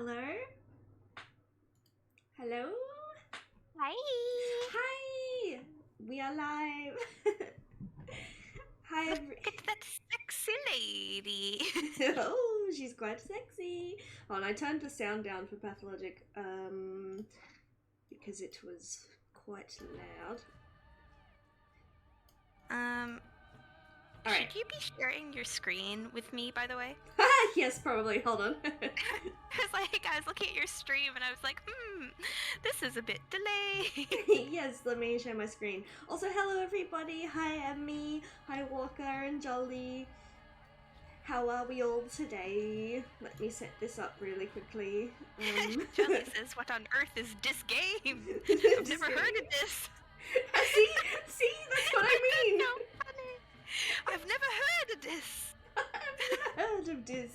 Hello? Hello? Hi. Hi! We are live. Hi, Look at that sexy lady. Oh, she's quite sexy. Oh, and I turned the sound down for Pathologic, because it was quite loud. Alright. Should you be sharing your screen with me, by the way? Yes, probably. Hold on. Because I was looking at your stream and I was like, this is a bit delayed. Yes, let me share my screen. Also, hello everybody. Hi, Emmy. Hi, Walker and Jolly. How are we all today? Let me set this up really quickly. Jelly says, what on earth is this game? I've never heard of this. See, that's what I mean. So funny. I've never heard of this. I've never heard of this.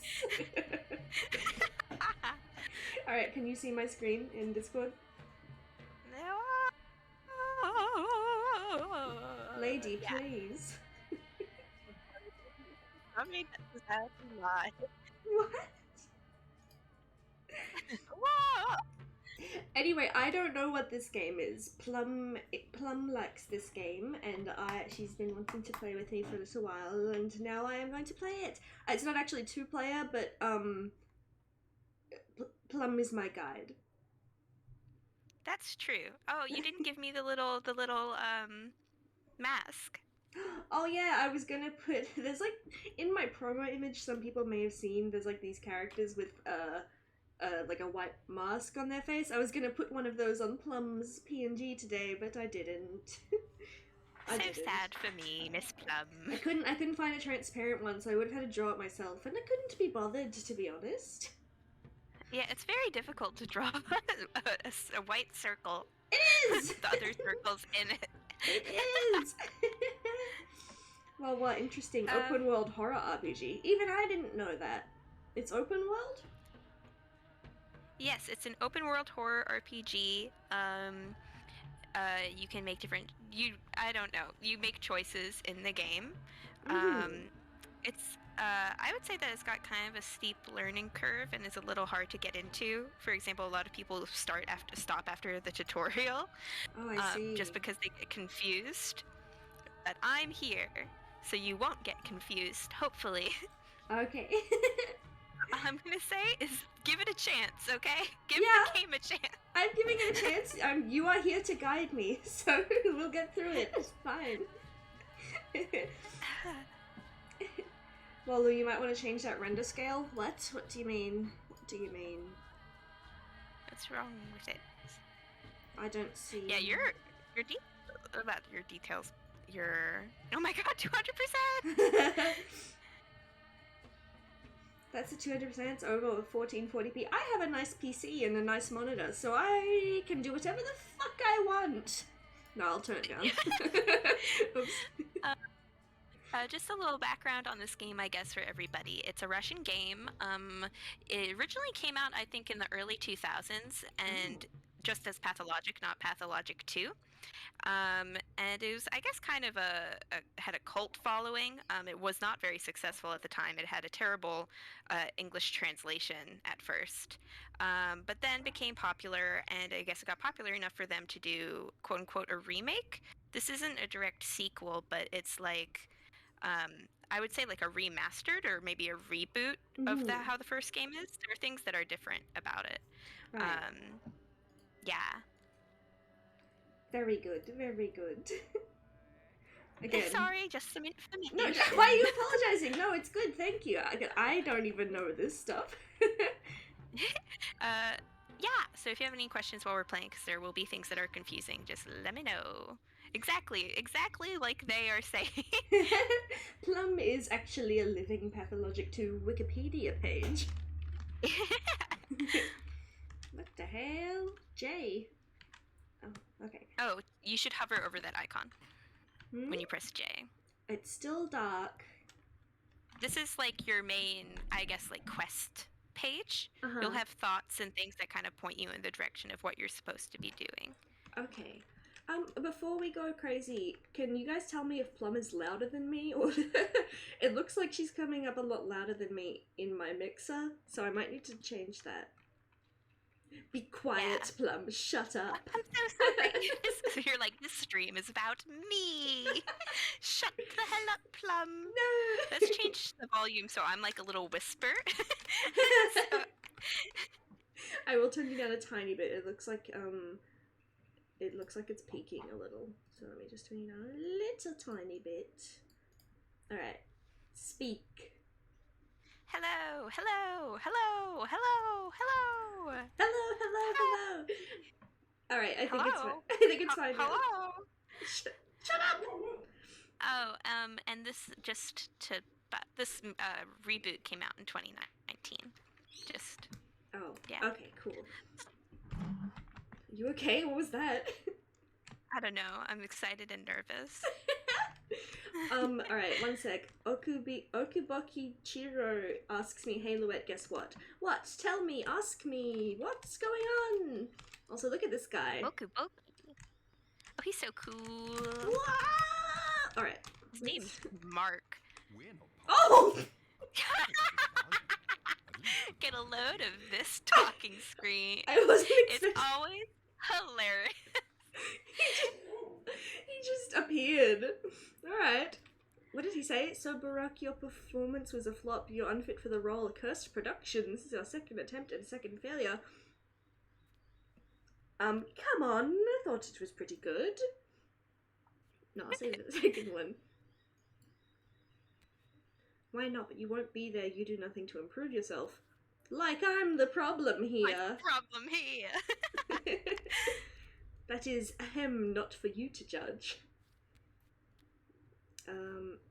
Alright, can you see my screen in Discord? Lady, Yeah. please. I mean, that's a lie. What? Whoa! Anyway, I don't know what this game is. Plum likes this game, and she's been wanting to play with me for a little while, and now I am going to play it. It's not actually two-player, but Plum is my guide. That's true. Oh, you didn't give me the little mask. Oh yeah, I was gonna put. There's like in my promo image, some people may have seen. There's like these characters with like a white mask on their face. I was gonna put one of those on Plum's PNG today, but I didn't. I So didn't. sad for me, Miss Plum. I couldn't find a transparent one, so I would have had to draw it myself, and I couldn't be bothered, to be honest. Yeah, it's very difficult to draw a white circle. It is. With other circles in it. It is. Well, what interesting open world horror RPG. Even I didn't know that. It's open world? Yes, it's an open world horror RPG. You can make different. I don't know. You make choices in the game. It's. I would say that it's got kind of a steep learning curve and is a little hard to get into. For example, a lot of people stop after the tutorial. Oh, I see. Just because they get confused. But I'm here, so you won't get confused. Hopefully. Okay. All I'm gonna say is give it a chance, okay? Give the game a chance. I'm giving it a chance. You are here to guide me, so we'll get through it. It's fine. Well, you might want to change that render scale. What? What do you mean? What do you mean? What's wrong with it? I don't see. Yeah, your details. Oh my god, 200%. That's a 200%. It's over 1440p. I have a nice PC and a nice monitor, so I can do whatever the fuck I want. No, I'll turn it down. Oops. Just a little background on this game, I guess, for everybody. It's a Russian game. It originally came out, I think, in the early 2000s, and just as Pathologic, not Pathologic 2. And it was, I guess, kind of had a cult following. It was not very successful at the time. It had a terrible English translation at first, but then became popular, and I guess it got popular enough for them to do, quote unquote, a remake. This isn't a direct sequel, but it's like, I would say like a remastered or maybe a reboot of how the first game is. There are things that are different about it. Right. Yeah. Very good, very good. Again. Sorry, just some information. No, why are you apologizing? No, it's good, thank you. I don't even know this stuff. Yeah, so if you have any questions while we're playing, because there will be things that are confusing, just let me know. Exactly like they are saying. Plum is actually a living Pathologic 2 Wikipedia page. What the hell? J. Oh, okay. Oh, you should hover over that icon when you press J. It's still dark. This is like your main, I guess, like quest page. You'll have thoughts and things that kind of point you in the direction of what you're supposed to be doing. Okay. Before we go crazy, can you guys tell me if Plum is louder than me? Or it looks like she's coming up a lot louder than me in my mixer, so I might need to change that. Be quiet, Plum. Shut up. I'm so sorry. So you're like, this stream is about me. Shut the hell up, Plum. No. Let's change the volume so I'm like a little whisper. So, I will turn you down a tiny bit. It looks like it's peaking a little. So let me just turn you down a little tiny bit. All right. Speak. hello, hello, hello, hello, hello. Hello, hello, hello. All right, I think it's fine. Hello. I think it's fine now. Hello. Shut up. Oh, and this just to this reboot came out in 2019. Just Oh, yeah. Okay, cool. You okay? What was that? I don't know. I'm excited and nervous. All right, one sec. Okuboki Chiro asks me, "Hey, Luette, guess what? What? Tell me. Ask me. What's going on?" Also, look at this guy. Boku Boku. Oh, he's so cool. Wah! All right. His name's Mark. Oh! Get a load of this talking screen. I wasn't expecting. It's always hilarious. He just appeared. Alright. What did he say? So, Barack, your performance was a flop. You're unfit for the role. Cursed production. This is our second attempt and second failure. Come on. I thought it was pretty good. No, I'll save it for the second one. Why not? But you won't be there. You do nothing to improve yourself. Like I'm the problem here. My problem here. That is not for you to judge.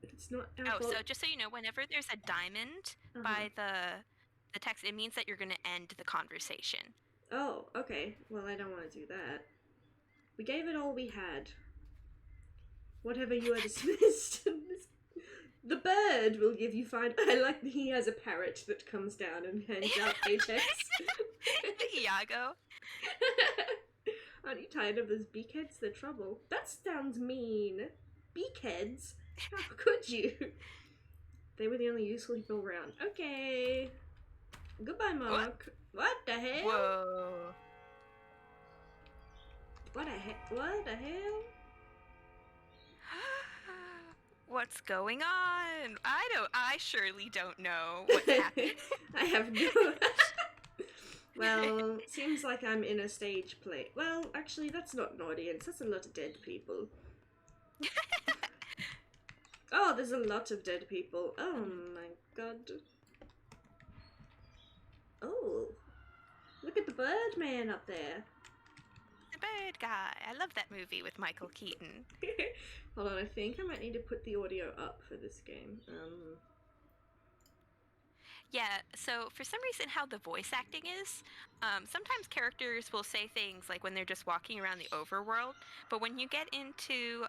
It's not our fault. So just so you know, whenever there's a diamond by the text, it means that you're going to end the conversation. Oh, okay. Well, I don't want to do that. We gave it all we had. Whatever you are dismissed. The bird will give you fine. I like that he has a parrot that comes down and hands out paychecks. Iago. Aren't you tired of those beakheads? They're trouble. That sounds mean. Beakheads? How could you? They were the only useful people around. Okay. Goodbye, Mark. What the hell? Whoa. What the hell? What's going on? I surely don't know what's happening. I have no... Well, seems like I'm in a stage play. Well, actually, that's not an audience. That's a lot of dead people. Oh, there's a lot of dead people. Oh my god. Oh. Look at the Birdman up there. The bird guy. I love that movie with Michael Keaton. Hold on, I think I might need to put the audio up for this game. Yeah, so for some reason how the voice acting is, sometimes characters will say things like when they're just walking around the overworld, but when you get into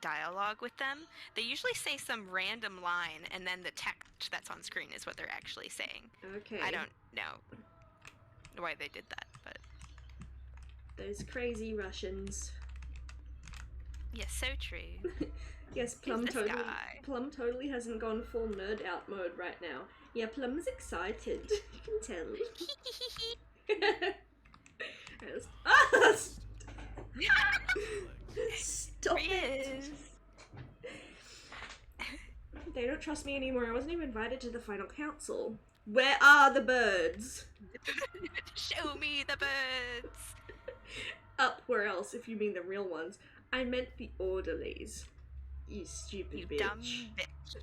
dialogue with them, they usually say some random line and then the text that's on screen is what they're actually saying. Okay. I don't know why they did that, but... Those crazy Russians. Yes, so true. Yes, Plum totally hasn't gone full nerd out mode right now. Yeah, Plum's excited. You can tell. Stop it! They don't trust me anymore. I wasn't even invited to the final council. Where are the birds? Show me the birds! Up where else, if you mean the real ones. I meant the orderlies. You stupid you bitch. Dumb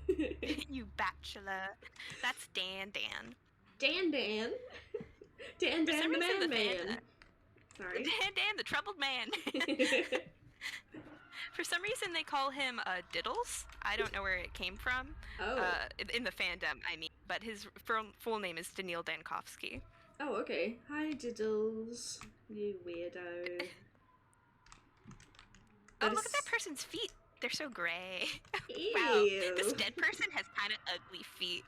bitch. You bachelor. That's Dan. Dan? Dan the man. Sorry. Dan the troubled man. For some reason they call him Diddles. I don't know where it came from. Oh. In the fandom, I mean. But his full name is Daniil Dankovsky. Oh, okay. Hi, Diddles. You weirdo. Oh, look at that person's feet. They're so gray. Ew. Wow, this dead person has kind of ugly feet.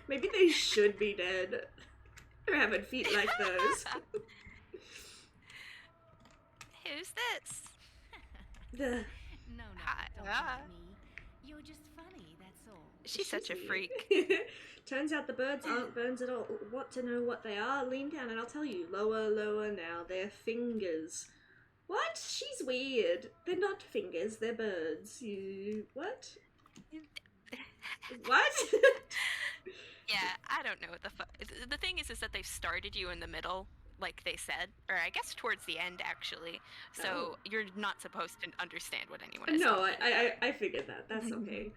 Maybe they should be dead. Or having feet like those. Who's this? No, don't Hi. mind me. You're just funny, that's She's such a freak. Turns out the birds aren't birds at all. Want to know what they are? Lean down and I'll tell you. Lower, lower now. They're fingers. What? She's weird. They're not fingers, they're birds. You... What? What? Yeah, I don't know what the fuck. The thing is that they've started you in the middle, like they said, or I guess towards the end actually. So you're not supposed to understand what anyone is. No, I figured that. That's okay.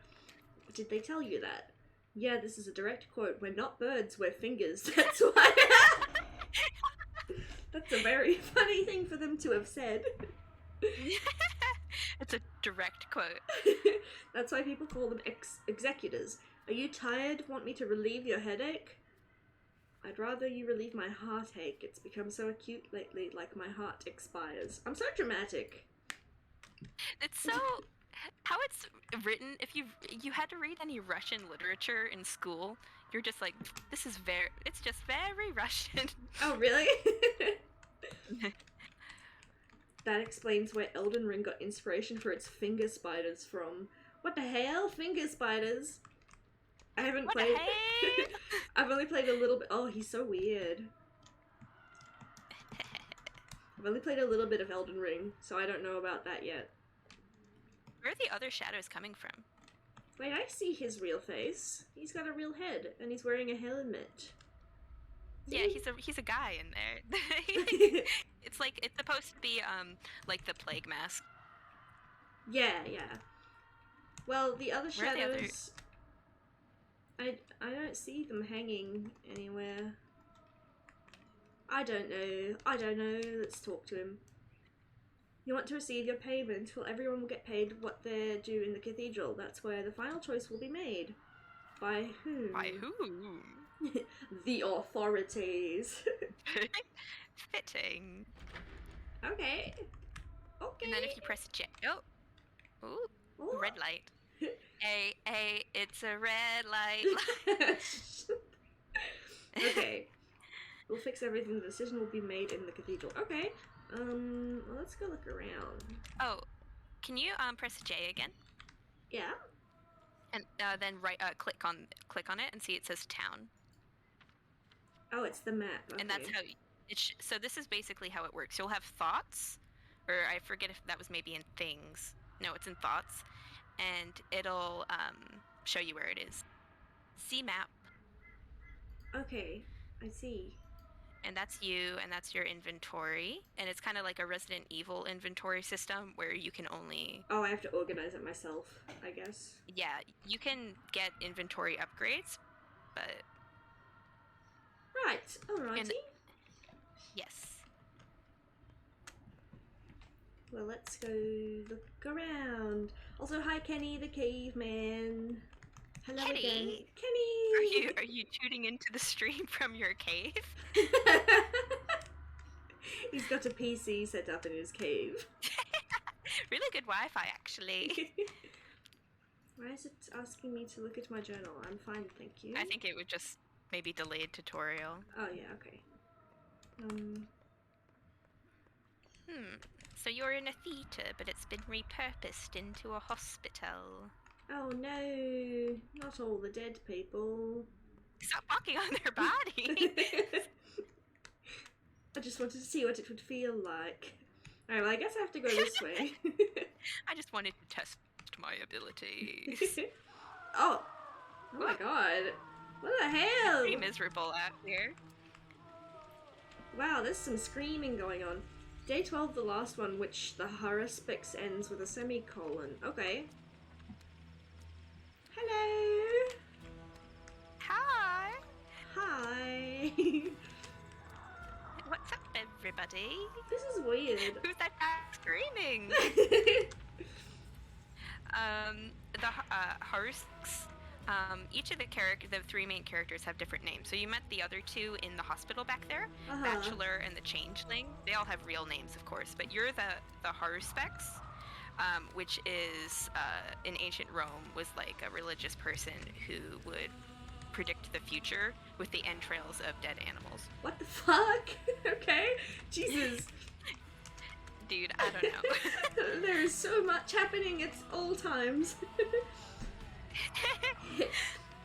Did they tell you that? Yeah, this is a direct quote. We're not birds, we're fingers. That's why. That's a very funny thing for them to have said. It's a direct quote. That's why people call them executors. Are you tired? Want me to relieve your headache? I'd rather you relieve my heartache. It's become so acute lately, like my heart expires. I'm so dramatic. It's so... How it's written, if you had to read any Russian literature in school, you're just like, this is it's just very Russian. Oh, really? That explains where Elden Ring got inspiration for its finger spiders from. What the hell? Finger spiders? I haven't played... I've only played a little bit... Oh, he's so weird. I've only played a little bit of Elden Ring, so I don't know about that yet. Where are the other shadows coming from? Wait, I see his real face. He's got a real head, and he's wearing a helmet. Yeah, he's a guy in there. It's like, it's supposed to be like the plague mask. Yeah. Well, the other shadows... I don't see them hanging anywhere. I don't know. Let's talk to him. You want to receive your payment? Well, everyone will get paid what they're due in the cathedral. That's where the final choice will be made. By whom? By whom? The authorities. Fitting. Okay. And then if you press J... Oh. Ooh. Red light. Hey, it's a red light. Okay. We'll fix everything. The decision will be made in the cathedral. Okay. Well, let's go look around. Oh, can you press J again? Yeah. And then click on it and see it says town. Oh, it's the map. Okay. And that's how so this is basically how it works. You'll have thoughts, or I forget if that was maybe in things. No, it's in thoughts, and it'll show you where it is. See map. Okay, I see. And that's you, and that's your inventory. And it's kind of like a Resident Evil inventory system where you can only... Oh, I have to organize it myself, I guess. Yeah, you can get inventory upgrades, but... Right, alrighty. Yes. Well, let's go look around. Also, hi Kenny, the caveman. Hello Kenny? again. Kenny! Are you tuning into the stream from your cave? He's got a PC set up in his cave. Really good Wi-Fi, actually. Why is it asking me to look at my journal? I'm fine, thank you. I think it would just maybe delayed tutorial. Oh yeah, okay. So you're in a theatre, but it's been repurposed into a hospital. Oh no, not all the dead people. Stop walking on their body! I just wanted to see what it would feel like. Alright, well I guess I have to go this way. I just wanted to test my abilities. Oh my god. What the hell? Pretty miserable out here. Wow, there's some screaming going on. Day 12, the last one, which the haruspix ends with a semicolon. Okay. Hello! Hi! Hi! What's up, everybody? This is weird. Who's that guy screaming? The Harusks, each of the three main characters have different names. So you met the other two in the hospital back there, Bachelor and the Changeling. They all have real names, of course, but you're the Haruspix, which is in ancient Rome was like a religious person who would predict the future with the entrails of dead animals. What the fuck? Okay, Jesus. Dude, I don't know. There is so much happening at all times.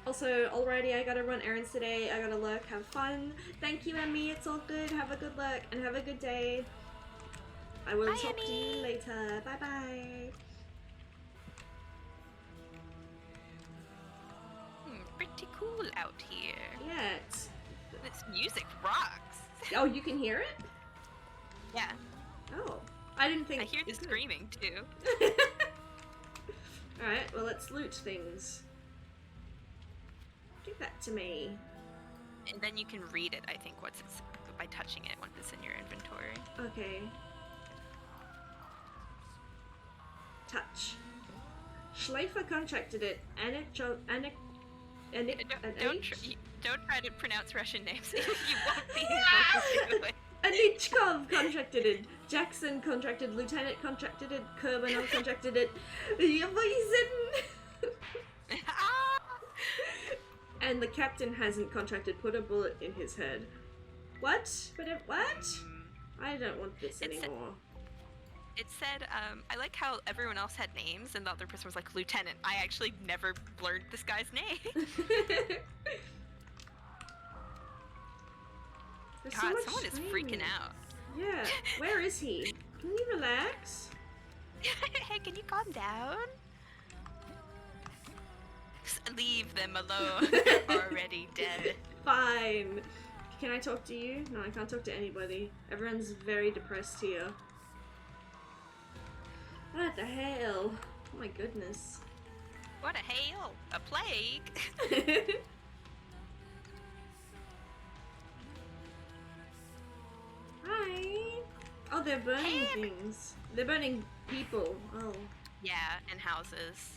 Also, alrighty, I gotta run errands today. I gotta lurk, have fun. Thank you, Emmy. It's all good. Have a good lurk and have a good day. I will Bye, talk to Emmy. you later. Bye bye. Pretty cool out here. Yeah. This music rocks. Oh, you can hear it? Yeah. Oh, I didn't think. I hear the screaming too. Alright, well, let's loot things. Give that to me. And then you can read it, I think, once it's by touching it once it's in your inventory. Okay. Touch. Schleifer contracted it. Don't try to pronounce Russian names. You won't be able to do it. Anichkov contracted it. Jackson contracted. Lieutenant contracted it. Kerbanov contracted it. And the captain hasn't contracted. Put a bullet in his head. What? What? I don't want this anymore. It said, I like how everyone else had names and the other person was like, Lieutenant. I actually never learned this guy's name. God, so someone is freaking out. Yeah, where is he? Can you relax? Hey, can you calm down? Just leave them alone. They're already dead. Fine. Can I talk to you? No, I can't talk to anybody. Everyone's very depressed here. What the hell? Oh my goodness. What a hail! A plague! Hi! Oh, they're burning things. They're burning people. Oh. Yeah, and houses.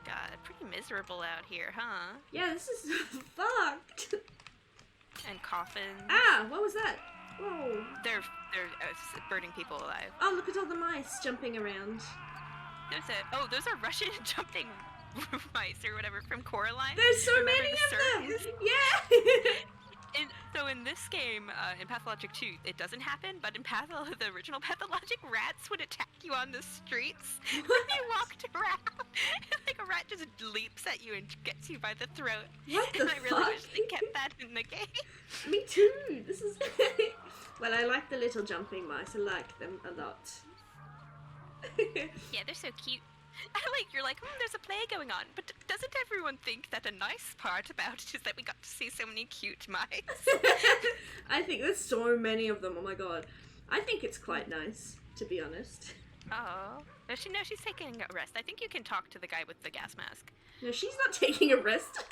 God, pretty miserable out here, huh? Yeah, this is fucked. And coffins. Ah, what was that? Whoa. They're burning people alive. Oh, look at all the mice jumping around. Those are Russian jumping mice or whatever from Coraline. There's so Remember many the of them! Yeah! So in this game, in Pathologic 2, it doesn't happen, but in the original Pathologic, rats would attack you on the streets when you walked around. Like a rat just leaps at you and gets you by the throat. What the and I really fuck? wish they kept that in the game. Me too! This is... Well, I like the little jumping mice. I like them a lot. Yeah, they're so cute. You're like, there's a play going on, but doesn't everyone think that a nice part about it is that we got to see so many cute mice? I think there's so many of them, oh my god. I think it's quite nice, to be honest. Oh. No, she's taking a rest. I think you can talk to the guy with the gas mask. No, she's not taking a rest.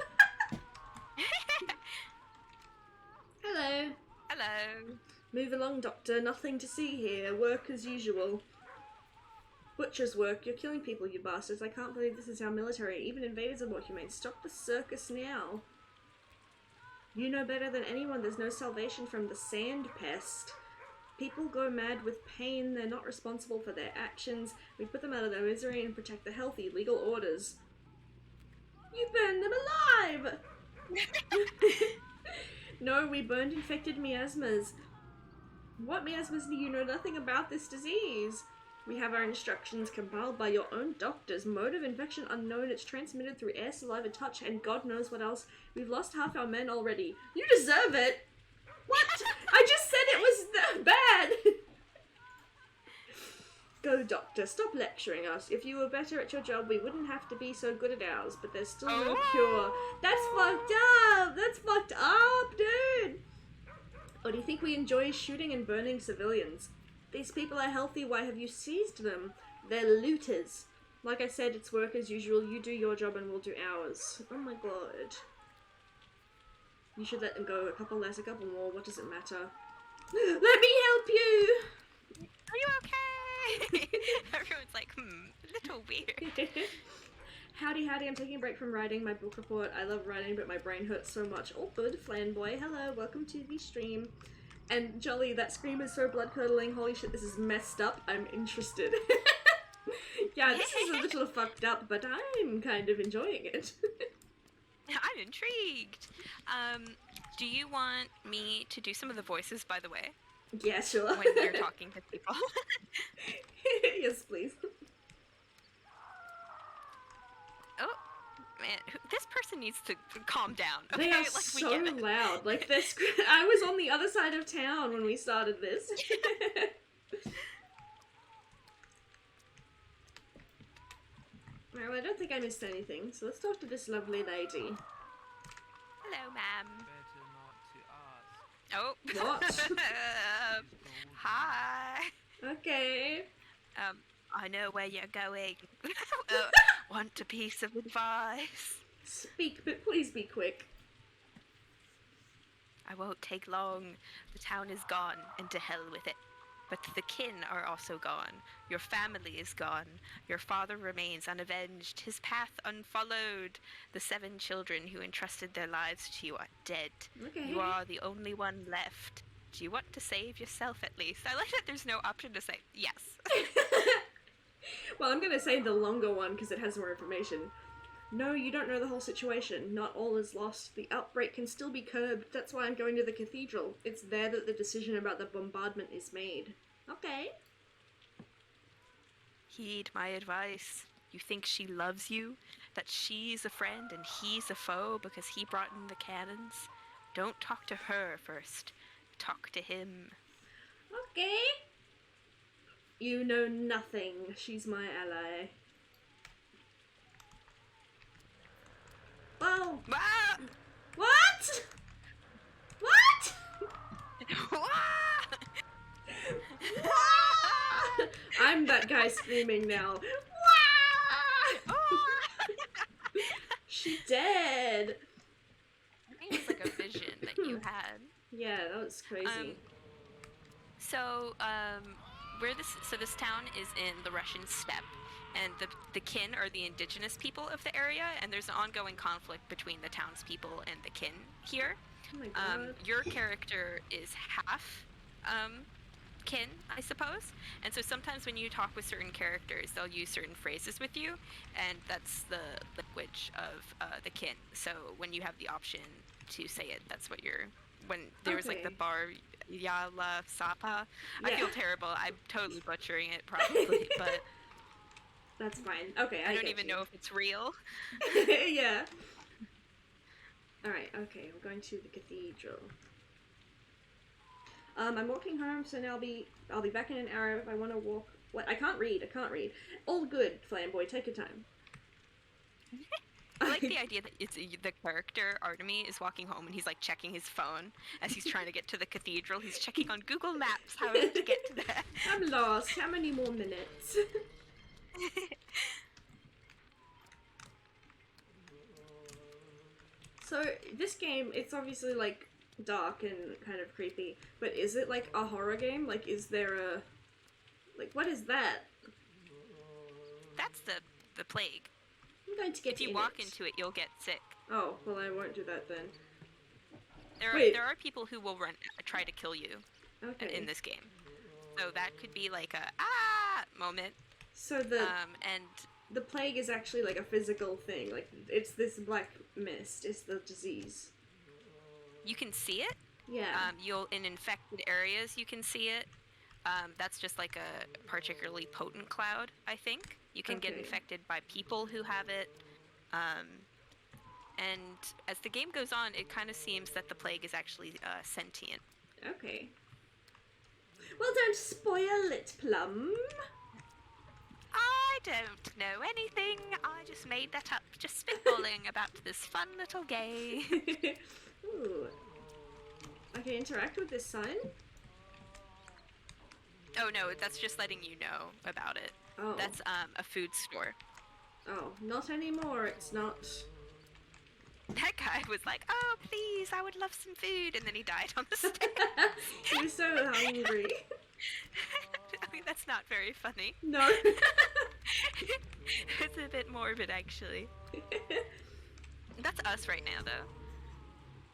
Hello. Hello. Move along, Doctor. Nothing to see here. Work as usual. Butcher's work. You're killing people, you bastards. I can't believe this is our military. Even invaders are more humane. Stop the circus now. You know better than anyone there's no salvation from the sand pest. People go mad with pain. They're not responsible for their actions. We put them out of their misery and protect the healthy. Legal orders. You burned them alive! No, we burned infected miasmas. What miasmas do you know nothing about this disease? We have our instructions compiled by your own doctors. Mode of infection unknown. It's transmitted through air, saliva, touch, and God knows what else. We've lost half our men already. You deserve it! What? I just said it was bad! Go, doctor. Stop lecturing us. If you were better at your job, we wouldn't have to be so good at ours. But there's still no cure. That's fucked up! That's fucked up, dude! Or do you think we enjoy shooting and burning civilians? These people are healthy, why have you seized them? They're looters. Like I said, it's work as usual. You do your job and we'll do ours. Oh my god. You should let them go. A couple less, a couple more. What does it matter? Let me help you! Are you okay? Everyone's like, a little weird. Howdy, howdy. I'm taking a break from writing my book report. I love writing, but my brain hurts so much. Oh, good. Flanboy. Hello. Welcome to the stream. And Jolly, that scream is so blood-curdling. Holy shit, this is messed up. I'm interested. Yeah, this is a little fucked up, but I'm kind of enjoying it. I'm intrigued. Do you want me to do some of the voices, by the way? Yeah, sure. When you're talking to people. Yes, please. man, this person needs to calm down. Okay, They are like so we get it. loud. Like this, I was on the other side of town when we started this. Well, I don't think I missed anything, so let's talk to this lovely lady. Hello, ma'am. Better Oh. What? Hi. Okay. I know where you're going. Want a piece of advice? Speak, but please be quick. I won't take long. The town is gone, and to hell with it. But the kin are also gone. Your family is gone. Your father remains unavenged, his path unfollowed. The 7 children who entrusted their lives to you are dead. Okay. You are the only one left. Do you want to save yourself at least? I like that there's no option to say yes. Well, I'm gonna say the longer one because it has more information. No, you don't know the whole situation. Not all is lost. The outbreak can still be curbed. That's why I'm going to the cathedral. It's there that the decision about the bombardment is made. Okay. Heed my advice. You think she loves you? That she's a friend and he's a foe because he brought in the cannons? Don't talk to her first. Talk to him. Okay. You know nothing. She's my ally. Whoa! Ah! What? What? Ah! Wah! I'm that guy screaming now. Wah! She's dead. I think it was like a vision that you had. Yeah, that was crazy. So this town is in the Russian steppe, and the kin are the indigenous people of the area, and there's an ongoing conflict between the townspeople and the kin here. Oh my god. Your character is half kin, I suppose, and so sometimes when you talk with certain characters, they'll use certain phrases with you, and that's the language of the kin. So when you have the option to say it, that's what you're. When there was like the Okay. bar Yala Sapa. I Yeah. feel terrible. I'm totally butchering it probably, but That's fine. Okay, I don't get even you. know if it's real. Yeah. Alright, okay, I'm going to the cathedral. I'm walking home, so now I'll be back in an hour if I want to walk. What? I can't read. All good, Flamboy. Take your time. I like the idea that it's the character Artemy is walking home and he's like checking his phone as he's trying to get to the cathedral. He's checking on Google Maps how to get to that. I'm lost. How many more minutes? So this game, it's obviously like dark and kind of creepy, but is it like a horror game? Like, is there a what is that? That's the plague. I'm going to get If you in walk it. into it, you'll get sick. Oh, well, I won't do that then. There are people who will try to kill you Okay. in this game. So that could be like a moment. So the And the plague is actually like a physical thing. Like, it's this black mist. It's the disease. you can see it. Yeah. You'll in infected areas you can see it. That's just like a particularly potent cloud, I think. You can get Okay. infected by people who have it. And as the game goes on, it kind of seems that the plague is actually sentient. Okay. Well, don't spoil it, Plum. I don't know anything. I just made that up, just spitballing about this fun little game. Ooh. I can interact with this sign? Oh no, that's just letting you know about it. Oh. That's a food store. Oh, not anymore. It's not. That guy was like, "Oh, please, I would love some food," and then he died on the stairs. He was so hungry. I mean, that's not very funny. No. It's a bit morbid, actually. That's us right now, though.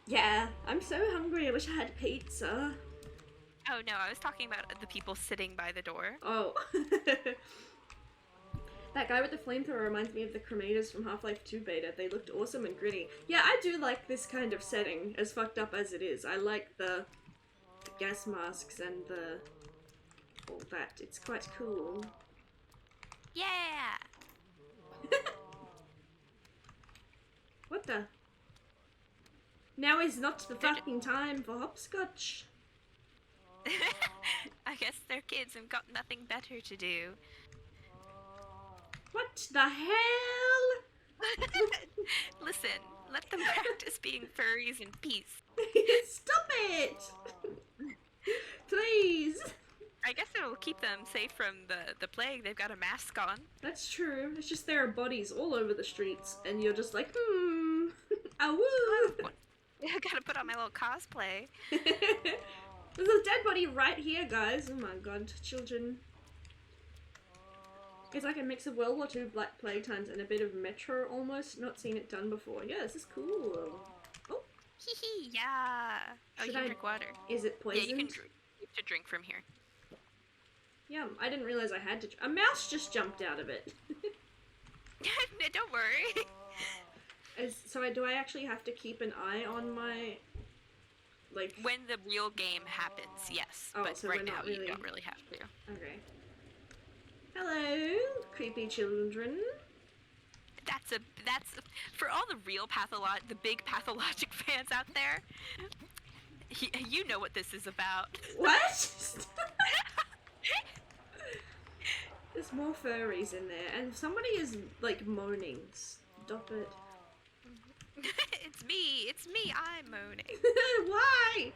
Yeah, I'm so hungry. I wish I had pizza. Oh no, I was talking about the people sitting by the door. Oh. That guy with the flamethrower reminds me of the cremators from Half-Life 2 beta. They looked awesome and gritty. Yeah, I do like this kind of setting, as fucked up as it is. I like the gas masks and all that. It's quite cool. Yeah! What the? Now is not the fucking time for hopscotch. I guess their kids have got nothing better to do. What the hell? Listen, let them practice being furries in peace. Stop it! Please. I guess it'll keep them safe from the plague. They've got a mask on. That's true. It's just there are bodies all over the streets, and you're just like, awoo. I gotta put on my little cosplay. There's a dead body right here, guys. Oh my god, children. It's like a mix of World War II Black Plague times and a bit of Metro almost. Not seen it done before. Yeah, this is cool. Oh. Hee hee, yeah. Oh, you can drink water. Is it poisoned? Yeah, you have to drink from here. Yeah, I didn't realize I had to. A mouse just jumped out of it. Don't worry. Do I actually have to keep an eye on my, like... When the real game happens, yes. Oh, but so right now really... you don't really have to. Okay. Hello, creepy children. That's for all the real the big Pathologic fans out there. You know what this is about. What? There's more furries in there, and somebody is like moaning. Stop it. It's me, I'm moaning. Why?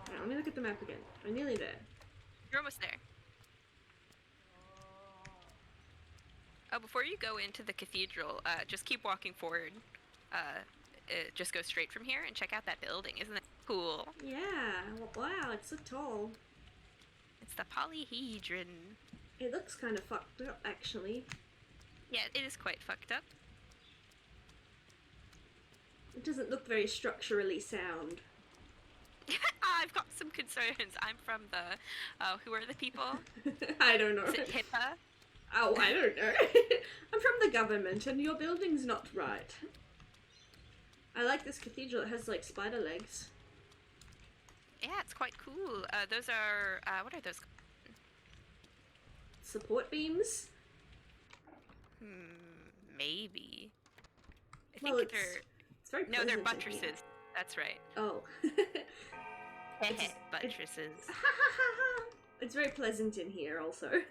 Right, let me look at the map again. I'm nearly there. You're almost there. Oh, before you go into the cathedral, just keep walking forward. Just go straight from here and check out that building. Isn't it cool? Yeah. Wow, it's so tall. It's the polyhedron. It looks kind of fucked up, actually. Yeah, it is quite fucked up. It doesn't look very structurally sound. I've got some concerns. I'm from the... who are the people? I don't know. Is it HIPAA? Oh, I don't know. I'm from the government, and your building's not right. I like this cathedral. It has, like, spider legs. Yeah, it's quite cool. Those are... what are those? Support beams? Maybe. I Well, think they're... It's very No, they're pleasant in buttresses. here. That's right. Oh. Buttresses. It's very pleasant in here, also.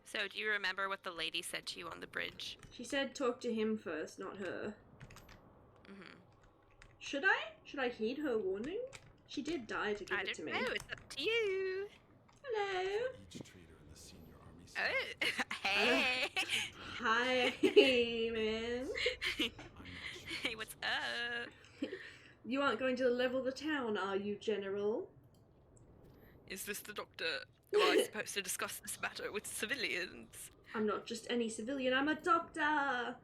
So, do you remember what the lady said to you on the bridge? She said talk to him first, not her. Mm-hmm. Should I? Should I heed her warning? She did die to give it to me. I don't know. It's up to you. Hello. Each trader in the senior army. Oh, hey. Hi, man. Hey, what's up? You aren't going to level the town, are you, General? Is this the doctor? Am I supposed to discuss this matter with civilians? I'm not just any civilian, I'm a doctor!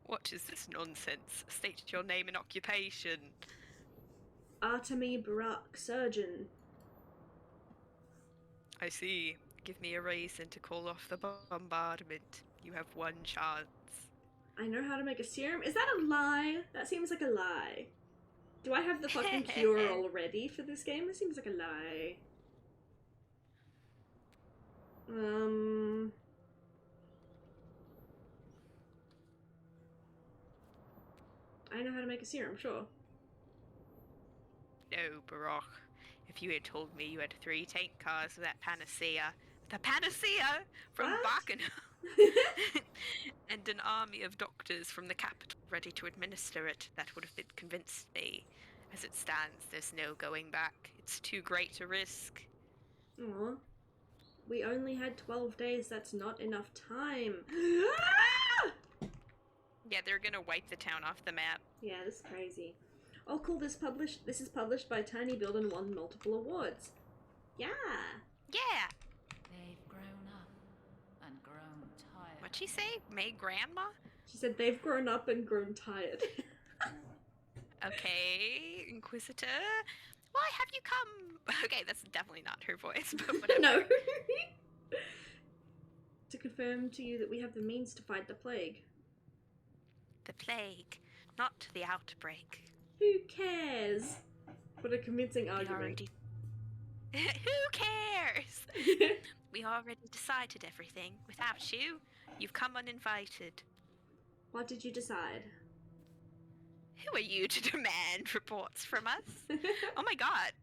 What is this nonsense? State your name and occupation. Artemy Barak, surgeon. I see. Give me a reason to call off the bombardment. You have one chance. I know how to make a serum. Is that a lie? That seems like a lie. Do I have the fucking cure already for this game? That seems like a lie. I know how to make a serum, sure. No, Barak. If you had told me you had 3 tank cars with that panacea... The panacea from Bacchanal! And an army of doctors from the capital ready to administer it, that would have convinced me. As it stands, there's no going back. It's too great a risk. Aw. We only had 12 days, that's not enough time. Yeah, they're gonna wipe the town off the map. Yeah, this is crazy. Oh cool, this is published by Tiny Build and won multiple awards. Yeah! Yeah! They've grown up and grown tired. What'd she say? May Grandma? She said they've grown up and grown tired. Okay, Inquisitor. Why have you come? Okay, that's definitely not her voice, but whatever. No. To confirm to you that we have the means to fight the plague. The plague, not the outbreak. Who cares? What a convincing We argument. already... Who cares? We already decided everything. Without you, you've come uninvited. What did you decide? Who are you to demand reports from us? Oh my god.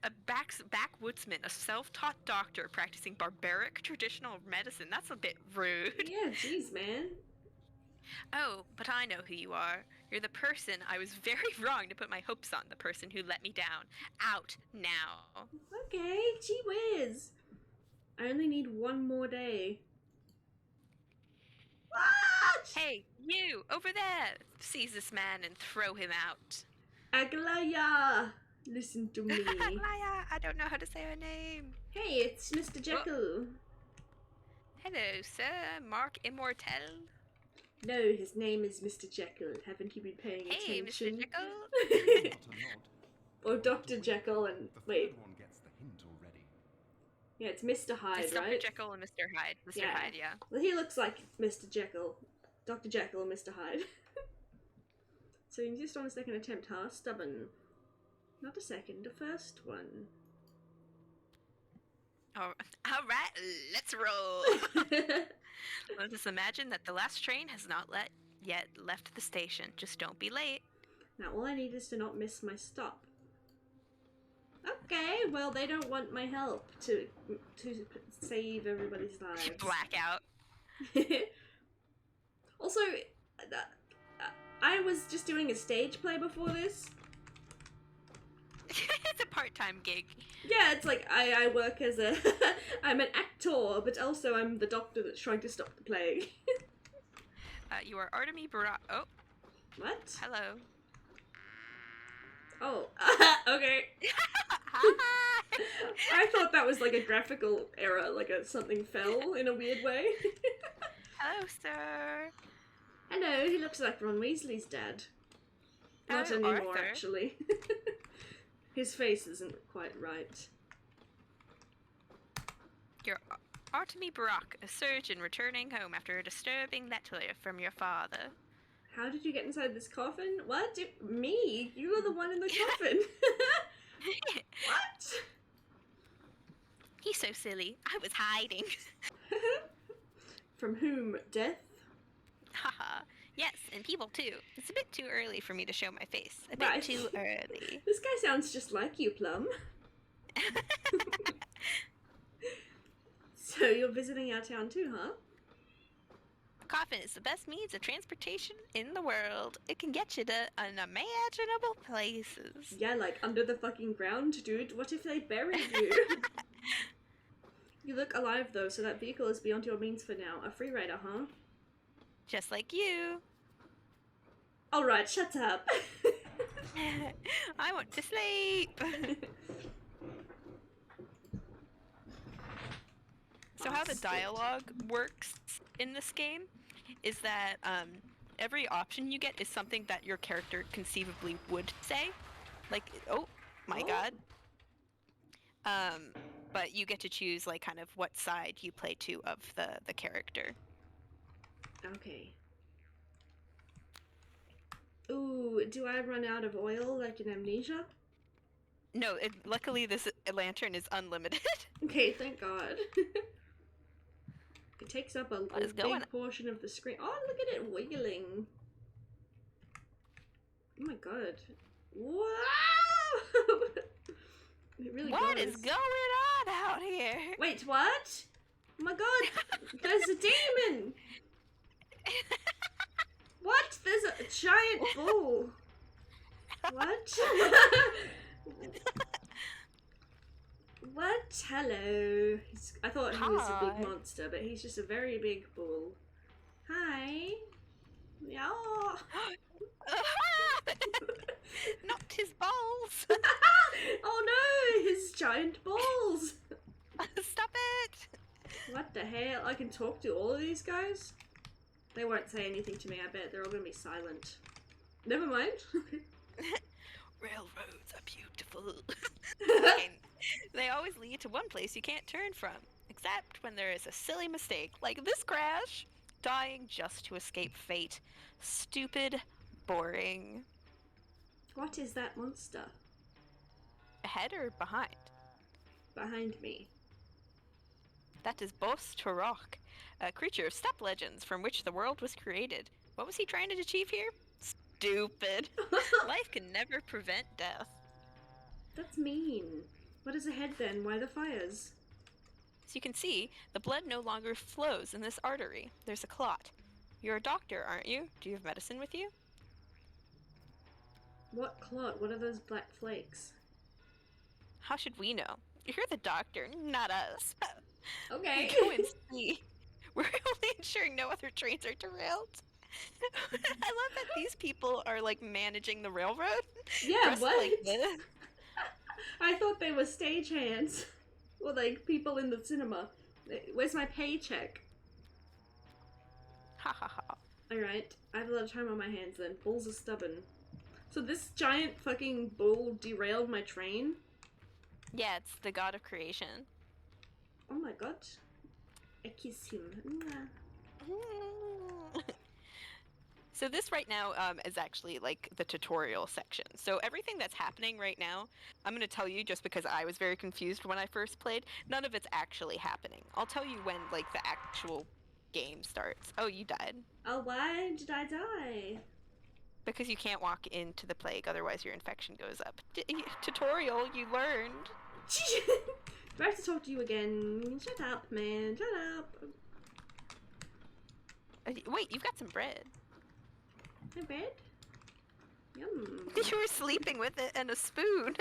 A backwoodsman, a self-taught doctor practicing barbaric traditional medicine. That's a bit rude. Yeah, jeez, man. Oh, but I know who you are. You're the person I was very wrong to put my hopes on, the person who let me down. Out now. Okay, gee whiz. I only need one more day. What? Hey, you, over there! Seize this man and throw him out. Aglaya! Listen to me. Maya, I don't know how to say her name. Hey, it's Mr. Jekyll. Hello, sir. Mark Immortel. No, his name is Mr. Jekyll. Haven't you been paying Hey, attention? Mr. Jekyll. Not a nod. Or Dr. Jekyll and... The wait. third one gets the hint already. Yeah, it's Mr. Hyde, It's right? Dr. Jekyll and Mr. Hyde. Mr. Yeah. Hyde, yeah. Well, he looks like Mr. Jekyll. Dr. Jekyll and Mr. Hyde. So you insist on a second attempt, huh? Stubborn. Not a second, a first one. All right, let's roll. Let us imagine that the last train has not yet left the station. Just don't be late. Now all I need is to not miss my stop. Okay, well they don't want my help to save everybody's lives. Blackout. Also, I was just doing a stage play before this. It's a part-time gig. Yeah, it's like I work as a... I'm an actor, but also I'm the doctor that's trying to stop the plague. You are Artemy Barak. Oh, What? hello. Oh, okay. Hi. I thought that was like a graphical error, like something fell in a weird way. Hello, sir. Hello, he looks like Ron Weasley's dad. Not Oh, anymore, Arthur. actually. His face isn't quite right. You're Artemy Barak, a surgeon returning home after a disturbing letter from your father. How did you get inside this coffin? What? Me? You were the one in the coffin. What? He's so silly. I was hiding. From whom? Death? Haha. Yes, and people too. It's a bit too early for me to show my face. A bit Right. too early. This guy sounds just like you, Plum. So you're visiting our town too, huh? Coffin is the best means of transportation in the world. It can get you to unimaginable places. Yeah, like under the fucking ground, dude. What if they buried you? You look alive though, so that vehicle is beyond your means for now. A free rider, huh? Just like you. Alright, shut up. I want to sleep. So how the dialogue works in this game is that every option you get is something that your character conceivably would say. Like, oh my god. But you get to choose like kind of what side you play to of the character. Okay. Ooh, do I run out of oil like in Amnesia? No, luckily this lantern is unlimited. Okay, thank God. It takes up a What is big going on? portion of the screen. Oh, look at it wiggling. Oh my God. Wow! It really What does. is going on out here? Wait, what? Oh my God! There's a demon! What? There's a giant bull. What? What? Hello. I thought he was a Hi. big monster, but he's just a very big bull. Hi. Yeah. Not his balls. Oh no, his giant balls. Stop it. What the hell? I can talk to all of these guys? They won't say anything to me, I bet. They're all gonna be silent. Never mind. Railroads are beautiful. Okay. They always lead to one place you can't turn from, except when there is a silly mistake, like this crash. Dying just to escape fate. Stupid, boring. What is that monster? Ahead or behind? Behind me. That is Bos Turok, a creature of steppe legends from which the world was created. What was he trying to achieve here? Stupid. Life can never prevent death. That's mean. What is ahead then? Why the fires? As you can see, the blood no longer flows in this artery. There's a clot. You're a doctor, aren't you? Do you have medicine with you? What clot? What are those black flakes? How should we know? You're the doctor, not us. Okay. Go and see. We're only ensuring no other trains are derailed. I love that these people are like managing the railroad. Yeah, dressed what? like this. I thought they were stagehands. Or like people in the cinema. Where's my paycheck? Ha ha ha. Alright, I have a lot of time on my hands then. Bulls are stubborn. So this giant fucking bull derailed my train? Yeah, it's the god of creation. Oh my god. I kiss him. So this right now is actually like the tutorial section. So everything that's happening right now, I'm going to tell you just because I was very confused when I first played. None of it's actually happening. I'll tell you when like the actual game starts. Oh, you died. Oh, why did I die? Because you can't walk into the plague, otherwise your infection goes up. Tutorial, you learned. Do I have to talk to you again? Shut up, man. Shut up. Wait, you've got some bread. My bread? Yum. You were sleeping with it and a spoon.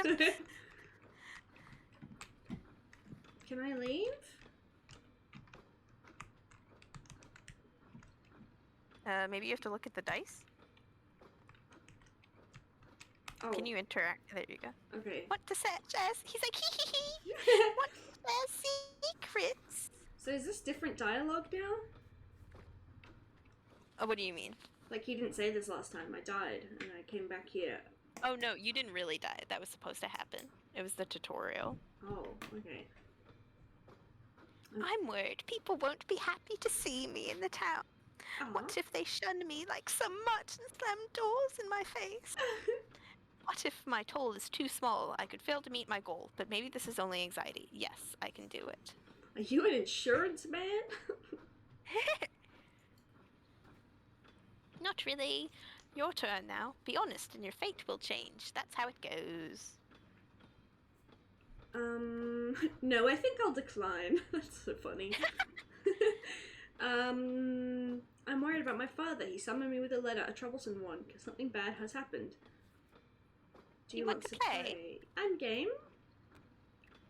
Can I leave? Maybe you have to look at the dice. Oh. Can you interact? There you go. Okay. What does that just? He's like, hee hee hee. What's the secrets? So is this different dialogue now? Oh, what do you mean? Like he didn't say this last time. I died and I came back here. Oh no, you didn't really die. That was supposed to happen. It was the tutorial. Oh, okay. I'm worried people won't be happy to see me in the town. Aw. What if they shun me like so much and slam doors in my face? What if my toll is too small? I could fail to meet my goal, but maybe this is only anxiety. Yes, I can do it. Are you an insurance man? Not really. Your turn now. Be honest and your fate will change. That's how it goes. No, I think I'll decline. That's so funny. I'm worried about my father. He summoned me with a letter, a troublesome one, because something bad has happened. Do You want to play? I'm game.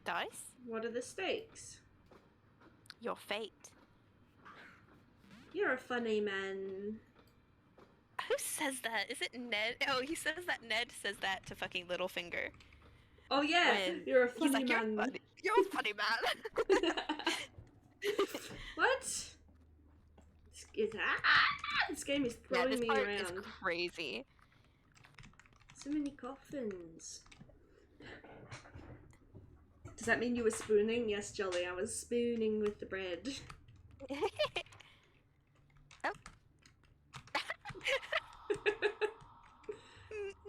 Dice? What are the stakes? Your fate. You're a funny man. Who says that? Is it Ned? Oh, he says that Ned says that to fucking Littlefinger. Oh yeah, When you're a funny he's like, man. You're a funny man. What? This game is Yeah, throwing this me part around. is crazy. So many coffins. Does that mean you were spooning? Yes, Jolly, I was spooning with the bread. Oh.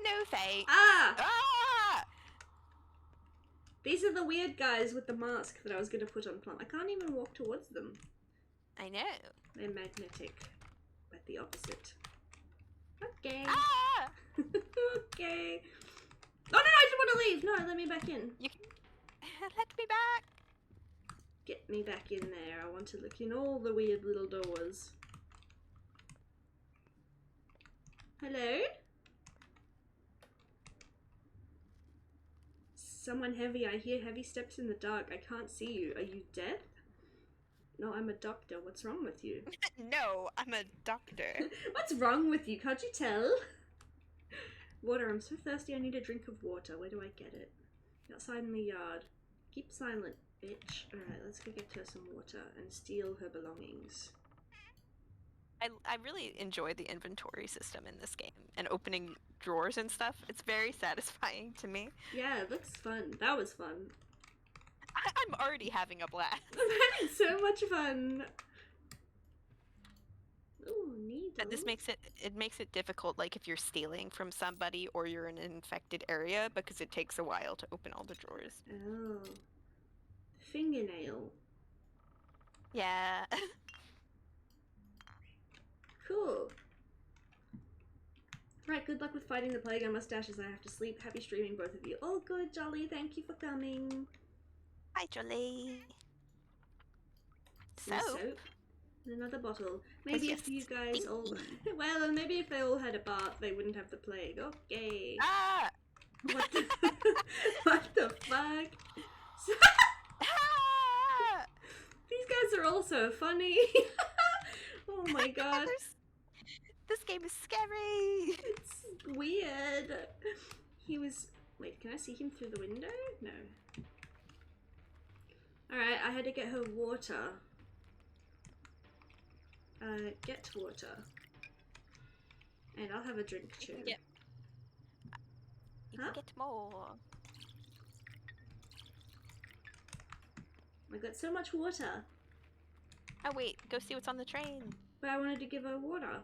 No fate. Ah! Ah! These are the weird guys with the mask that I was going to put on Plum. I can't even walk towards them. I know. They're magnetic, but the opposite. Okay. Ah! Okay. Oh no, I didn't want to leave. No, let me back in. You can... Let me back. Get me back in there. I want to look in all the weird little doors. Hello? Someone heavy. I hear heavy steps in the dark. I can't see you. Are you dead? No, I'm a doctor. What's wrong with you? No, I'm a doctor. What's wrong with you? Can't you tell? Water. I'm so thirsty. I need a drink of water. Where do I get it? Outside in the yard. Keep silent, bitch. Alright, let's go get her some water and steal her belongings. I really enjoy the inventory system in this game and opening drawers and stuff. It's very satisfying to me. Yeah, it looks fun. That was fun. I'm already having a blast. I'm having so much fun. Ooh, needle. And this makes it difficult, like if you're stealing from somebody or you're in an infected area, because it takes a while to open all the drawers. Oh. Fingernail. Yeah. Cool. Right, good luck with fighting the plague on mustaches. I have to sleep. Happy streaming, both of you. Oh, good, Jolly. Thank you for coming. Hi, Jolie. Some Soap? soap. And another bottle. 'Cause Maybe you're if you guys all... stinky. well, and maybe if they all had a bath, they wouldn't have the plague. Okay. Ah! What the... what the fuck? Ah! These guys are all so funny. Oh my god. This game is scary. It's weird. He was... Wait, can I see him through the window? No. Alright, I had to get her water. Get water. And I'll have a drink too. You Huh? can get more. I got so much water. Oh wait, go see what's on the train. But I wanted to give her water.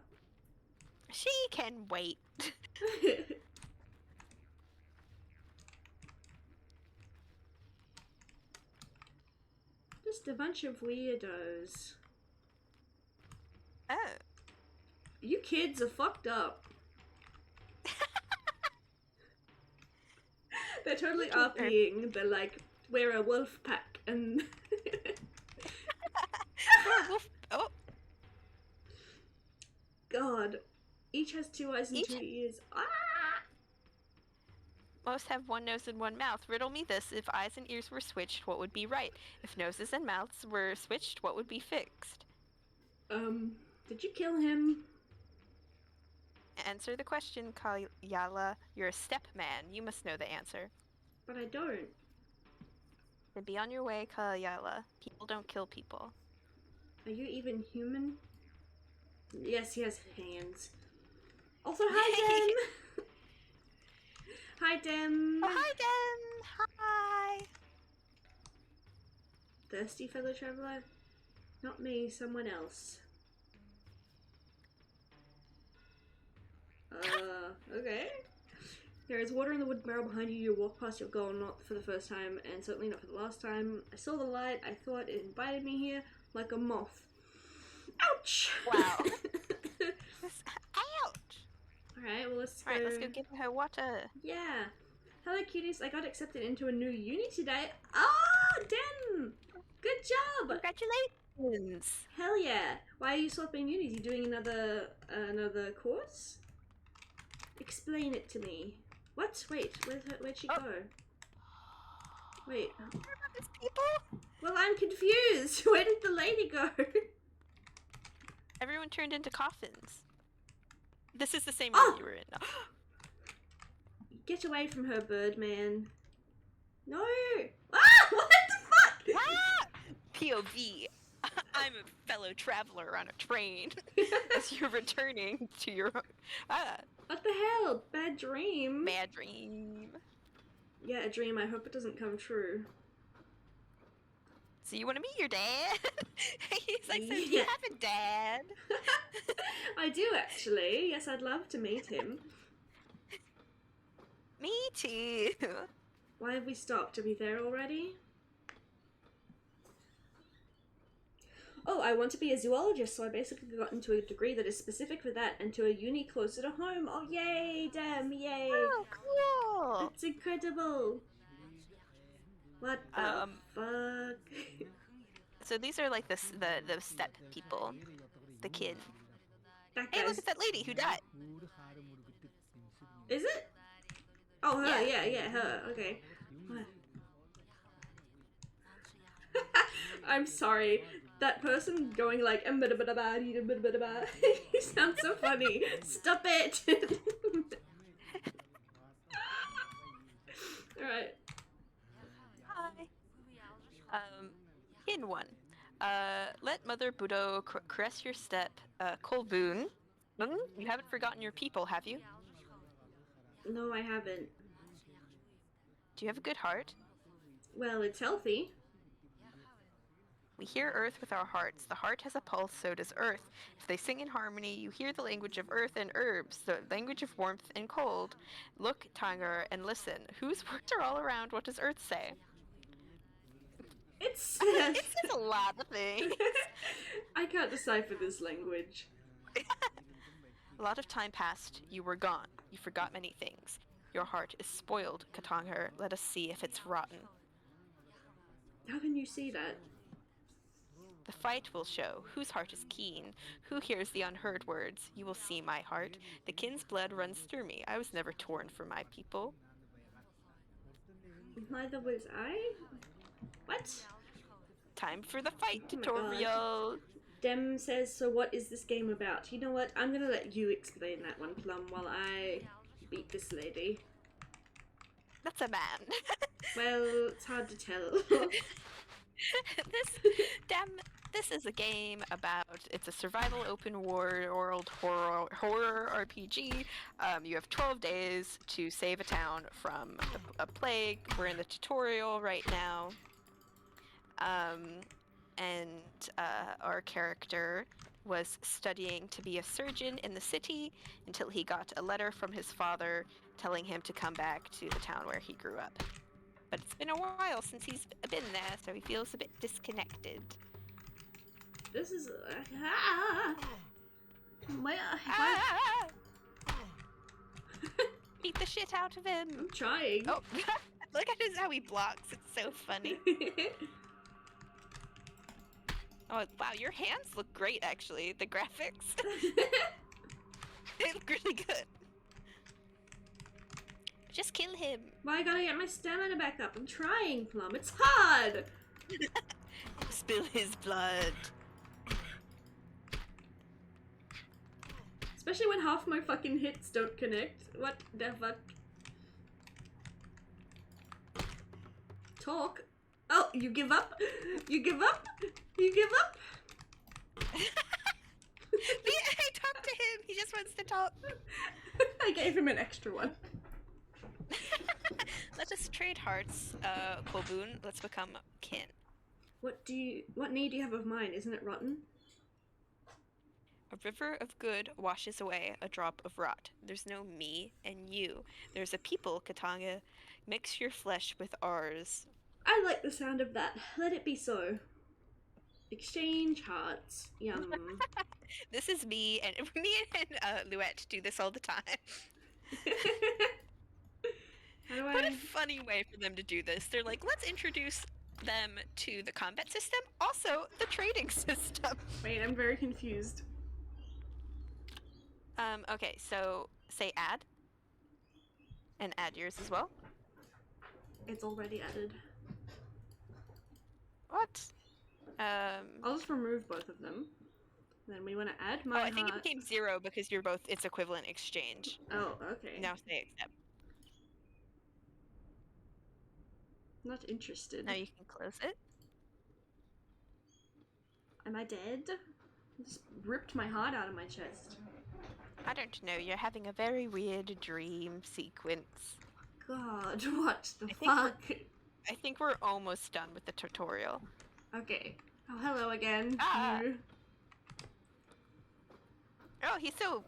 She can wait. Just a bunch of weirdos. Oh. You kids are fucked up. They're totally RPing. They're like, we're a wolf pack and... Oh. God. Each has 2 eyes and 2 ears. Ah! Most have one nose and one mouth. Riddle me this. If eyes and ears were switched, what would be right? If noses and mouths were switched, what would be fixed? Did you kill him? Answer the question, Kalyala. You're a step man. You must know the answer. But I don't. Then be on your way, Kalyala. People don't kill people. Are you even human? Yes, he has hands. Also, hi, Dem! Hi, Dem! Oh, hi, Dem! Hi! Thirsty fellow traveler? Not me, someone else. Okay. There is water in the wood barrel behind you. You walk past your goal not for the first time, and certainly not for the last time. I saw the light. I thought it invited me here like a moth. Ouch! Wow. Ouch! Alright, well let's go. Alright, let's go give her water. Yeah. Hello, cuties. I got accepted into a new uni today. Ah, Dem! Good job! Congratulations! Hell yeah! Why are you swapping unis? You doing another course? Explain it to me. What? Wait, where'd she go? Wait. These people? Well, I'm confused. Where did the lady go? Everyone turned into coffins. This is the same Oh! room you were in. Get away from her, Birdman. No! Ah! What the fuck? Ah! POV. I'm a fellow traveler on a train as you're returning to your What the hell? Bad dream? bad dream. Yeah, a dream. I hope it doesn't come true. So you want to meet your dad? He's like, so you Yeah. have a dad? I do actually. Yes, I'd love to meet him. Me too. Why have we stopped? Are we there already? Oh, I want to be a zoologist, so I basically got into a degree that is specific for that and to a uni closer to home. Oh, yay, damn, yay. Oh, cool. That's incredible. What the fuck? So these are like the step people, the kid. That Hey, guy's... look at that lady who died. Is it? Oh, her, Yeah. yeah, her, okay. What? I'm sorry. That person going like, he sounds so funny. Stop it! Alright. Hi. In one. Let Mother Budo caress your step. Kolboon. You haven't forgotten your people, have you? No, I haven't. Do you have a good heart? Well, it's healthy. We hear earth with our hearts. The heart has a pulse, so does earth. If they sing in harmony, you hear the language of earth and herbs, the language of warmth and cold. Look, Tanger, and listen. Whose words are all around? What does earth say? It It says... says a lot of things. I can't decipher this language. A lot of time passed. You were gone. You forgot many things. Your heart is spoiled, Katongher. Let us see if it's rotten. How can you see that? The fight will show whose heart is keen, who hears the unheard words. You will see my heart. The kin's blood runs through me. I was never torn for my people. Neither was I? What? Time for the fight Oh my tutorial. Dem says, so what is this game about? You know what? I'm gonna let you explain that one, Plum, while I beat this lady. That's a man. Well, it's hard to tell. This is a game about, it's a survival open world horror RPG. You have 12 days to save a town from a plague. We're in the tutorial right now. Our character was studying to be a surgeon in the city until he got a letter from his father telling him to come back to the town where he grew up. But it's been a while since he's been there, so he feels a bit disconnected. This is... Beat the shit out of him! I'm trying. Oh, look at how he blocks. It's so funny. Oh, wow, your hands look great, actually. The graphics. They look really good. Just kill him. Why I gotta get my stamina back up? I'm trying, Plum. It's hard! Spill his blood. Especially when half my fucking hits don't connect. What the fuck? Talk? Oh, you give up? You give up? You give up? I talked to him. He just wants to talk. I gave him an extra one. Let us trade hearts, Koboon. Let's become kin. What need do you have of mine? Isn't it rotten? A river of good washes away a drop of rot. There's no me and you. There's a people, Katanga. Mix your flesh with ours. I like the sound of that. Let it be so. Exchange hearts. Yum. This is me and Luette do this all the time. How do What I... a funny way for them to do this. They're like, let's introduce them to the combat system, also the trading system. Wait, I'm very confused. Okay, so say add. And add yours as well. It's already added. What? I'll just remove both of them. Then we want to add my I think it heart. became 0 because you're both its equivalent exchange. Oh, okay. Now say accept. Not interested. Now you can close it. Am I dead? I just ripped my heart out of my chest. I don't know, you're having a very weird dream sequence. God, what the I think fuck? I think we're almost done with the tutorial. Okay. Oh, hello again. Ah. You. Oh, he's so...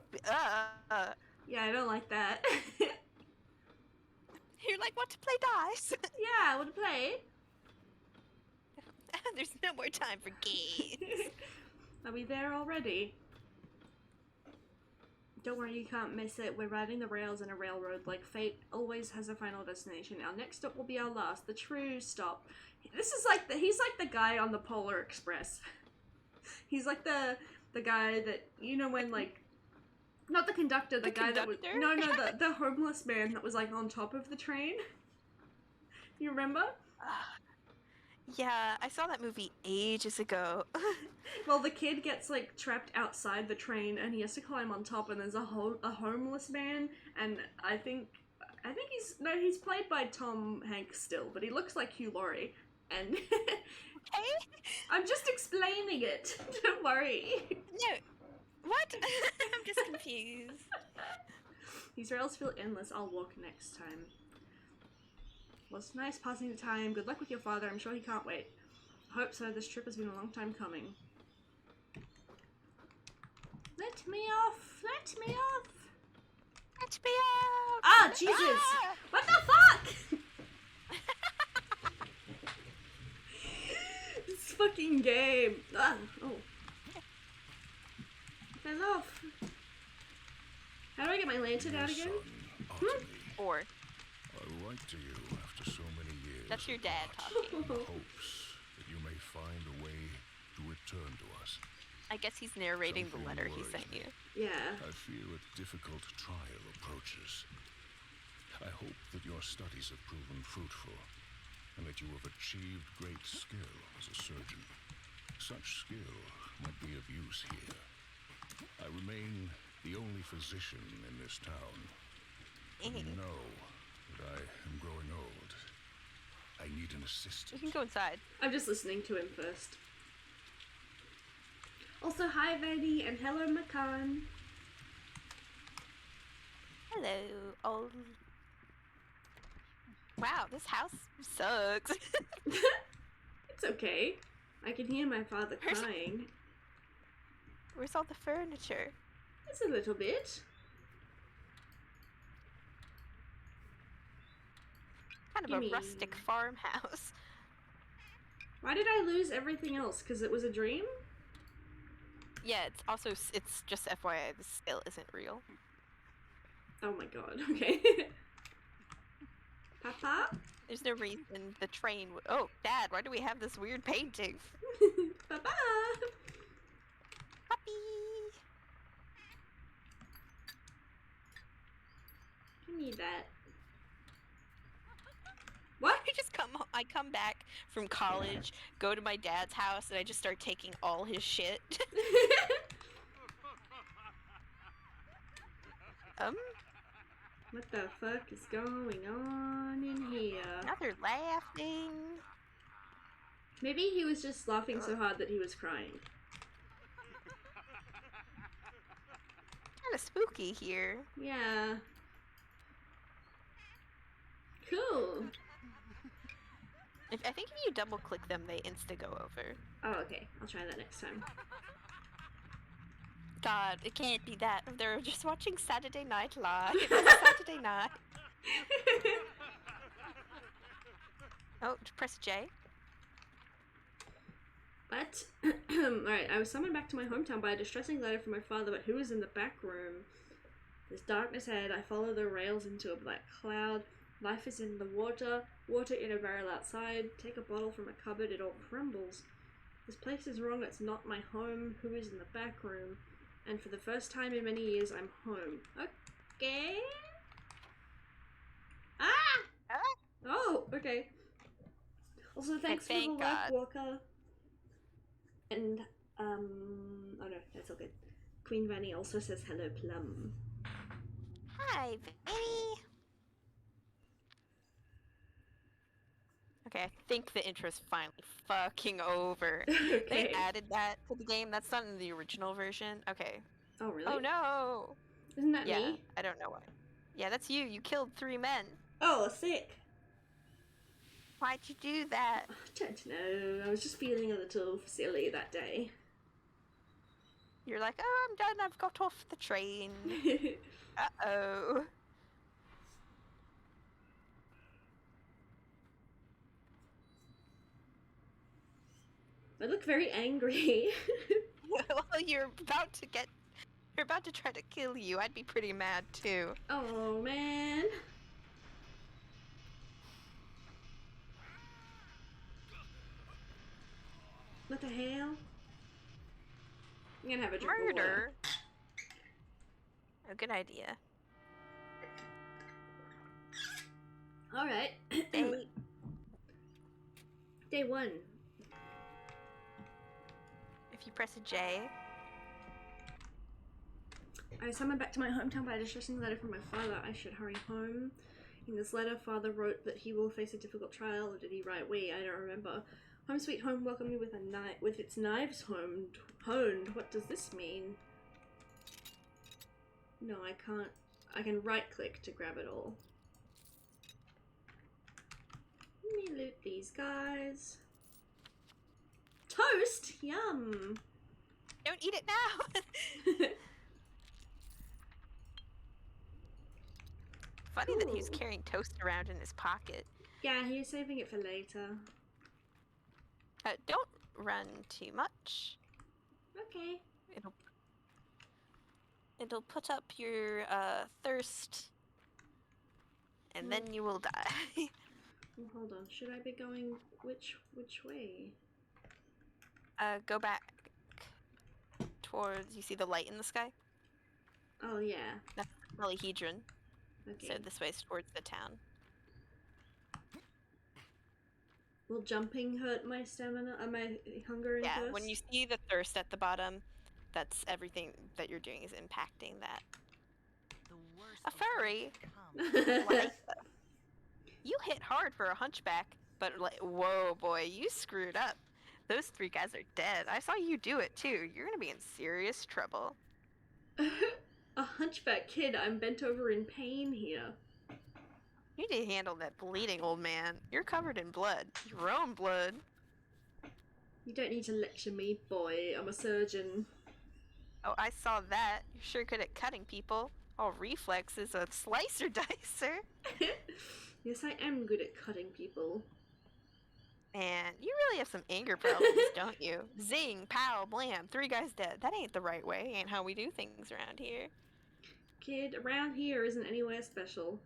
Yeah, I don't like that. You're like, want to play dice? Yeah, I want to play. There's no more time for games. Are we there already? Don't worry, you can't miss it. We're riding the rails in a railroad. Like fate always has a final destination. Our next stop will be our last, the true stop. This is like he's like the guy on the Polar Express. He's like the guy that, you know, when like, not the conductor, the guy conductor? that was, no, the homeless man that was like on top of the train. You remember? Yeah, I saw that movie ages ago. Well, the kid gets like trapped outside the train, and he has to climb on top. And there's a homeless man, and I think he's played by Tom Hanks still, but he looks like Hugh Laurie. And I'm just explaining it. Don't worry. No, what? I'm just confused. These rails feel endless. I'll walk next time. Well, it's nice passing the time. Good luck with your father. I'm sure he can't wait. I hope so. This trip has been a long time coming. Let me off! Let me off! Let me out! Ah, Jesus! Ah! What the fuck? This fucking game. Ah, oh. Fell off. How do I get my lantern out again? Utterly, Or I write to you after so many years. that's your dad apart, talking. in the hopes that you may find a way to return to us. I guess he's narrating the Something letter he worries sent me. you. Yeah. I fear a difficult trial approaches. I hope that your studies have proven fruitful, and that you have achieved great skill as a surgeon. Such skill might be of use here. I remain the only physician in this town. You know that I am growing old. I need an You assistant. can go inside. I'm just listening to him first. Also, hi Vanny and hello Makan. Hello, old. Wow, this house sucks. It's okay. I can hear my father crying. Where's all the furniture? It's a little bit. Kind of Gimme. a rustic farmhouse. Why did I lose everything else? Because it was a dream? Yeah, it's also it's just FYI, the scale isn't real. Oh my god, okay. Papa? There's no reason the train would. Oh, Dad, why do we have this weird painting? Papa! Puppy. Give me that. What? I come back from college, go to my dad's house, and I just start taking all his shit. What the fuck is going on in here? Now they're laughing. Maybe he was just laughing so hard that he was crying. Kind of spooky here. Yeah. Cool. I think if you double click them, they insta go over. Oh, okay. I'll try that next time. God, it can't be that. They're just watching Saturday Night Live. It's Saturday night. Oh, press J. But, alright, I was summoned back to my hometown by a distressing letter from my father, but who was in the back room? There's darkness ahead. I follow the rails into a black cloud. Life is in the water. Water in a barrel outside. Take a bottle from a cupboard. It all crumbles. This place is wrong. It's not my home. Who is in the back room? And for the first time in many years, I'm home. Okay. Ah! Ah! Oh, okay. Also, thanks for the thank like, God. Walker. And, oh no, that's all good. Queen Vanny also says hello, Plum. Hi, baby. Okay, I think the intro's finally fucking over. Okay. They added that to the game. That's not in the original version. Okay. Oh, really? Oh no. Isn't that Yeah, me? I don't know why. Yeah, that's you. You killed 3 men. Oh, sick. Why'd you do that? I don't know. I was just feeling a little silly that day. You're like, oh, I'm done. I've got off the train. Uh-oh. I look very angry. Well, you're about to try to kill you. I'd be pretty mad too. Oh, man. What the hell? I'm gonna have a drink of water. Murder? A good idea. Alright. Day. Day 1. If you press a J. I was summoned back to my hometown by a distressing letter from my father. I should hurry home. In this letter, father wrote that he will face a difficult trial, or did he write we? I don't remember. Home sweet home welcomed me with with its knives honed. What does this mean? No, I can't. I can right click to grab it all. Let me loot these guys. Toast! Yum! Don't eat it now! Funny that he's Ooh. carrying toast around in his pocket. Yeah, he's saving it for later. Don't run too much. Okay. It'll put up your thirst, and Well, then you will die. well, hold on. Should I be going which way? Go back towards. You see the light in the sky? Oh yeah. That's Polyhedron. Okay. So this way's towards the town. Will jumping hurt my stamina? My hunger and Yeah, thirst? when you see the thirst at the bottom, that's everything that you're doing is impacting that. The worst A is yet furry? to come. Like, you hit hard for a hunchback, but like, whoa, boy, you screwed up. Those 3 guys are dead. I saw you do it too. You're gonna be in serious trouble. A hunchback kid. I'm bent over in pain here. You need to handle that bleeding old man. You're covered in blood. Your own blood. You don't need to lecture me, boy. I'm a surgeon. Oh, I saw that. You're sure good at cutting people. All reflexes, a slicer dicer. Yes, I am good at cutting people. Man, you really have some anger problems, don't you? Zing, pow, blam, 3 guys dead. That ain't the right way. Ain't how we do things around here. Kid, around here isn't anywhere special.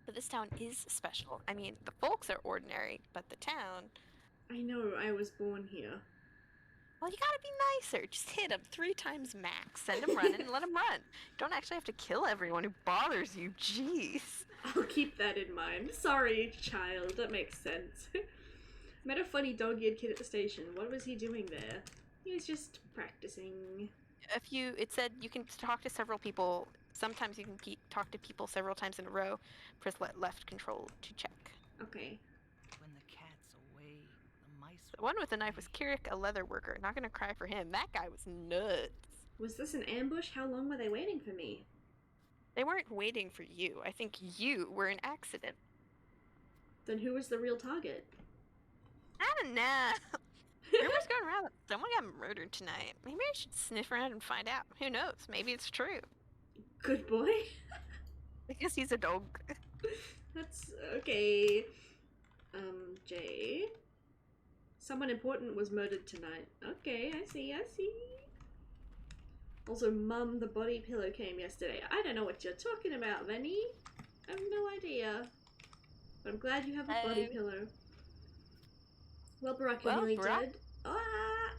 But this town is special. I mean, the folks are ordinary, but the town... I know, I was born here. Well, you gotta be nicer. Just hit them 3 times max. Send them running and let them run. Don't actually have to kill everyone who bothers you. Jeez. I'll keep that in mind. Sorry, child. That makes sense. Met a funny dog-eared kid at the station. What was he doing there? He was just practicing. It said you can talk to several people. Sometimes you can talk to people several times in a row. Press left control to check. Okay. When the cat's away, the mice. The one with the knife was Kirik, a leather worker. Not gonna cry for him. That guy was nuts. Was this an ambush? How long were they waiting for me? They weren't waiting for you. I think you were an accident. Then who was the real target? I don't know. Rumors going around that someone got murdered tonight. Maybe I should sniff around and find out. Who knows? Maybe it's true. Good boy. Because he's a dog. That's okay. Jay. Someone important was murdered tonight. Okay, I see. Also, Mum, the body pillow came yesterday. I don't know what you're talking about, Lenny. I have no idea. But I'm glad you have a body pillow. Well, Barack, you're nearly dead. Ah!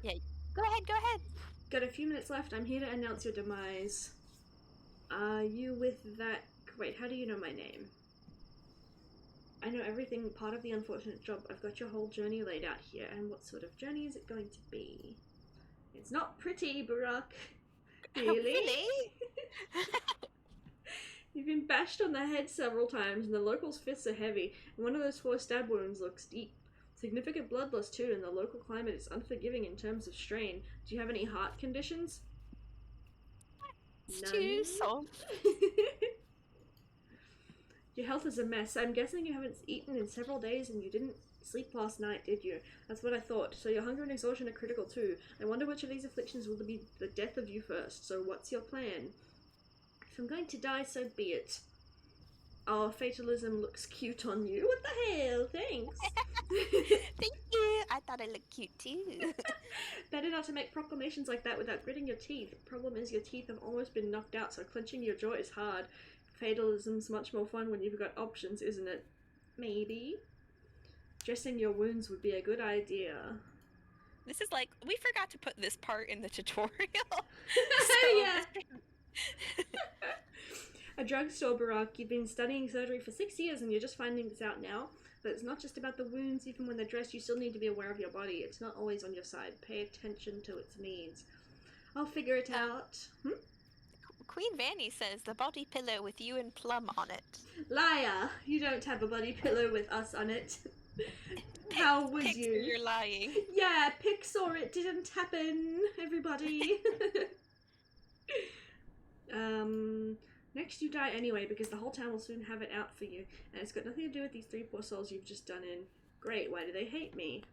Yeah, go ahead. Got a few minutes left. I'm here to announce your demise. Are you with that... Wait, how do you know my name? I know everything, part of the unfortunate job. I've got your whole journey laid out here. And what sort of journey is it going to be? It's not pretty, Barack. Really? Oh, really? You've been bashed on the head several times, and the locals' fists are heavy. And one of those 4 stab wounds looks deep. Significant blood loss too, and the local climate is unforgiving in terms of strain. Do you have any heart conditions? It's None? too soft. Your health is a mess. I'm guessing you haven't eaten in several days and you didn't sleep last night, did you? That's what I thought. So your hunger and exhaustion are critical too. I wonder which of these afflictions will be the death of you first. So what's your plan? If I'm going to die, so be it. Oh, fatalism looks cute on you. What the hell? Thanks. Thank you. I thought I looked cute too. Better not to make proclamations like that without gritting your teeth. Problem is your teeth have almost been knocked out, so clenching your jaw is hard. Fatalism's much more fun when you've got options, isn't it? Maybe. Dressing your wounds would be a good idea. This is like, we forgot to put this part in the tutorial. Yeah. A drugstore, Barack. You've been studying surgery for 6 years and you're just finding this out now. But it's not just about the wounds. Even when they're dressed, you still need to be aware of your body. It's not always on your side. Pay attention to its needs. I'll figure it out. Queen Vanny says the body pillow with you and Plum on it. Liar! You don't have a body pillow with us on it. How would Pixar, you? You're lying. Yeah, Pixar, it didn't happen, everybody. Next you die anyway, because the whole town will soon have it out for you. And it's got nothing to do with these 3 poor souls you've just done in. Great, why do they hate me?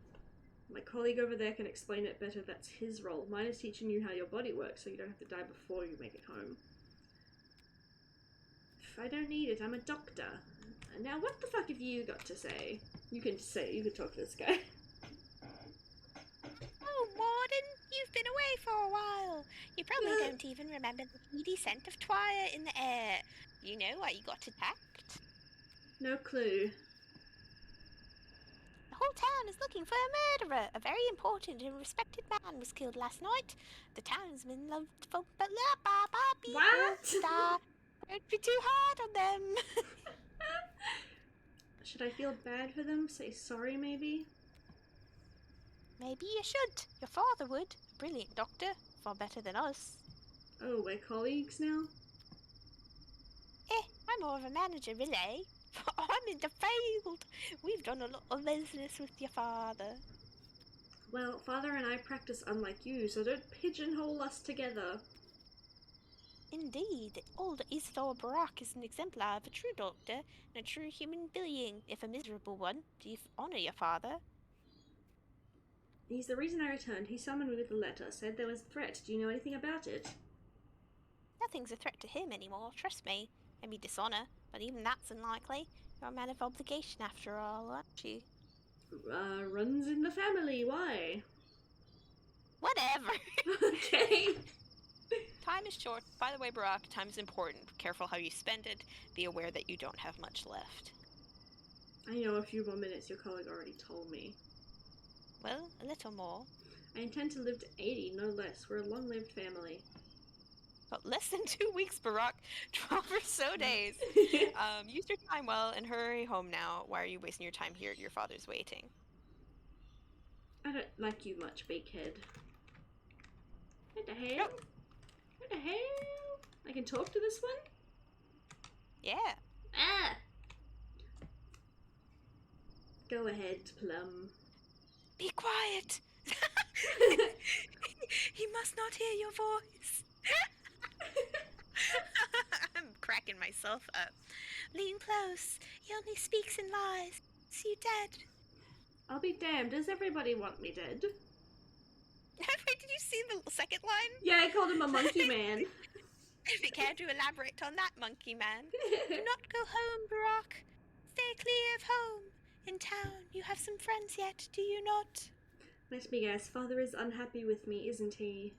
My colleague over there can explain it better. That's his role. Mine is teaching you how your body works, so you don't have to die before you make it home. I don't need it. I'm a doctor. Now, what the fuck have you got to say? You can talk to this guy. Oh, Warden, you've been away for a while. You probably don't can't even remember the heady scent of twilight in the air. You know why you got attacked? No clue. The whole town is looking for a murderer. A very important and respected man was killed last night. The townsmen loved folk, but What? don't be too hard on them. Should I feel bad for them? Say sorry, maybe? Maybe you should. Your father would. A brilliant doctor. Far better than us. Oh, we're colleagues now? I'm more of a manager, really. I'm in the field. We've done a lot of business with your father. Well, father and I practice unlike you, so don't pigeonhole us together. Indeed, old Isidore Barak is an exemplar of a true doctor and a true human being, if a miserable one. Do you honour your father? He's the reason I returned. He summoned me with a letter, said there was a threat. Do you know anything about it? Nothing's a threat to him anymore, trust me. Maybe dishonour, but even that's unlikely. You're a man of obligation after all, aren't you? Runs in the family. Why? Whatever! Okay. Time is short. By the way, Barak, time is important. Careful how you spend it. Be aware that you don't have much left. I know a few more minutes, your colleague already told me. Well, a little more. I intend to live to 80, no less. We're a long-lived family. But less than 2 weeks, Barak. 12 or so days. Use your time well and hurry home now. Why are you wasting your time here? Your father's waiting. I don't like you much, big head. What the hell? Nope. What the hell? I can talk to this one? Yeah. Ah! Go ahead, Plum. Be quiet. He must not hear your voice. I'm cracking myself up. Lean close. He only speaks in lies. Is you dead? I'll be damned. Does everybody want me dead? Wait, did you see the second line? Yeah, I called him a monkey man. If you care to elaborate on that, monkey man. Do not go home, Barak. Stay clear of home. In town, you have some friends yet, do you not? Let me guess, father is unhappy with me, isn't he?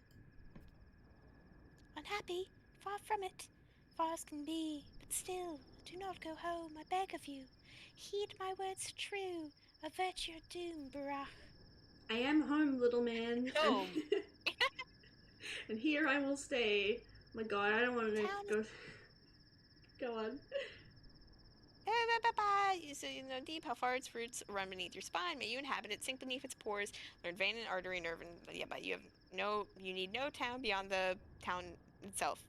Unhappy? Far from it. Far as can be. But still, do not go home, I beg of you. Heed my words true. Avert your doom, Barak. I am home, little man. Home. And here I will stay. My god, I don't want to go... Go on. So, deep how far its roots run beneath your spine. May you inhabit it, sink beneath its pores, learn vein and artery, nerve, and yeah, but you need no town beyond the town itself.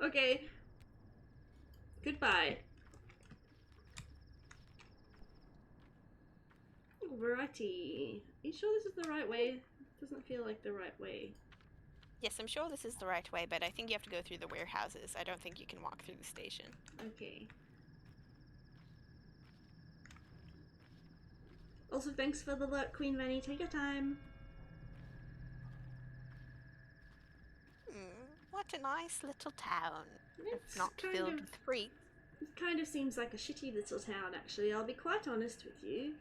Okay. Goodbye. Alrighty. Are you sure this is the right way? Doesn't feel like the right way. Yes, I'm sure this is the right way, but I think you have to go through the warehouses. I don't think you can walk through the station. Okay. Also, thanks for the luck, Queen Vanny. Take your time. What a nice little town. It's Not filled with freaks. It kind of seems like a shitty little town, actually. I'll be quite honest with you.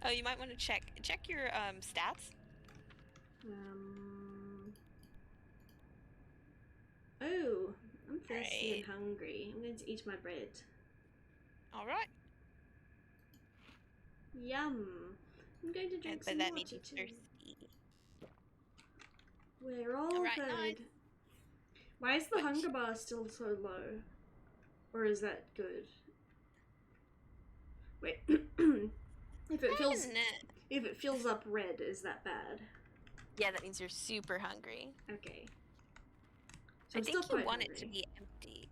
Oh, you might want to check your stats. Oh, I'm thirsty Right. and hungry. I'm going to eat my bread. All right. Yum. I'm going to drink But some that water means too. you're thirsty. We're all Alright, good. nice. Why is the Which- hunger bar still so low? Or is that good? Wait. if it fills up red, is that bad? Yeah, that means you're super hungry. Okay. So I I'm think still you quite want it to hungry. be empty.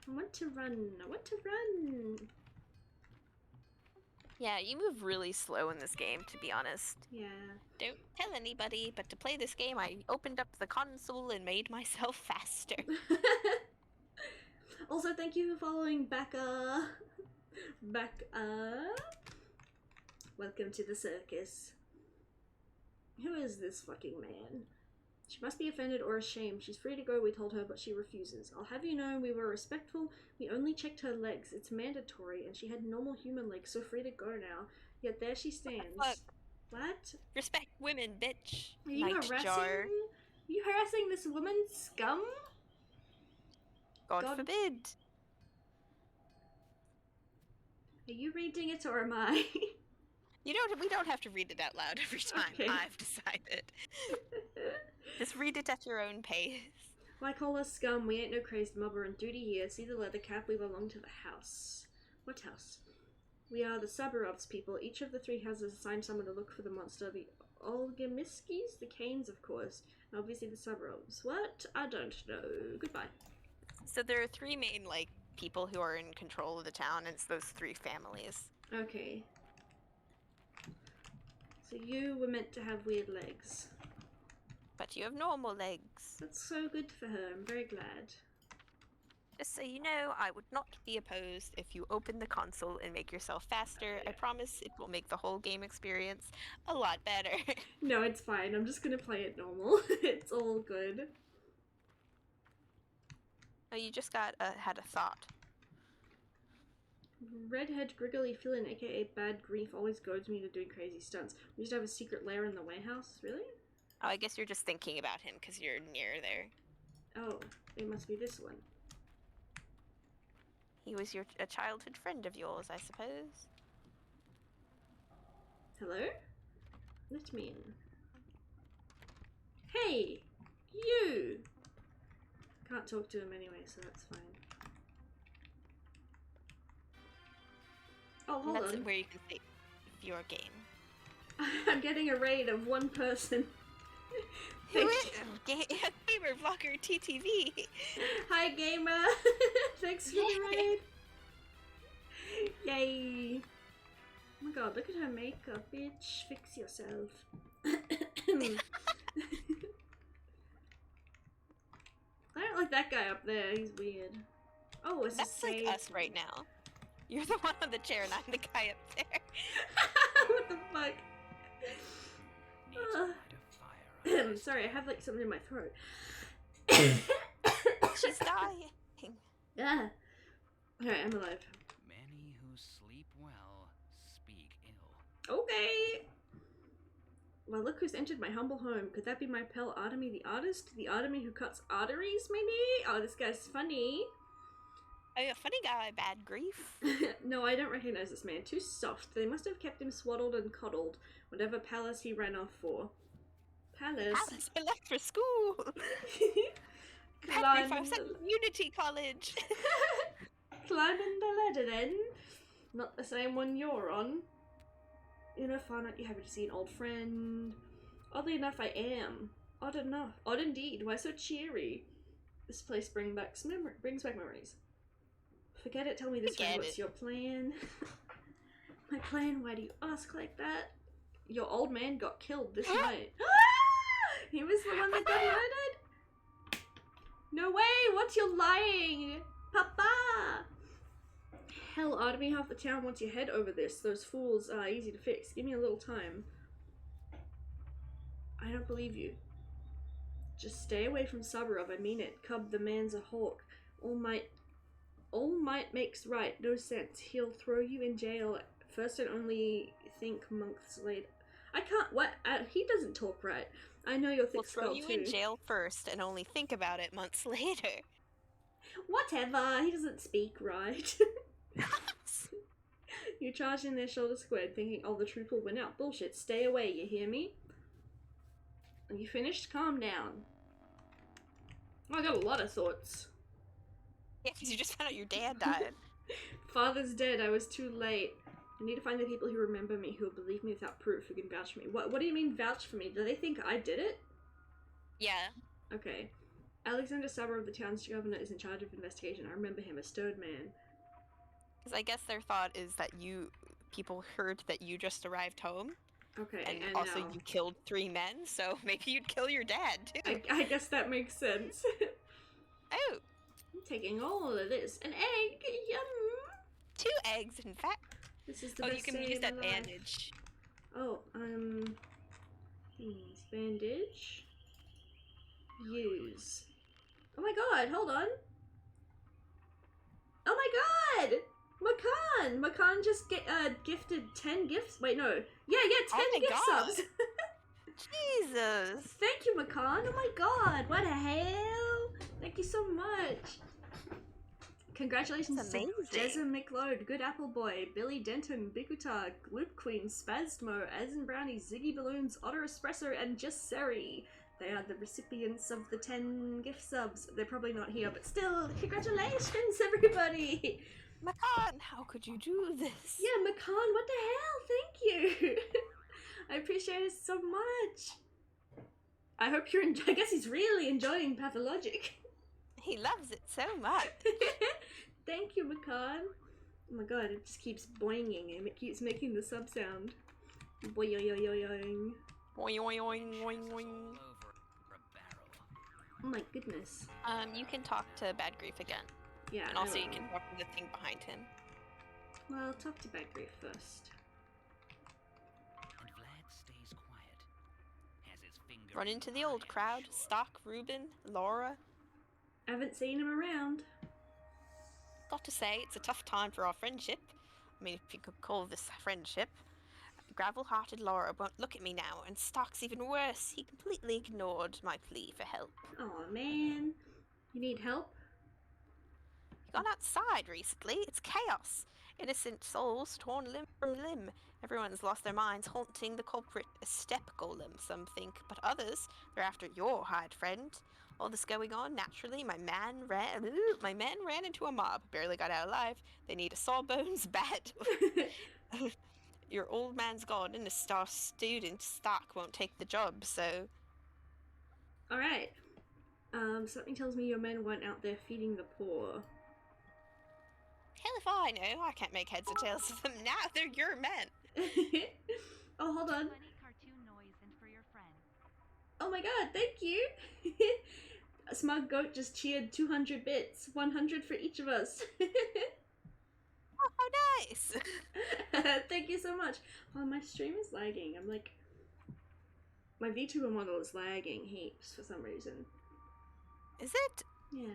I want to run. I want to run. Yeah, you move really slow in this game, to be honest. Yeah. Don't tell anybody, but to play this game, I opened up the console and made myself faster. Also, thank you for following Becca. Becca. Welcome to the circus. Who is this fucking man? She must be offended or ashamed. She's free to go, we told her, but she refuses. I'll have you know we were respectful. We only checked her legs. It's mandatory, and she had normal human legs, so free to go now. Yet there she stands. Fuck. What? Respect women, bitch. Are you Nightjar. you harassing this woman, scum? God God- forbid. Are you reading it or am I? We don't have to read it out loud every time. Okay. I've decided. Just read it at your own pace. Why call us scum? We ain't no crazed mob. We're on duty here. See the leather cap? We belong to the house. What house? We are the Suburbs people. Each of the three houses assigned someone to look for the monster. The Olgamiskis, the Canes, of course, and obviously the Suburbs. What? I don't know. Goodbye. So there are three main, people who are in control of the town, and it's those three families. Okay. So you were meant to have weird legs. But you have normal legs. That's so good for her. I'm very glad. Just so you know, I would not be opposed if you open the console and make yourself faster. I promise it will make the whole game experience a lot better. No, it's fine. I'm just gonna play it normal. It's all good. Oh, you just had a thought. Redhead Griggly Fillin, aka Bad Grief, always goads me to doing crazy stunts. We used to have a secret lair in the warehouse. Really? Oh, I guess you're just thinking about him because you're near there. Oh, it must be this one. He was a childhood friend of yours, I suppose. Hello? Let me in. Hey! You! Can't talk to him anyway, so that's fine. Oh, hold That's on. where you can save your game. I'm getting a raid of one person. Who is Gamer Vlogger TTV? Hi, gamer! Thanks for the raid! Yay! Oh my god, look at her makeup, bitch. Fix yourself. I don't like that guy up there, he's weird. Oh, it's That's a like save. us right now. You're the one on the chair and I'm the guy up there. What the fuck? Needs to light a fire. Sorry, I have like something in my throat. She's dying. Yeah. Alright, I'm alive. Many who sleep well speak ill. Okay. Well, look who's entered my humble home. Could that be my pal Artemy the artist? The Artemy who cuts arteries, maybe? Oh, this guy's funny. Are you a funny guy, Bad Grief? No, I don't recognize this man. Too soft. They must have kept him swaddled and coddled. Whatever palace he ran off for. Palace? Alice, I left for school. Bad Grief, I was at Unity College. Climbing the ladder then. Not the same one you're on. You know, fine, aren't you happy to see an old friend? Oddly enough, I am. Odd enough. Odd indeed. Why so cheery? This place brings back memories. Forget it, tell me this, friend, what's your plan? My plan? Why do you ask like that? Your old man got killed this night. He was the one that got murdered? No way! What? You're lying! Papa! Hell, Artemy, half the town wants your head over this. Those fools are easy to fix. Give me a little time. I don't believe you. Just stay away from Suburb, I mean it. Cub, the man's a hawk. All might makes right. No sense. He'll throw you in jail first and only think months later. I can't. What? He doesn't talk right. I know you're thick We'll throw skull you too. in jail first and only think about it months later. Whatever. He doesn't speak right. You charge in their shoulder squared, thinking, oh, the truth will win out. Bullshit. Stay away. You hear me? Are you finished? Calm down. I got a lot of thoughts. Yeah, because you just found out your dad died. Father's dead. I was too late. I need to find the people who remember me, who will believe me without proof, who can vouch for me. What do you mean vouch for me? Do they think I did it? Yeah. Okay. Alexander Suburb, the town's governor, is in charge of investigation. I remember him, a stirred man. Because I guess their thought is that people heard that you just arrived home. Okay, And also now, you killed 3 men, so maybe you'd kill your dad, too. I guess that makes sense. Oh, I'm taking all of this. An egg! Yum! 2 eggs, in fact. This is the Oh, best you can save use that of life. bandage. Oh, bandage. Use. Oh my god, hold on. Oh my god! Makan just gifted 10 gifts. Wait, no. Yeah, 10 Oh my gift God. subs. Jesus. Thank you, Makan. Oh my god, what the hell? Thank you so much. Congratulations That's to amazing. Jezza McLeod, Good Apple Boy, Billy Denton, Bigutar, Loop Queen, Spasmo, Ezen Brownie, Ziggy Balloons, Otter Espresso, and Just Seri. They are the recipients of the 10 gift subs. They're probably not here, but still, congratulations, everybody! Makan, how could you do this? Yeah, Makan, what the hell? Thank you! I appreciate it so much. I hope you're I guess he's really enjoying Pathologic. He loves it so much. Thank you, Makan. Oh my god, it just keeps boinging and it keeps making the sub sound. Boing. Oing, oing, oing, oing, This is oing. all over a barrel. Oh my goodness. You can talk to Bad Grief again. Yeah, And I also you will. can talk to the thing behind him. Well, talk to Bad Grief first. And Vlad stays quiet. Has his finger Run in into the pie, old I'm crowd. sure. Stock, Ruben, Laura. I haven't seen him around. Got to say, it's a tough time for our friendship. I mean, if you could call this friendship. Gravel-hearted Laura won't look at me now, and Stock's even worse. He completely ignored my plea for help. Aw, man. You need help? He gone outside recently. It's chaos. Innocent souls torn limb from limb. Everyone's lost their minds, haunting the culprit, a step golem, some think, but others, they're after your hired friend. All this going on, naturally, my man ran into a mob, barely got out alive. They need a sawbones bad. Your old man's gone, and a star student, Stock, won't take the job, so... Alright. Something tells me your men weren't out there feeding the poor. Hell if I know, I can't make heads or tails of them now, they're your men. Oh, hold on. Funny cartoon noise and for your friend. Oh my god, thank you! A smug goat just cheered 200 bits, 100 for each of us. Oh, how nice! Thank you so much. Oh, my stream is lagging. I'm like... My VTuber model is lagging heaps for some reason. Is it? Yeah.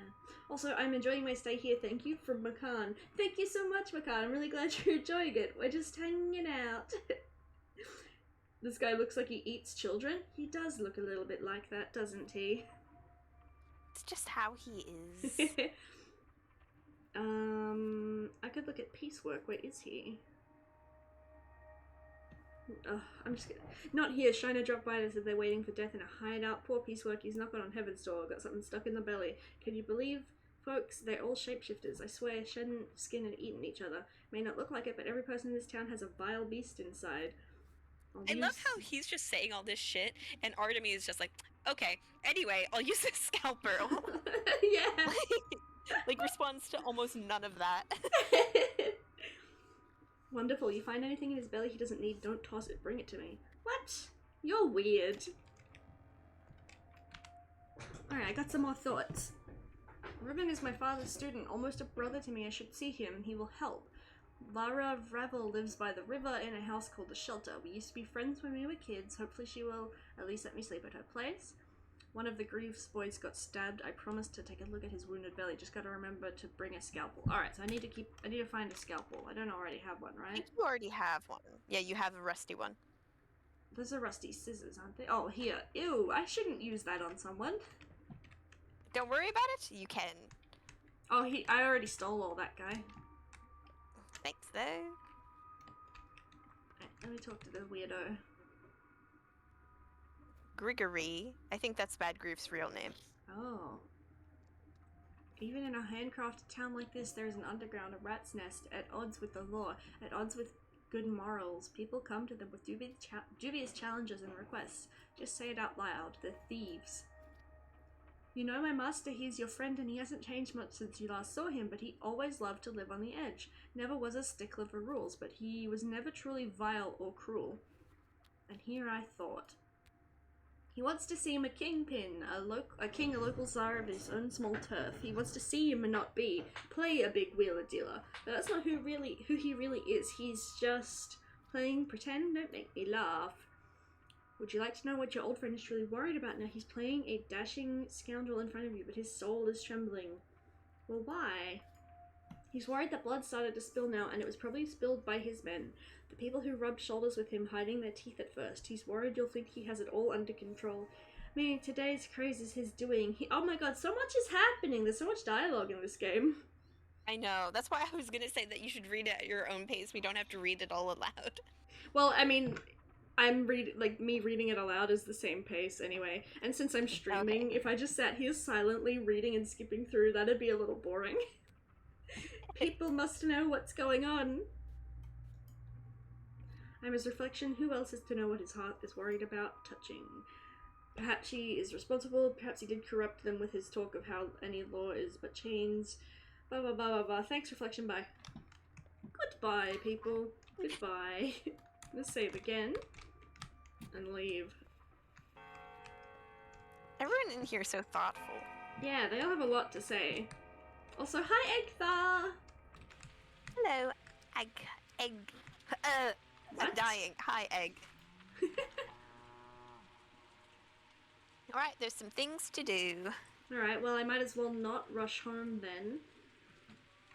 Also, I'm enjoying my stay here. Thank you from Makan. Thank you so much, Makan. I'm really glad you're enjoying it. We're just hanging out. This guy looks like he eats children. He does look a little bit like that, doesn't he? It's just how he is. I could look at piecework. Where is he? Ugh, I'm just gonna... Not here. Shiner dropped by and said they're waiting for death in a hideout. Poor piecework. He's knocking on heaven's door. Got something stuck in the belly. Can you believe, folks? They're all shapeshifters. I swear, Shen, Skin, and eaten each other. May not look like it, but every person in this town has a vile beast inside. I love how he's just saying all this shit, and Artemis is just like, okay, anyway, I'll use this scalpel. Yeah. like, responds to almost none of that. Wonderful. You find anything in his belly he doesn't need, don't toss it. Bring it to me. What? You're weird. Alright, I got some more thoughts. Ruben is my father's student, almost a brother to me. I should see him. He will help. Lara Vravel lives by the river in a house called the Shelter. We used to be friends when we were kids. Hopefully she will at least let me sleep at her place. One of the Greaves boys got stabbed. I promised to take a look at his wounded belly. Just gotta remember to bring a scalpel. Alright, so I need to find a scalpel. I don't already have one, I right? think you already have one. Yeah, you have a rusty one. Those are rusty scissors, aren't they? Oh, here. Ew, I shouldn't use that on someone. Don't worry about it, you can. Oh, I already stole all that guy. Thanks, though. Right, let me talk to the weirdo. Grigory. I think that's Bad Grief's real name. Oh. Even in a handcrafted town like this, there is an underground, a rat's nest, at odds with the law, at odds with good morals. People come to them with dubious challenges and requests. Just say it out loud. They're thieves. You know my master, he's your friend and he hasn't changed much since you last saw him, but he always loved to live on the edge. Never was a stickler for rules, but he was never truly vile or cruel. And here I thought. He wants to see him a kingpin, a king, a local czar of his own small turf. He wants to see him and not play a big wheeler dealer. But that's not who he really is. He's just playing pretend, don't make me laugh. Would you like to know what your old friend is truly worried about now? He's playing a dashing scoundrel in front of you, but his soul is trembling. Well, why? He's worried that blood started to spill now, and it was probably spilled by his men. The people who rubbed shoulders with him, hiding their teeth at first. He's worried you'll think he has it all under control. Meaning today's craze is his doing. Oh my god, so much is happening. There's so much dialogue in this game. I know. That's why I was gonna say that you should read it at your own pace. We don't have to read it all aloud. Well, I mean, me reading it aloud is the same pace anyway. And since I'm streaming, if I just sat here silently reading and skipping through, that'd be a little boring. People must know what's going on. I'm his reflection. Who else is to know what his heart is worried about? Touching. Perhaps he is responsible. Perhaps he did corrupt them with his talk of how any law is but chains. Blah blah blah blah blah. Thanks, reflection. Bye. Goodbye, people. Goodbye. Let's save again and leave. Everyone in here is so thoughtful. Yeah, they all have a lot to say. Also, hi, Egtha! Hello, egg. I'm What? dying. Hi, egg. Alright, there's some things to do. Alright, well, I might as well not rush home then.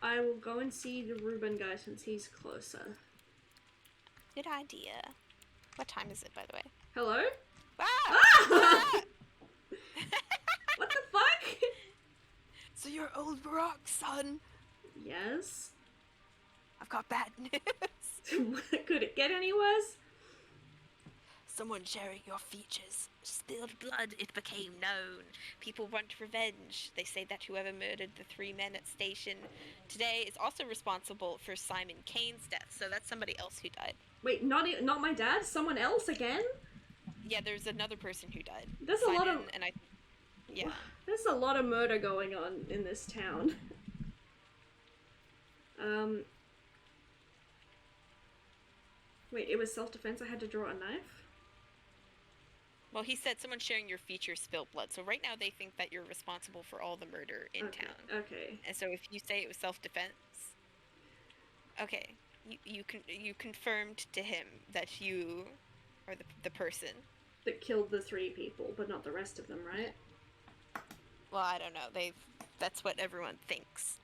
I will go and see the Reuben guy since he's closer. Good idea. What time is it, by the way? Hello? Ah! Ah! What the fuck? So you're old Barack, son. Yes? I've got bad news. Could it get any worse? Someone sharing your features. Spilled blood, it became known. People want revenge. They say that whoever murdered the 3 men at station today is also responsible for Simon Kane's death. So that's somebody else who died. Wait, not my dad? Someone else again? Yeah, there's another person who died. There's Simon, a lot of... and I... Yeah. There's a lot of murder going on in this town. Wait, it was self-defense? I had to draw a knife? Well, he said someone sharing your features spilled blood. So right now they think that you're responsible for all the murder in town. Okay. And so if you say it was self-defense, okay, you confirmed to him that you are the person. That killed the 3 people, but not the rest of them, right? Well, I don't know. That's what everyone thinks.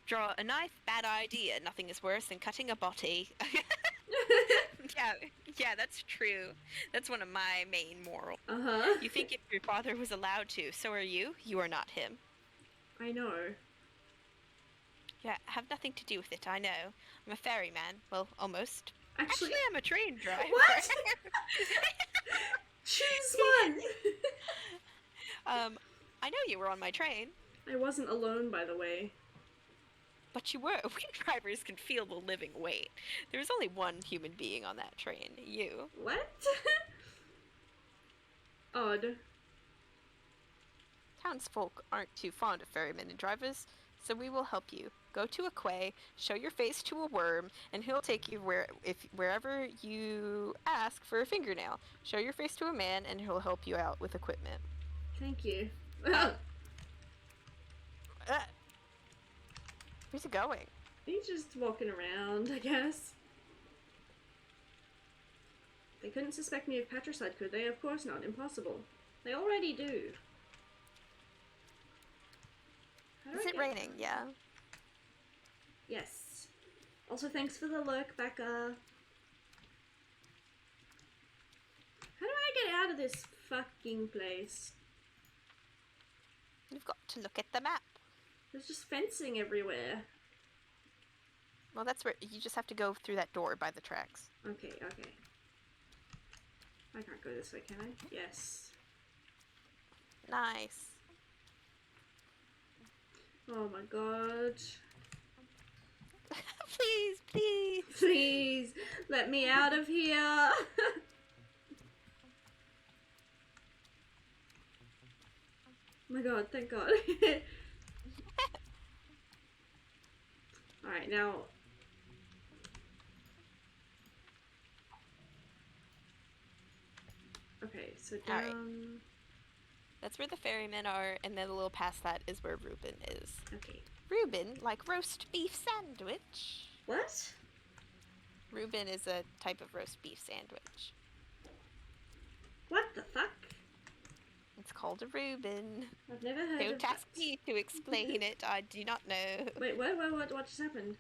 Draw a knife, bad idea. Nothing is worse than cutting a body. Yeah, that's true. That's one of my main morals. Uh-huh. You think if your father was allowed to, so are you. You are not him. I know. Yeah, have nothing to do with it, I know. I'm a ferryman. Well, almost. Actually, I'm a train driver. What? Choose one! I know you were on my train. I wasn't alone, by the way. But you were. We drivers can feel the living weight. There was only one human being on that train. You. What? Odd. Townsfolk aren't too fond of ferrymen and drivers, so we will help you. Go to a quay, show your face to a worm, and he'll take you wherever you ask for a fingernail. Show your face to a man, and he'll help you out with equipment. Thank you. Where's he going? He's just walking around, I guess. They couldn't suspect me of patricide, could they? Of course not. Impossible. They already do. How do Is I it get- raining? Yeah. Yes. Also, thanks for the lurk, Becca. How do I get out of this fucking place? You've got to look at the map. There's just fencing everywhere. Well, that's where you just have to go through that door by the tracks. Okay, okay. I can't go this way, can I? Yes. Nice. Oh my god. Please, please. Please, let me out of here. Oh my god, thank god. Alright, now... Okay, so down... Alright. That's where the ferrymen are, and then a little past that is where Reuben is. Okay. Reuben, like roast beef sandwich. What? Reuben is a type of roast beef sandwich. What the fuck? It's called a Reuben. I've never heard Don't of ask that. me to explain it. I do not know. Wait, what just happened?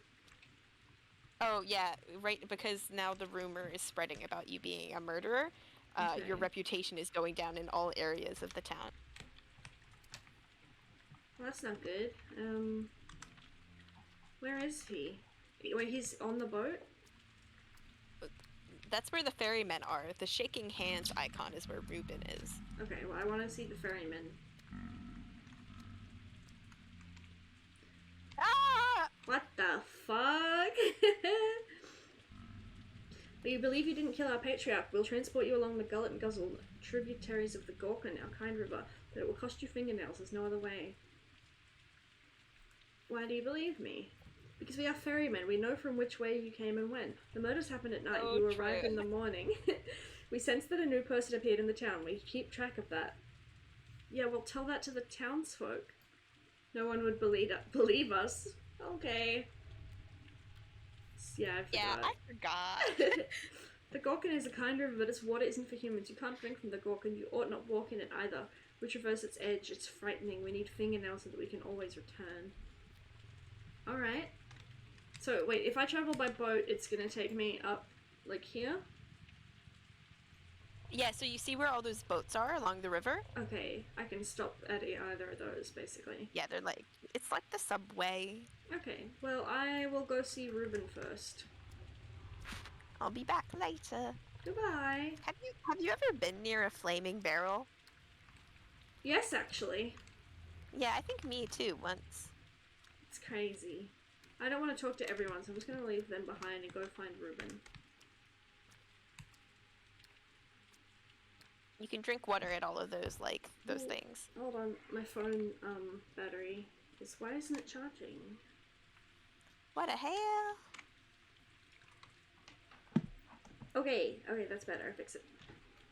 Oh yeah, right. Because now the rumor is spreading about you being a murderer. Your Okay. reputation is going down in all areas of the town. Well, that's not good. Where is he? Wait, he's on the boat? That's where the ferrymen are. The shaking hands icon is where Reuben is. Okay, well, I want to see the ferryman. Ah! What the fuck? But you believe you didn't kill our patriarch. We'll transport you along the Gullet and Guzzle, tributaries of the Gorkin, our kind river, but it will cost you fingernails. There's no other way. Why do you believe me? Because we are ferrymen. We know from which way you came and when. The murders happened at night. Oh, You true. arrived in the morning. We sense that a new person appeared in the town. We keep track of that. Yeah, well, tell that to the townsfolk. No one would believe us. Okay. Yeah, I forgot. Yeah, I forgot. The Gorkin is a kind river, but its water isn't for humans. You can't drink from the Gorkin. You ought not walk in it either. We traverse its edge. It's frightening. We need fingernails so that we can always return. Alright. So, wait, if I travel by boat, it's gonna take me up, like, here? Yeah, so you see where all those boats are along the river? Okay, I can stop at either of those, basically. Yeah, they're like, it's like the subway. Okay, well, I will go see Reuben first. I'll be back later. Goodbye. Have you ever been near a flaming barrel? Yes, actually. Yeah, I think me too, once. It's crazy. I don't want to talk to everyone, so I'm just gonna leave them behind and go find Reuben. You can drink water at all of those, like, those Oh. things. Hold on, my phone, battery is, why isn't it charging? What the hell? Okay, that's better, I fix it.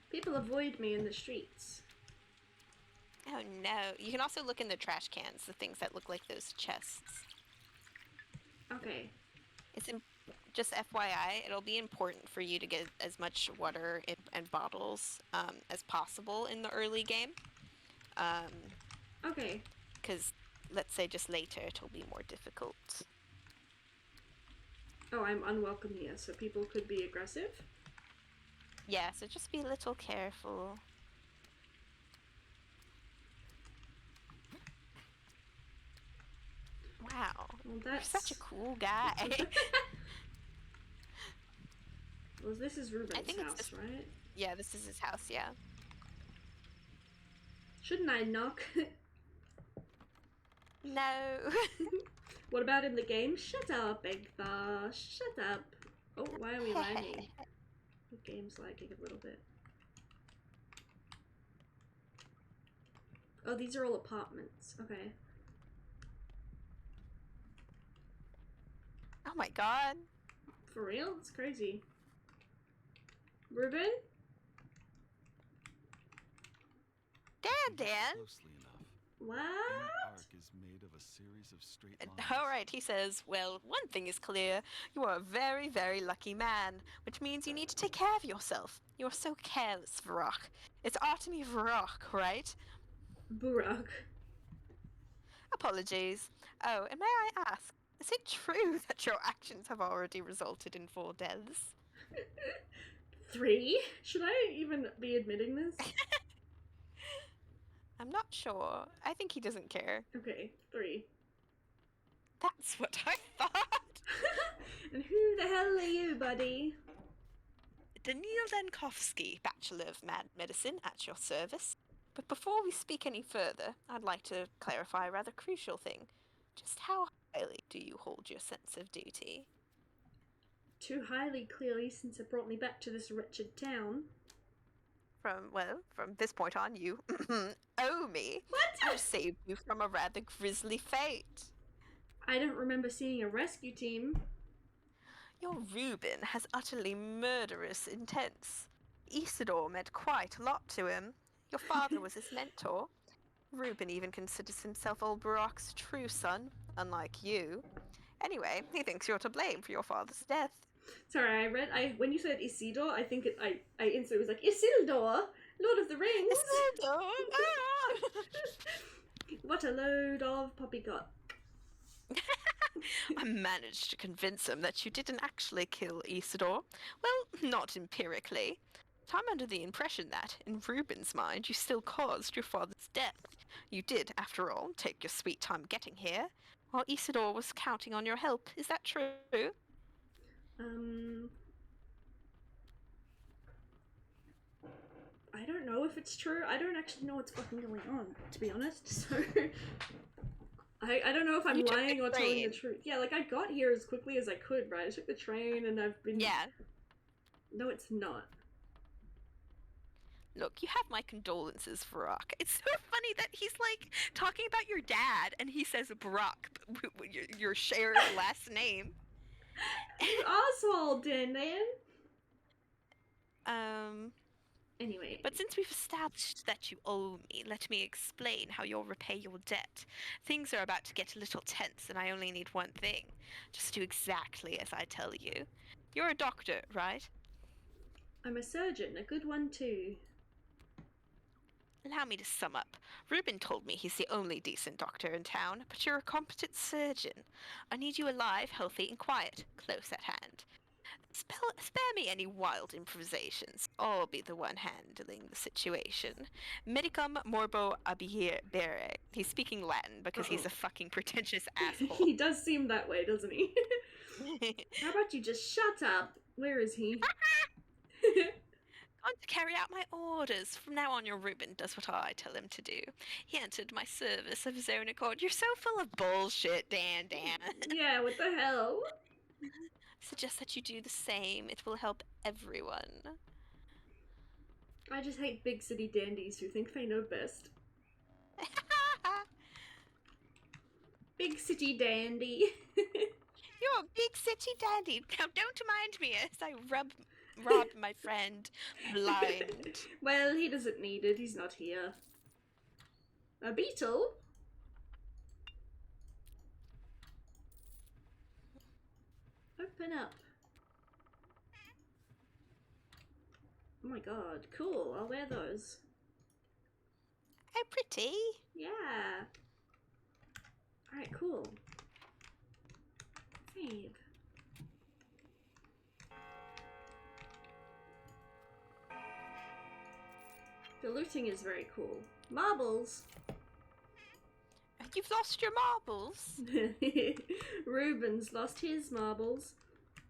People avoid me in the streets. Oh no. You can also look in the trash cans, the things that look like those chests. Okay. It's just FYI, it'll be important for you to get as much water and bottles as possible in the early game. Okay. Because, let's say just later, it'll be more difficult. Oh, I'm unwelcome here, so people could be aggressive? Yeah, so just be a little careful. Wow. Well, You're that's... such a cool guy. Well, this is Ruben's think it's house, just- right? Yeah, this is his house, yeah. Shouldn't I knock? No. What about in the game? Shut up, Egtha. Shut up. Oh, why are we lagging? The game's lagging a little bit. Oh, these are all apartments. Okay. Oh my god. For real? It's crazy. Ruben? Damn, Dan. Closely enough. What? Any arc is made of a series of straight lines. Alright, he says, well, one thing is clear. You are a very, very lucky man, which means you need to take care of yourself. You're so careless, Varrock. It's Artemy Varrock, right? Burak. Apologies. Oh, and may I ask, is it true that your actions have already resulted in 4 deaths? 3? Should I even be admitting this? I'm not sure. I think he doesn't care. Okay, 3. That's what I thought! And who the hell are you, buddy? Daniil Denkovsky, Bachelor of Medicine, at your service. But before we speak any further, I'd like to clarify a rather crucial thing. Just how highly do you hold your sense of duty? Too highly, clearly, since it brought me back to this wretched town. From this point on, you owe me. What? I've saved you from a rather grisly fate. I don't remember seeing a rescue team. Your Reuben has utterly murderous intents. Isidore meant quite a lot to him. Your father was his mentor. Reuben even considers himself old Barak's true son, unlike you. Anyway, he thinks you're to blame for your father's death. Sorry, when you said Isidore, I instantly was like, Isildur! Lord of the Rings. Isildur! Ah! What a load of poppycock. I managed to convince him that you didn't actually kill Isidore. Well, not empirically. But I'm under the impression that, in Reuben's mind, you still caused your father's death. You did, after all, take your sweet time getting here, while Isidore was counting on your help. Is that true? I don't know if it's true. I don't actually know what's fucking going on, to be honest. So I don't know if I'm You took lying the or telling the train. truth. Yeah, like I got here as quickly as I could, right? I took the train and I've been. Yeah. No, it's not. Look, you have my condolences, Barack. It's so funny that he's like talking about your dad, and he says Barack, your shared last name. You asshole, Dan. Anyway. But since we've established that you owe me, let me explain how you'll repay your debt. Things are about to get a little tense, and I only need one thing. Just do exactly as I tell you. You're a doctor, right? I'm a surgeon, a good one too. Allow me to sum up. Reuben told me he's the only decent doctor in town, but you're a competent surgeon. I need you alive, healthy, and quiet, close at hand. Spare me any wild improvisations. I'll be the one handling the situation. Medicum morbo abiere. He's speaking Latin because he's a fucking pretentious asshole. He does seem that way, doesn't he? How about you just shut up? Where is he? Going to carry out my orders. From now on, your Reuben does what I tell him to do. He entered my service of his own accord. You're so full of bullshit, Dan. Yeah, what the hell? Suggest that you do the same. It will help everyone. I just hate big city dandies who think they know best. Big city dandy. You're a big city dandy. Now don't mind me as I rob my friend blind. Well, he doesn't need it. He's not here. A beetle? Open up. Oh my god, cool. I'll wear those. Oh, pretty. Yeah. Alright, cool. Save. The looting is very cool. Marbles! You've lost your marbles. Reuben's lost his marbles.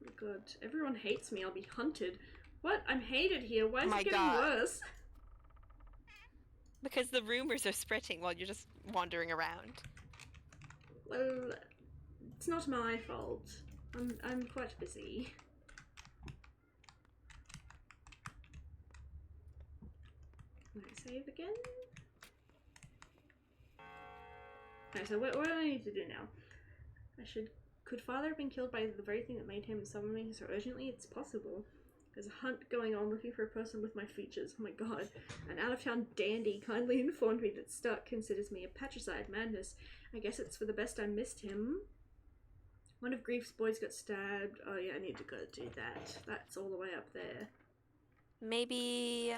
Oh god, everyone hates me. I'll be hunted. What? I'm hated here. Why is it getting worse? Because the rumors are spreading while you're just wandering around. Well, it's not my fault. I'm quite busy. Can I save again? Okay, so what do I need to do now? Could father have been killed by the very thing that made him summon me so urgently? It's possible. There's a hunt going on looking for a person with my features. Oh my god. An out-of-town dandy kindly informed me that Stark considers me a patricide madness. I guess it's for the best I missed him. One of Grief's boys got stabbed. Oh yeah, I need to go do that. That's all the way up there. Maybe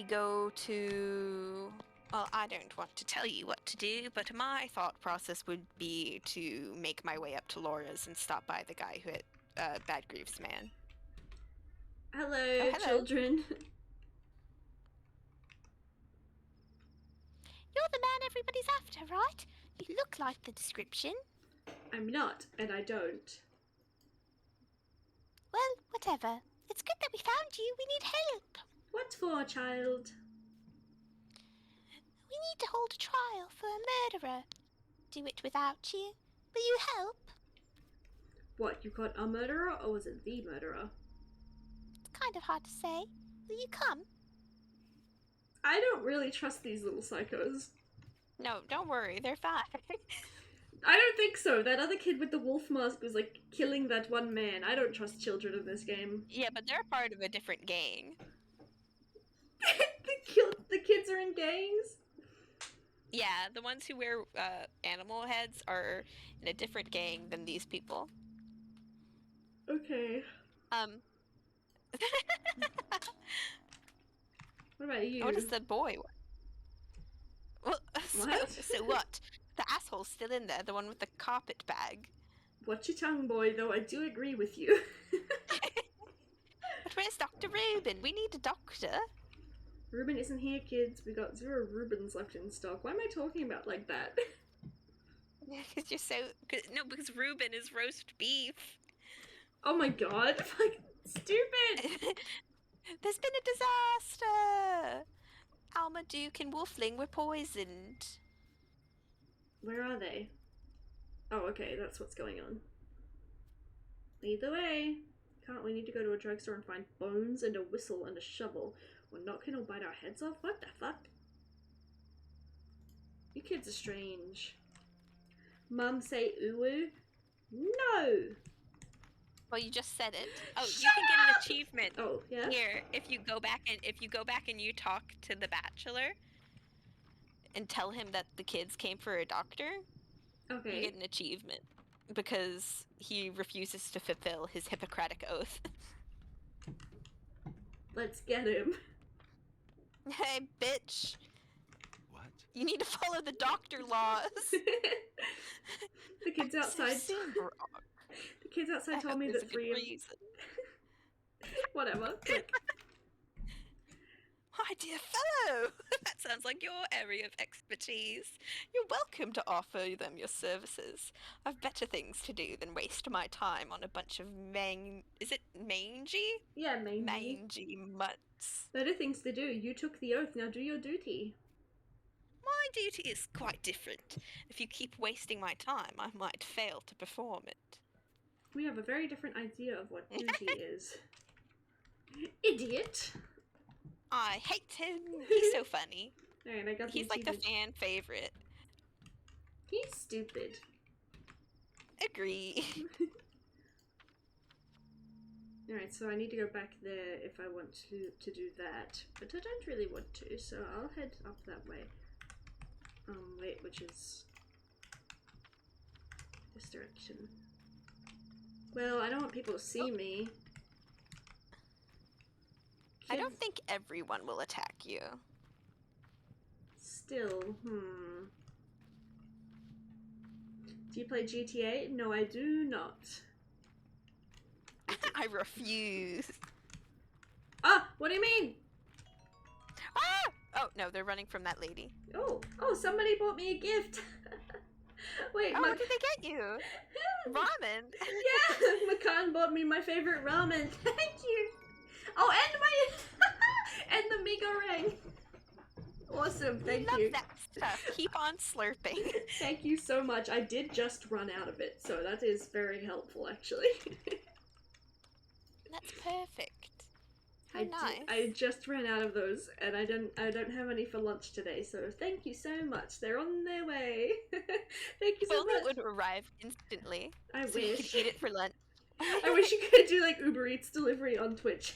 go to... Well, I don't want to tell you what to do, but my thought process would be to make my way up to Laura's and stop by the guy who hit Bad Grief's man. Hello, hello. children. You're the man everybody's after, right? You look like the description. I'm not, and I don't. Well, whatever. It's good that we found you. We need help. What for, child? We need to hold a trial for a murderer. Do it without you. Will you help? What, you caught a murderer, or was it the murderer? It's kind of hard to say. Will you come? I don't really trust these little psychos. No, don't worry. They're fine. I don't think so. That other kid with the wolf mask was like killing that one man. I don't trust children in this game. Yeah, but they're part of a different gang. The kids are in gangs? Yeah, the ones who wear animal heads are in a different gang than these people. Okay. What about you? What is the boy? Well, What? so what? The asshole's still in there, the one with the carpet bag. Watch your tongue, boy, though I do agree with you. But where's Dr. Reuben? We need a doctor. Reuben isn't here, kids. We got 0 Reubens left in stock. Why am I talking about like that? Because you're so... No, because Reuben is roast beef. Oh my god. Fucking stupid. There's been a disaster! Alma, Duke, and Wolfling were poisoned. Where are they? Oh, okay, that's what's going on. Lead the way. Can't we need to go to a drugstore and find bones and a whistle and a shovel? Or knock in or bite our heads off? What the fuck? You kids are strange. Mum say ooh? No! Well, you just said it. Oh, Shut you can get an up! achievement. Oh, yeah? Here, if you go back and you talk to the bachelor and tell him that the kids came for a doctor, you Okay. get an achievement because he refuses to fulfill his Hippocratic oath. Let's get him. Hey, bitch! What? You need to follow the doctor laws. The kids outside. So wrong. The kids outside I told hope me there's that a good 3 reason. Whatever. Like, My dear fellow, that sounds like your area of expertise. You're welcome to offer them your services. I've better things to do than waste my time on a bunch of is it mangy? yeah, mangy. Mangy mutts. Better things to do. You took the oath, now do your duty. My duty is quite different. If you keep wasting my time, I might fail to perform it. We have a very different idea of what duty is. Idiot! I hate him. He's so funny. Alright, I got He's like the fan favorite. He's stupid. Agree. Alright, so I need to go back there if I want to do that. But I don't really want to, so I'll head up that way. Wait, which is this direction. Well, I don't want people to see me. I don't think everyone will attack you. Still, Do you play GTA? No, I do not. I refuse. Ah! What do you mean? Ah! Oh, no, they're running from that lady. Oh, somebody bought me a gift. Wait, Oh, what did they get you? Ramen. Yeah, Makan bought me my favorite ramen. Thank you. Oh, and my and the Migo ring. Awesome, thank Love you. that stuff. Keep on slurping. Thank you so much. I did just run out of it, so that is very helpful, actually. That's perfect. How I nice. I just ran out of those, and I don't have any for lunch today. So thank you so much. They're on their way. Thank you so Well, much. it would arrive instantly. I So you wish. could eat it for lunch. I wish you could do like Uber Eats delivery on Twitch.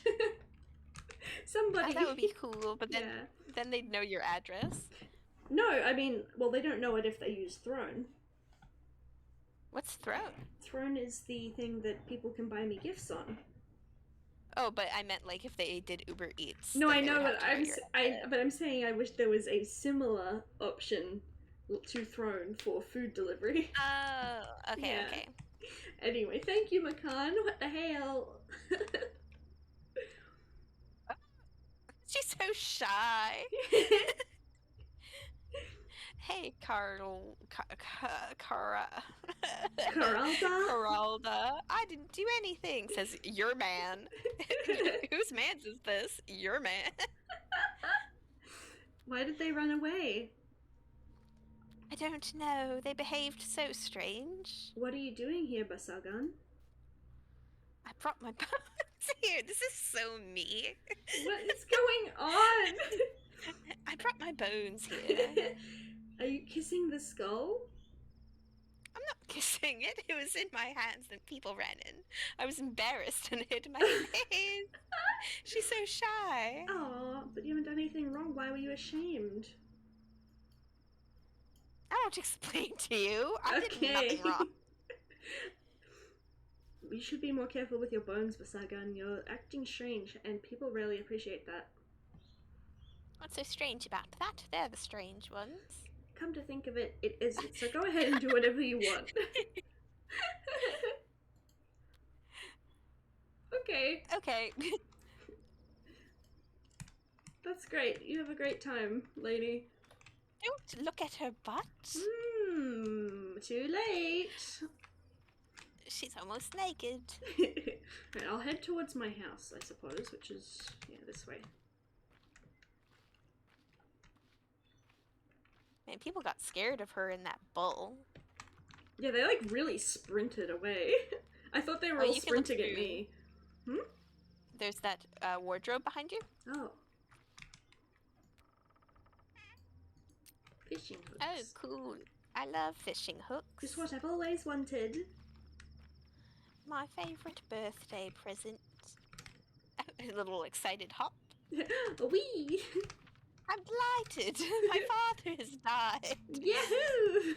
Somebody. Oh, that would be cool, but then Yeah. then they'd know your address. No, I mean, well, they don't know it if they use Throne. What's Throne? Throne is the thing that people can buy me gifts on. Oh, but I meant like if they did Uber Eats. No, then I they know, would but have to your but I'm saying I wish there was a similar option to Throne for food delivery. Oh, okay, Yeah. okay. Anyway, thank you, Makan. What the hell? She's so shy. Hey, Carl, Cara, Caralda? Caralda. I didn't do anything. Says your man. Whose man's is this? Your man. Why did they run away? I don't know. They behaved so strange. What are you doing here, Basagan? I brought my bones here. This is so me. What is going on? I brought my bones here. Are you kissing the skull? I'm not kissing it. It was in my hands and people ran in. I was embarrassed and hid my face. She's so shy. Aw, but you haven't done anything wrong. Why were you ashamed? I won't explain to you. I did nothing wrong. You should be more careful with your bones, Basagan. You're acting strange, and people rarely appreciate that. What's so strange about that? They're the strange ones. Come to think of it, it isn't. So go ahead and do whatever you want. Okay, Okay. that's great. You have a great time, lady. Don't look at her butt. Too late. She's almost naked. Right, I'll head towards my house, I suppose, which is, yeah, this way. Man, people got scared of her in that bull. Yeah, they like really sprinted away. I thought they were Oh, all you can look sprinting at through. me. There's that wardrobe behind you. Oh. Fishing hooks. Oh, cool. I love fishing hooks. Just what I've always wanted. My favorite birthday present. A little excited hop. Wee! I'm delighted. My father has died. Yahoo!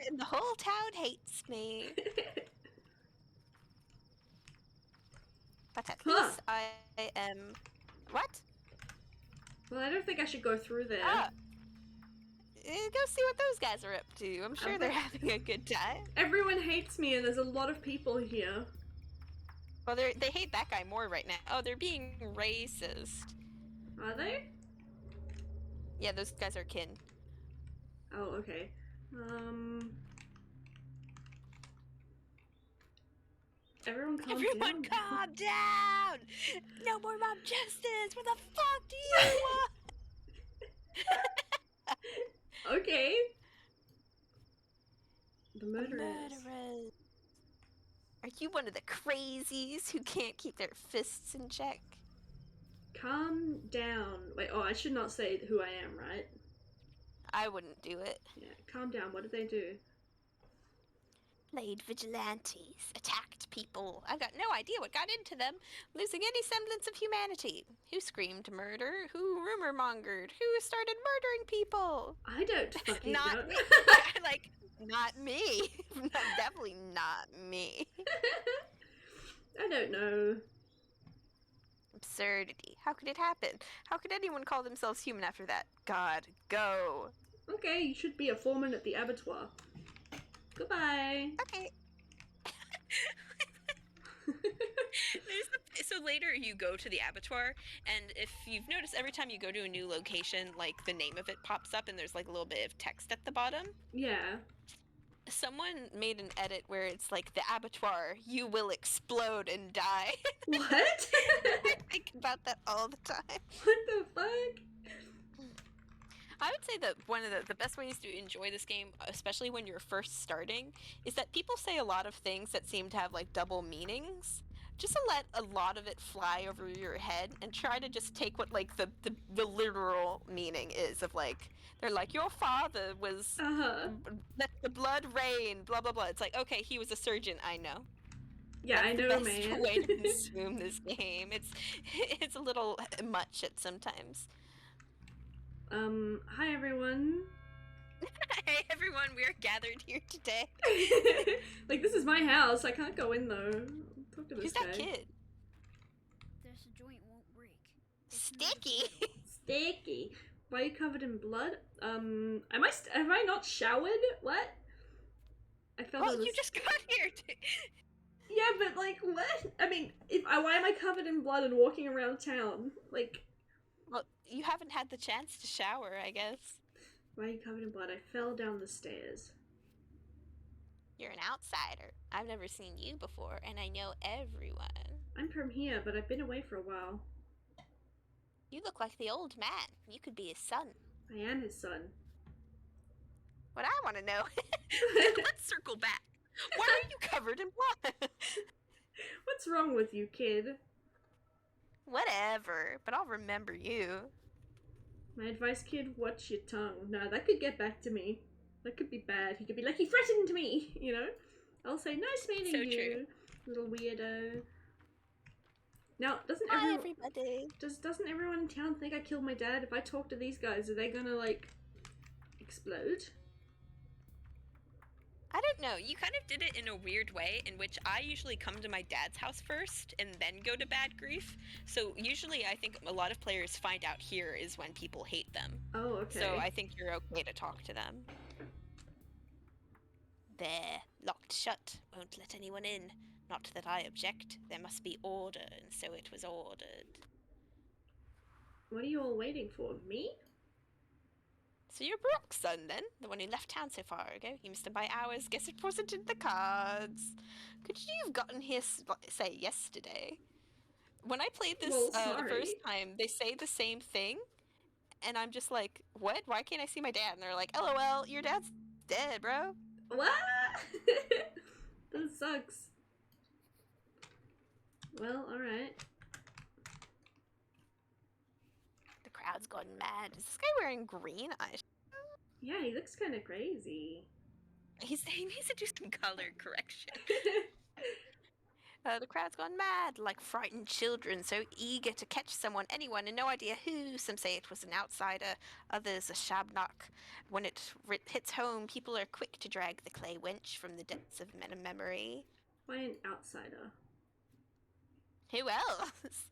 And the whole town hates me. But at Huh. least I am... What? Well, I don't think I should go through there. Ah. Go see what those guys are up to. I'm sure they're having a good time. Everyone hates me and there's a lot of people here. Well, they hate that guy more right now. Oh, they're being racist. Are they? Yeah, those guys are kin. Oh, okay. Everyone calm Everyone down. calm down! No more mob justice! What the fuck do you want? Okay. The murderers. Murderers. Are you one of the crazies who can't keep their fists in check? Calm down. Wait, oh, I should not say who I am, right? I wouldn't do it. Yeah, calm down. What did they do? Played vigilantes, attacked people. I've got no idea what got into them, losing any semblance of humanity. Who screamed murder? Who rumor mongered? Who started murdering people? I don't fucking Not know. me. Like, not me. Definitely not me. I don't know. Absurdity. How could it happen? How could anyone call themselves human after that? God, go. Okay, you should be a foreman at the abattoir. Goodbye. Okay. So later you go to the abattoir, and if you've noticed, every time you go to a new location, like the name of it pops up and there's like a little bit of text at the bottom. Yeah. Someone made an edit where it's like, the abattoir, you will explode and die. What? I think about that all the time. What the fuck? I would say that one of the best ways to enjoy this game, especially when you're first starting, is that people say a lot of things that seem to have like double meanings. Just to let a lot of it fly over your head and try to just take what like the literal meaning is of like, they're like, your father was let the blood rain, blah blah blah. It's like, okay, he was a surgeon, I know. Yeah, That's I know, the best man. way to consume this game. It's a little much at sometimes. Hi everyone. Hey everyone, we are gathered here today. Like, this is my house. I can't go in though. Talk to this Who's guy. that kid? This joint won't break. Sticky. Sticky. Why are you covered in blood? Am I not showered? What? I felt Well, it was... you just got here. Yeah, but like, what? I mean, why am I covered in blood and walking around town? Like, Well, you haven't had the chance to shower, I guess. why are you covered in blood? I fell down the stairs. You're an outsider. I've never seen you before, and I know everyone. I'm from here, but I've been away for a while. You look like the old man. You could be his son. I am his son. What I want to know... Let's circle back. Why are you covered in blood? What's wrong with you, kid? Whatever, but I'll remember you. My advice, kid, watch your tongue. No, that could get back to me. That could be bad. He could be like, he threatened me, you know? I'll say, nice meeting So you, true. little weirdo. Now, Hi, everybody. doesn't everyone in town think I killed my dad? If I talk to these guys, are they gonna, like, explode? I don't know. You kind of did it in a weird way, in which I usually come to my dad's house first and then go to Bad Grief. So usually, I think a lot of players find out here is when people hate them. Oh, okay. So I think you're okay to talk to them. There, locked shut. Won't let anyone in. Not that I object. There must be order, and so it was ordered. What are you all waiting for? Me? So you're Brock's son, then? The one who left town so far ago? You missed him by hours. Guess it wasn't in the cards. Could you have gotten here, say, yesterday? When I played this Well, the first sorry. time, they say the same thing, and I'm just like, what? Why can't I see my dad? And they're like, LOL, your dad's dead, bro. What? That sucks. Well, alright. The crowd's gone mad. Is this guy wearing green eyes? Yeah, he looks kind of crazy. He needs to do some color correction. The crowd's gone mad, like frightened children, so eager to catch someone, anyone, and no idea who. Some say it was an outsider, others a shabnock. When it hits home, people are quick to drag the clay wench from the depths of memory. Why an outsider? Who else?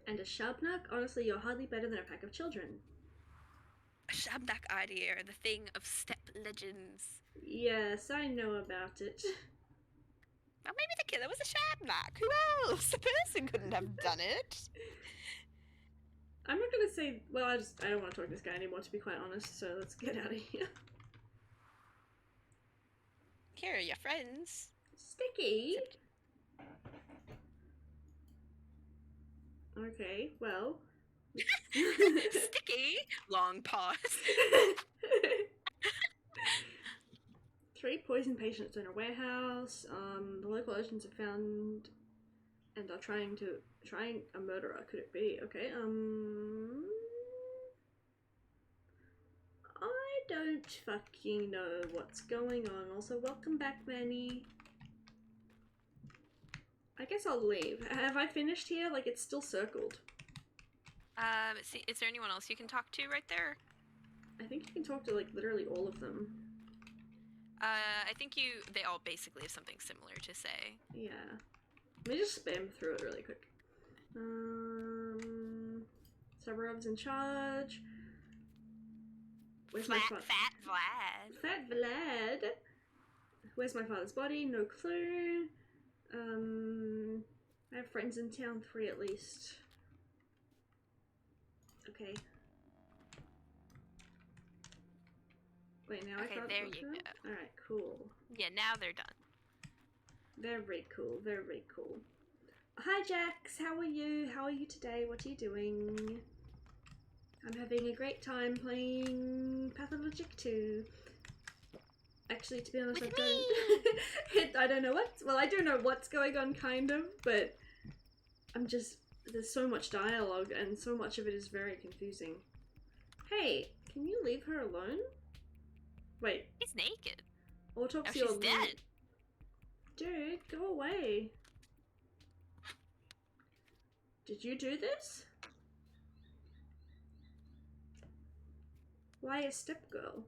And a shabnak? Honestly, you're hardly better than a pack of children. A shabnock idea, the thing of steppe legends. Yes, I know about it. Well, maybe the killer was a shabnock. Who else? A person couldn't have done it. I'm not gonna say. Well, I don't want to talk to this guy anymore, to be quite honest. So let's get out of here. Here are your friends. Sticky. Okay, well. Sticky. Long pause. 3 poison patients in a warehouse. The local agents have found and are trying a murderer. Could it be? Okay. I don't fucking know what's going on. Also, welcome back, Manny. I guess I'll leave. Have I finished here? Like, it's still circled. See, is there anyone else you can talk to right there? I think you can talk to, like, literally all of them. I think they all basically have something similar to say. Yeah. Let me just spam through it really quick. Sabarov's in charge. Where's Fat my Vlad. Fat Vlad. Where's my father's body? No clue. I have friends in town, 3 at least. Okay. Wait, now I Okay, can't there talk you to them? go. Alright, cool. Yeah, now they're done. Very cool, very cool. Hi Jax, how are you? How are you today? What are you doing? I'm having a great time playing Pathologic 2. Actually, to be honest, With I don't know I do know what's going on, kind of, but there's so much dialogue and so much of it is very confusing. Hey, can you leave her alone? Wait. He's naked. Autopsy Oh, she's on dead. Dude, go away. Did you do this? Why a step girl?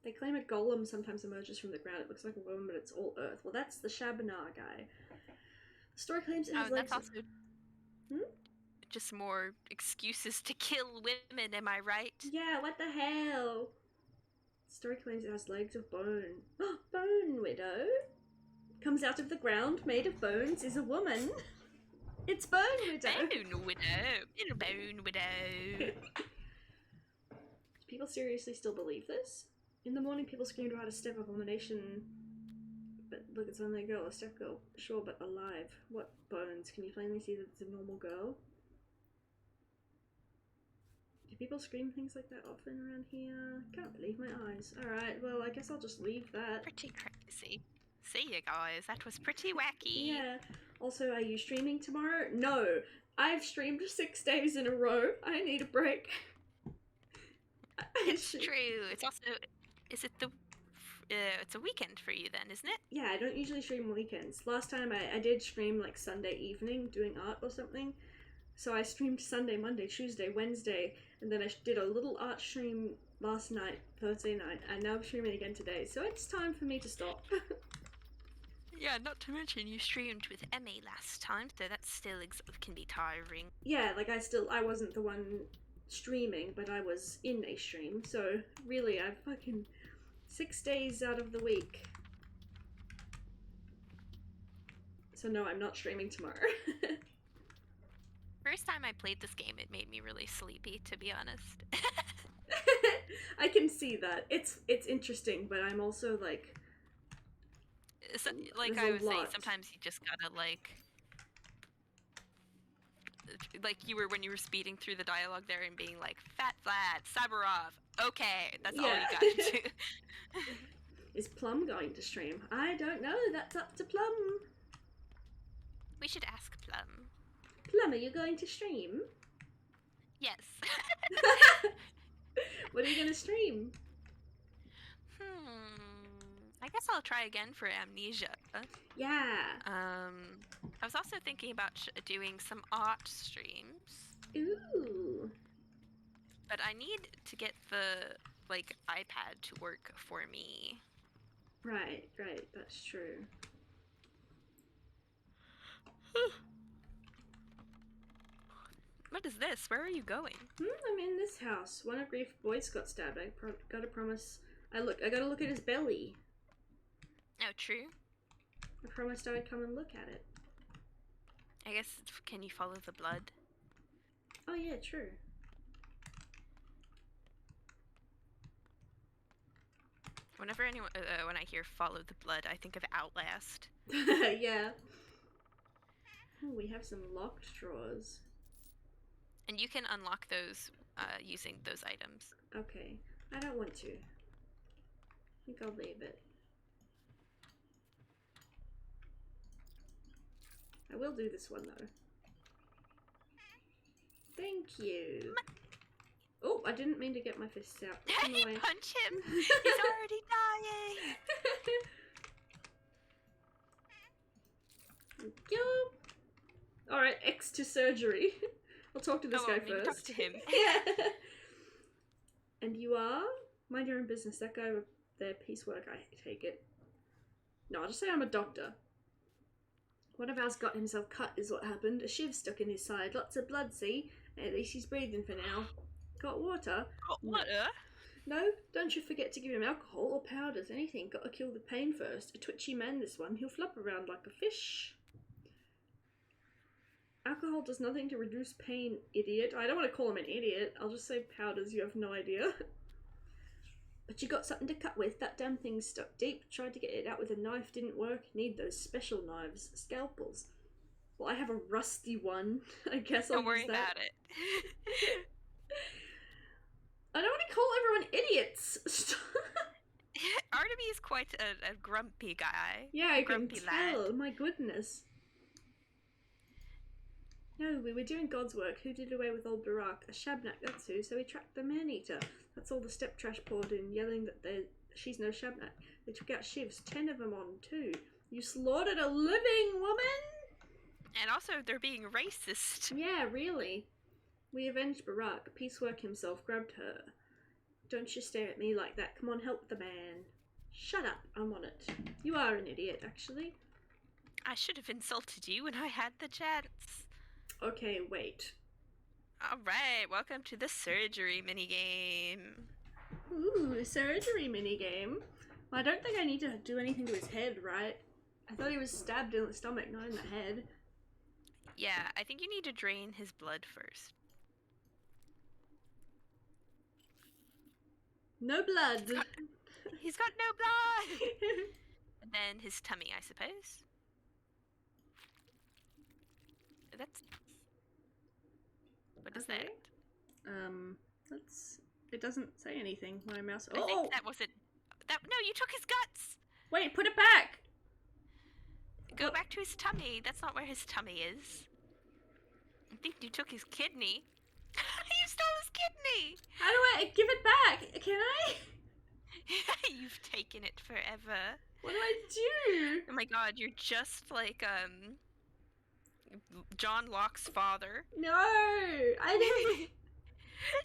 They claim a golem sometimes emerges from the ground. It looks like a woman, but it's all earth. Well, that's the Shabanar guy. The story claims it has legs. That's also just more excuses to kill women, am I right? Yeah, what the hell? The story claims it has legs of bone. Bone Widow comes out of the ground, made of bones, is a woman. It's Bone Widow. Bone Widow. Little Bone Widow. Do people seriously still believe this? In the morning, people screamed about a step abomination. But look, it's only a girl, a step girl. Sure, but alive. What bones? Can you plainly see that it's a normal girl? Do people scream things like that often around here? Can't believe my eyes. Alright, well, I guess I'll just leave that. Pretty crazy. See you guys, that was pretty wacky. Yeah. Also, are you streaming tomorrow? No. I've streamed 6 days in a row. I need a break. It's true. It's also... Is it the... it's a weekend for you then, isn't it? Yeah, I don't usually stream weekends. Last time I did stream like Sunday evening doing art or something. So I streamed Sunday, Monday, Tuesday, Wednesday, and then I did a little art stream last night, Thursday night, and now I'm streaming again today, so it's time for me to stop. Yeah, not to mention you streamed with Emmy last time, so that still can be tiring. Yeah, like I wasn't the one streaming, but I was in a stream, so really I've fucking 6 days out of the week. So no, I'm not streaming tomorrow. First time I played this game, it made me really sleepy, to be honest. I can see that. It's interesting, but I'm also like... So, like There's I a was saying, lot. sometimes you just gotta like you were when you were speeding through the dialogue there and being like, Fat Vlad, Cyberov, okay, that's all you got to do. Is Plum going to stream? I don't know, that's up to Plum. We should ask Plum. Plum, are you going to stream? Yes. What are you gonna stream? I guess I'll try again for Amnesia. Yeah. I was also thinking about doing some art streams. Ooh. But I need to get the like iPad to work for me. Right, that's true. What is this? Where are you going? I'm in this house. One of Grief's boys got stabbed. I gotta promise. I gotta look at his belly. Oh, true. I promised I would come and look at it. I guess, can you follow the blood? Oh yeah, true. Whenever when I hear follow the blood, I think of Outlast. Yeah. Oh, we have some locked drawers. And you can unlock those using those items. Okay. I don't want to. I think I'll leave it. I will do this one though. Thank you. Oh, I didn't mean to get my fists out. Put them away. Punch him! He's already dying! Thank you. Alright, X to surgery. I'll talk to this guy maybe first. talk to him. Yeah. And you are? Mind your own business. That guy with their piecework, I take it. No, I'll just say I'm a doctor. One of ours got himself cut is what happened. A shiv stuck in his side. Lots of blood, see? At least he's breathing for now. Got water? Got water? No, don't you forget to give him alcohol or powders, anything. Gotta kill the pain first. A twitchy man, this one. He'll flop around like a fish. Alcohol does nothing to reduce pain, idiot. I don't want to call him an idiot. I'll just say powders, you have no idea. But you got something to cut with. That damn thing's stuck deep. Tried to get it out with a knife, didn't work. Need those special knives. Scalpels. Well, I have a rusty one. I guess I'll Don't worry use that. about it. I don't want to call everyone idiots. Artemis is quite a grumpy guy. Yeah, I can grumpy tell. lad. My goodness. No, we were doing God's work. Who did away with old Barak? A shabnak, that's who. So we tracked the man-eater. That's all the step trash poured in, yelling that she's no shabnak. They took out shivs, 10 of them on, too. You slaughtered a living woman? And also, they're being racist. Yeah, really. We avenged Barak. Piecework himself grabbed her. Don't you stare at me like that. Come on, help the man. Shut up, I'm on it. You are an idiot, actually. I should have insulted you when I had the chance. Okay, wait. Alright, welcome to the surgery minigame. Ooh, surgery minigame. Well, I don't think I need to do anything to his head, right? I thought he was stabbed in the stomach, not in the head. Yeah, I think you need to drain his blood first. No blood. He's got no blood! And then his tummy, I suppose. That's... What is Okay. that? It doesn't say anything. My mouse. I Oh! think that wasn't... No, you took his guts! Wait, put it back! Go What? back to his tummy. That's not where his tummy is. I think you took his kidney. You stole his kidney! How do I give it back? Can I? You've taken it forever. What do I do? Oh my god, you're just like, John Locke's father. No! I didn't.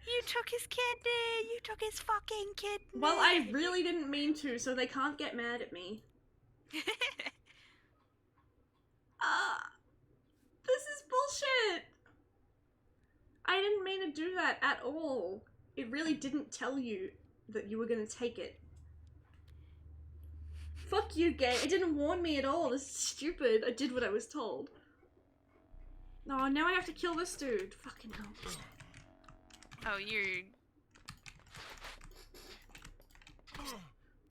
You took his kidney! You took his fucking kidney! Well, I really didn't mean to, so they can't get mad at me. This is bullshit! I didn't mean to do that at all. It really didn't tell you that you were gonna take it. Fuck you, game. It didn't warn me at all. This is stupid. I did what I was told. Oh, now I have to kill this dude. Fucking hell. Oh, you're...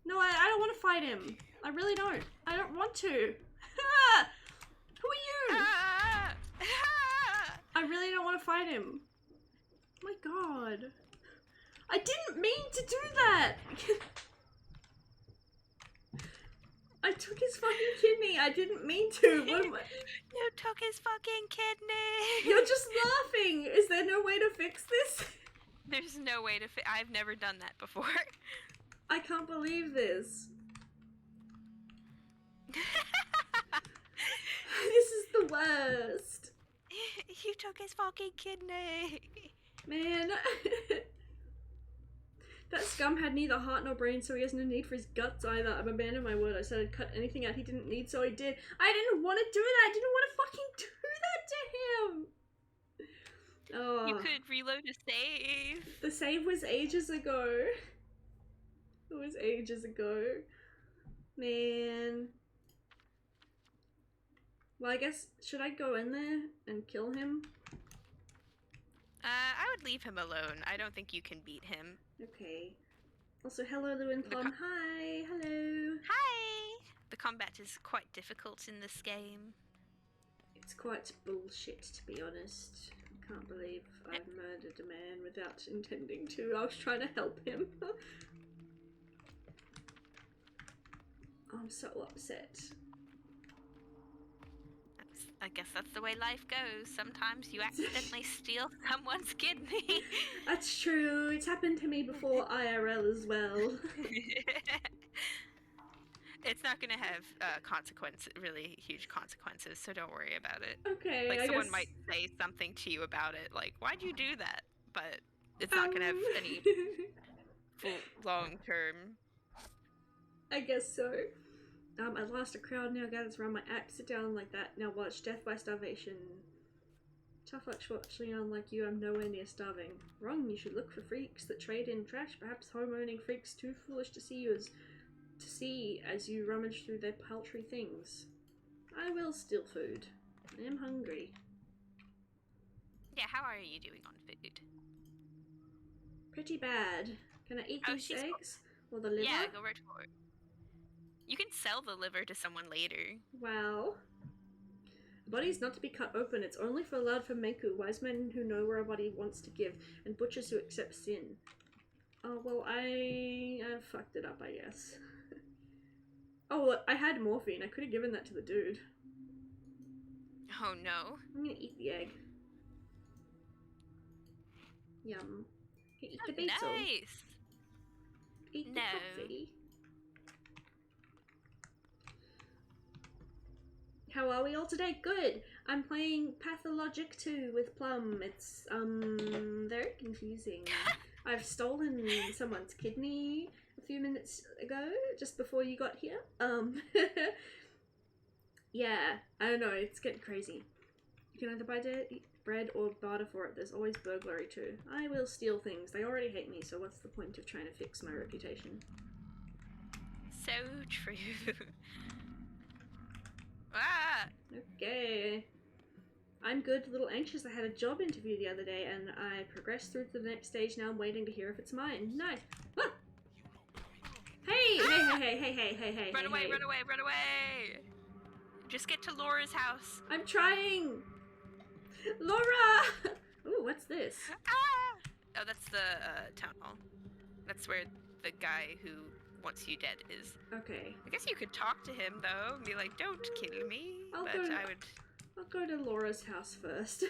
No, I don't want to fight him. I really don't. I don't want to. Who are you? I really don't want to fight him. Oh my god. I didn't mean to do that. I took his fucking kidney. I didn't mean to. What am I? You took his fucking kidney! You're just laughing. Is there no way to fix this? There's no way to I've never done that before. I can't believe this. This is the worst. You took his fucking kidney. Man. That scum had neither heart nor brain, so he has no need for his guts either. I've abandoned my word. I said I'd cut anything out he didn't need, so I did. I didn't want to do that. I didn't want to fucking do that to him. Oh. You could reload a save. The save was ages ago. It was ages ago. Man. Well, I guess, should I go in there and kill him? I would leave him alone. I don't think you can beat him. Okay. Also, hello, Lou and Plum. Hi, hello. Hi! The combat is quite difficult in this game. It's quite bullshit, to be honest. I can't believe I murdered a man without intending to. I was trying to help him. I'm so upset. I guess that's the way life goes. Sometimes you accidentally steal someone's kidney. That's true. It's happened to me before IRL as well. It's not gonna have really huge consequences, so don't worry about it. Okay, like I someone guess... might say something to you about it, like, why'd you do that? But it's not gonna have any full long-term. I guess so. At last a crowd now gathers around my act. Sit down like that. Now watch death by starvation. Tough luck, fortunately, unlike you, I'm nowhere near starving. Wrong, you should look for freaks that trade in trash. Perhaps home-owning freaks too foolish to see as you rummage through their paltry things. I will steal food. I am hungry. Yeah, how are you doing on food? Pretty bad. Can I eat these eggs? Or the liver? Yeah, go right for it. You can sell the liver to someone later. Wow. A body is not to be cut open. It's only for allowed for Meku, wise men who know where a body wants to give, and butchers who accept sin. Oh, well, I fucked it up, I guess. Oh, look, I had morphine. I could have given that to the dude. Oh, no. I'm gonna eat the egg. Yum. Okay, eat the basil. Nice! Eat the coffee. How are we all today? Good! I'm playing Pathologic 2 with Plum. It's, very confusing. I've stolen someone's kidney a few minutes ago, just before you got here. Yeah, I don't know, it's getting crazy. You can either buy bread or barter for it. There's always burglary too. I will steal things. They already hate me, so what's the point of trying to fix my reputation? So true. Ah! Okay. I'm good, a little anxious. I had a job interview the other day and I progressed through to the next stage. Now I'm waiting to hear if it's mine. Nice. Ah! Hey! Ah! Hey! Run away, run away, run away! Just get to Laura's house. I'm trying! Laura! Ooh, what's this? Ah! Oh, that's the town hall. That's where the guy who wants you dead is. Okay. I guess you could talk to him though and be like, don't kill me. I'll go to Laura's house first.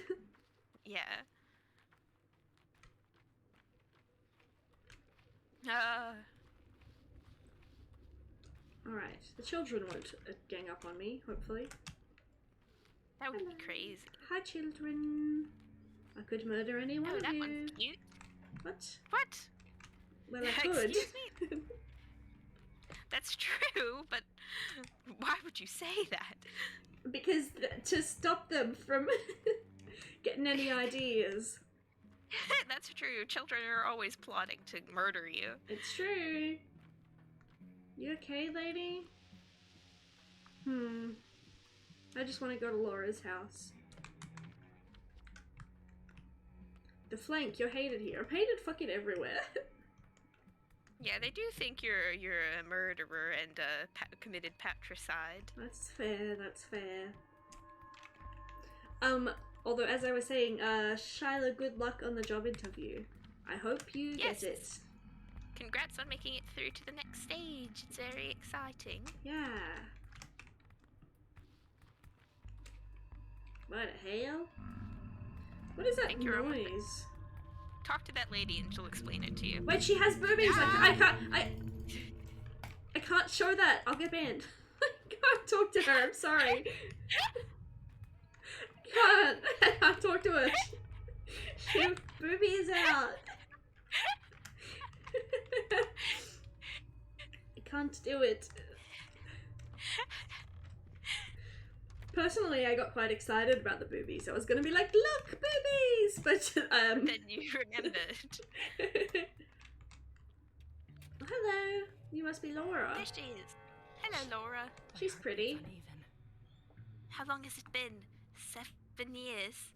Yeah. Alright, the children won't gang up on me, hopefully. That would be crazy. Hi children. I could murder any one of that you. one's cute. What? What? Well, I could. Excuse me? That's true, but why would you say that? Because to stop them from getting any ideas. That's true. Children are always plotting to murder you. It's true. You okay, lady? I just want to go to Laura's house. The flank, you're hated here. I'm hated fucking everywhere. Yeah, they do think you're a murderer and committed patricide. That's fair, that's fair. Although as I was saying, Shyla, good luck on the job interview. I hope you get it. Congrats on making it through to the next stage. It's very exciting. Yeah. What the hell? What is that Think you're almost noise? Talk to that lady and she'll explain it to you. Wait, she has boobies! I can't show that! I'll get banned. I can't talk to her, I'm sorry. I can't talk to her. She has boobies out. I can't do it. Personally, I got quite excited about the boobies. I was gonna be like, look, boobies! But, Then you remembered. Hello, you must be Laura. There she is. Hello, Laura. She's pretty. How long has it been? 7 years.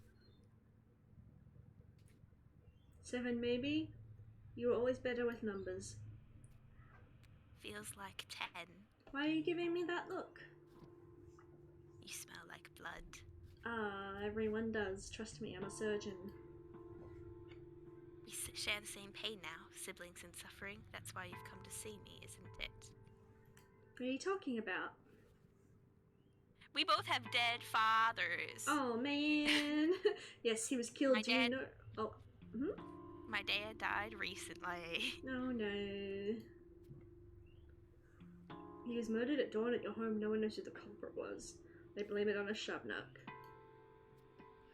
7 maybe? You were always better with numbers. Feels like 10. Why are you giving me that look? You smell like blood. Ah, everyone does. Trust me, I'm a surgeon. We share the same pain now, siblings in suffering. That's why you've come to see me, isn't it? What are you talking about? We both have dead fathers. Oh man. Yes, he was killed. My Do you dad- know? Oh. My dad died recently. Oh no. He was murdered at dawn at your home. No one knows who the culprit was. They blame it on a shovnuck.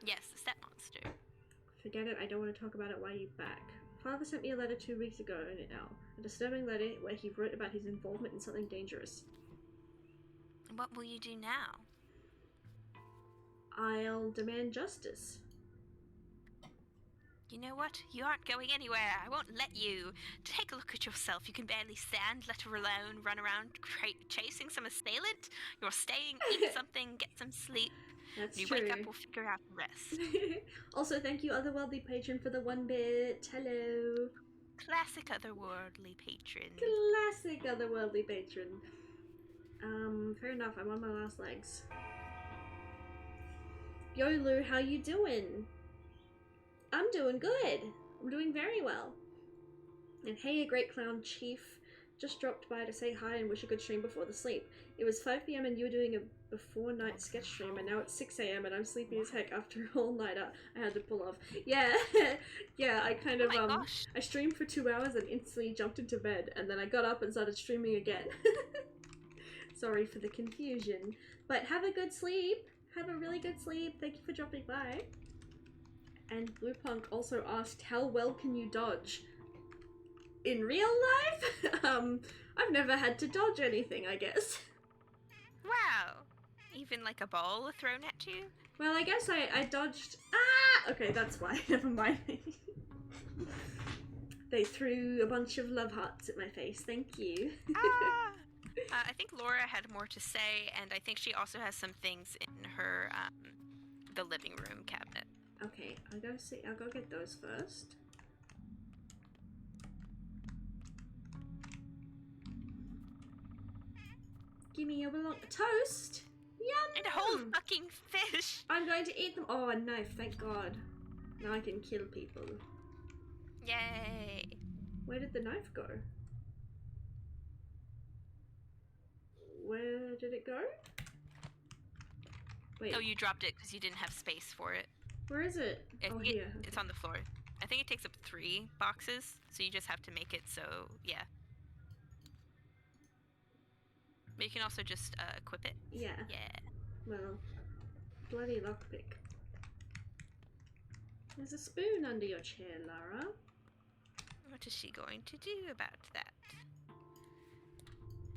Yes, the step monster. Forget it. I don't want to talk about it while you're back. Father sent me a letter 2 weeks ago in it now. A disturbing letter where he wrote about his involvement in something dangerous. What will you do now? I'll demand justice. You know what? You aren't going anywhere. I won't let you. Take a look at yourself. You can barely stand, let alone run around chasing some assailant. You're staying, eat something, get some sleep. That's When you true. wake up, we'll figure out the rest. Also, thank you, otherworldly patron, for the 1 bit. Hello. Classic otherworldly patron. Classic otherworldly patron. Fair enough. I'm on my last legs. Yo, Lou, how you doing? I'm doing good. I'm doing very well. And hey, a great clown chief. Just dropped by to say hi and wish a good stream before the sleep. It was 5 PM and you were doing a before night sketch stream, and now it's 6 AM and I'm sleepy as heck after a whole nighter I had to pull off. Yeah, yeah, I kind of, Oh my gosh. I streamed for 2 hours and instantly jumped into bed, and then I got up and started streaming again. Sorry for the confusion. But have a good sleep. Have a really good sleep. Thank you for dropping by. And Blue Punk also asked, how well can you dodge? In real life? I've never had to dodge anything, I guess. Wow. Even like a ball thrown at you? Well, I guess I dodged... Ah! Okay, that's why. Never mind. They threw a bunch of love hearts at my face. Thank you. Ah! I think Laura had more to say, and I think she also has some things in her, the living room cabinet. Okay, I'll go get those first. Give me your toast! Yum! And a whole fucking fish! I'm going to eat them. Oh, a knife, thank God. Now I can kill people. Yay! Where did the knife go? Where did it go? Wait, Oh, you dropped it because you didn't have space for it. where is it? Oh, here. It's on the floor. I think it takes up 3 boxes, so you just have to make it so, yeah. But you can also just equip it. Yeah. Yeah. Well, bloody lockpick. There's a spoon under your chair, Lara. What is she going to do about that?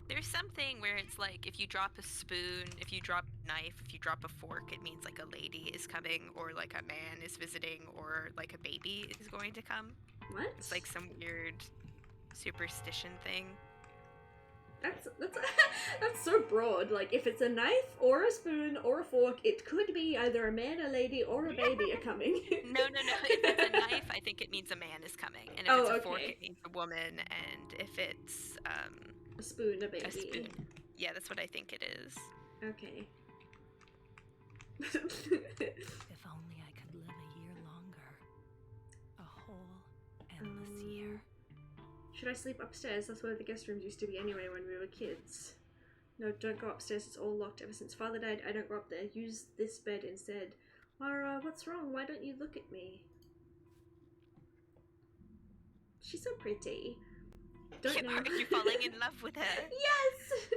There's something where it's like if you drop a spoon, if you drop a knife, if you drop a fork, it means like a lady is coming, or like a man is visiting, or like a baby is going to come. What? It's like some weird superstition thing. That's that's so broad. Like, if it's a knife or a spoon or a fork, it could be either a man, a lady, or a baby are coming. No. If it's a knife, I think it means a man is coming, and if it's a fork, it means a woman, and if it's a spoon, a baby. a spoon, yeah, that's what I think it is. Okay. If only I could live a year longer. A whole endless year. Should I sleep upstairs? That's where the guest rooms used to be anyway when we were kids. No, don't go upstairs. It's all locked. Ever since Father died, I don't go up there. Use this bed instead. Lara, what's wrong? Why don't you look at me? She's so pretty. Don't know. Are you falling in love with her? Yes!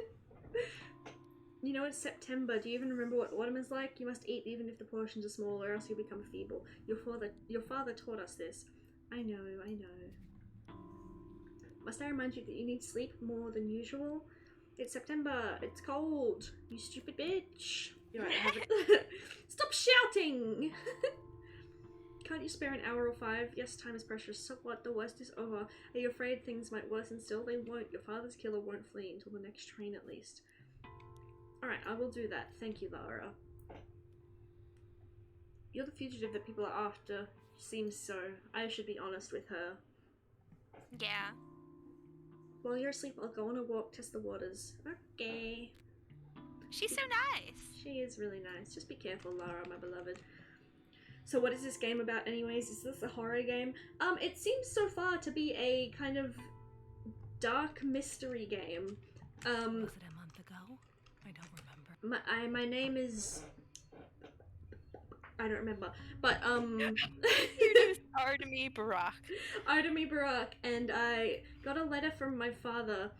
You know, it's September. Do you even remember what autumn is like? You must eat even if the portions are small, or else you'll become feeble. Your father taught us this. I know. Must I remind you that you need sleep more than usual? It's September. It's cold. You stupid bitch. You're right, I haven't. Stop shouting! Can't you spare an hour or 5? Yes, time is precious. So what? The worst is over. Are you afraid things might worsen still? They won't. Your father's killer won't flee until the next train at least. Alright, I will do that. Thank you, Lara. You're the fugitive that people are after. Seems so. I should be honest with her. Yeah. While you're asleep, I'll go on a walk, test the waters. Okay. She's so nice. She is really nice. Just be careful, Lara, my beloved. So what is this game about anyways? Is this a horror game? It seems so far to be a kind of dark mystery game. Was it a month ago? I don't remember. My name is... I don't remember. But, Your name is Artemy Barak. Artemy Barak, and I got a letter from my father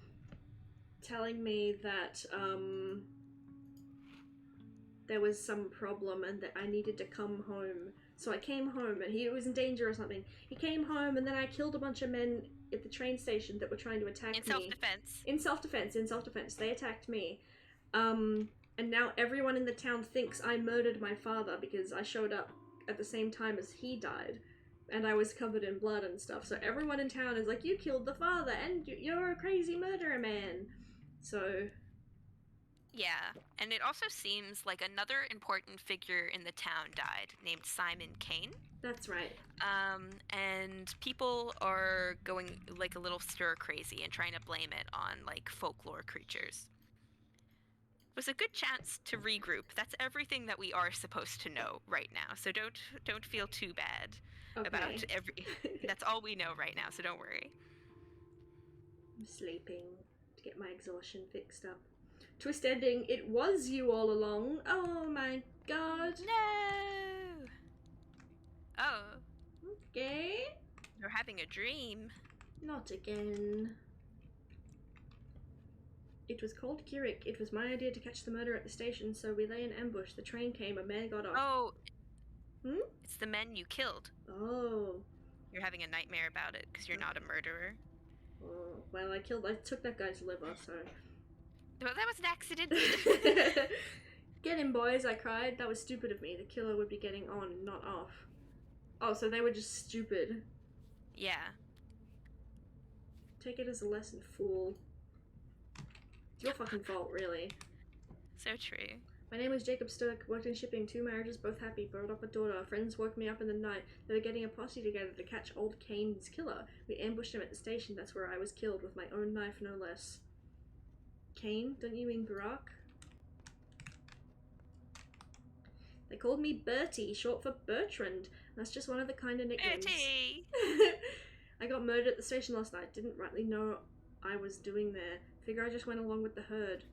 telling me that, there was some problem and that I needed to come home. So I came home, and he was in danger or something. He came home, and then I killed a bunch of men at the train station that were trying to attack me. In self-defense. In self-defense. They attacked me. And now everyone in the town thinks I murdered my father because I showed up at the same time as he died. And I was covered in blood and stuff. So everyone in town is like, you killed the father, and you're a crazy murderer man. So... Yeah, and it also seems like another important figure in the town died, named Simon Kane. That's right. And people are going like a little stir crazy and trying to blame it on like folklore creatures. It was a good chance to regroup. That's everything that we are supposed to know right now. So don't feel too bad about that's all we know right now, so don't worry. I'm sleeping to get my exhaustion fixed up. Twist ending, it was you all along. Oh my god. No! Oh. Okay. You're having a dream. Not again. It was called Kirik. It was my idea to catch the murderer at the station, so we lay in ambush. The train came, a man got off. Oh. Hmm? It's the men you killed. Oh. You're having a nightmare about it because you're not a murderer. Oh. Well, I took that guy's liver, so... Well, that was an accident. Get him, boys, I cried. That was stupid of me. The killer would be getting on, not off. Oh, so they were just stupid. Yeah. Take it as a lesson, fool. It's your fucking fault, really. So true. My name was Jacob Sturck, worked in shipping, 2 marriages, both happy, brought up a daughter. Friends woke me up in the night. They were getting a posse together to catch old Kane's killer. We ambushed him at the station. That's where I was killed, with my own knife, no less. Kane? Don't you mean Barak? They called me Bertie, short for Bertrand. That's just one of the kind of nicknames. Bertie! I got murdered at the station last night. Didn't rightly know I was doing there. Figure I just went along with the herd.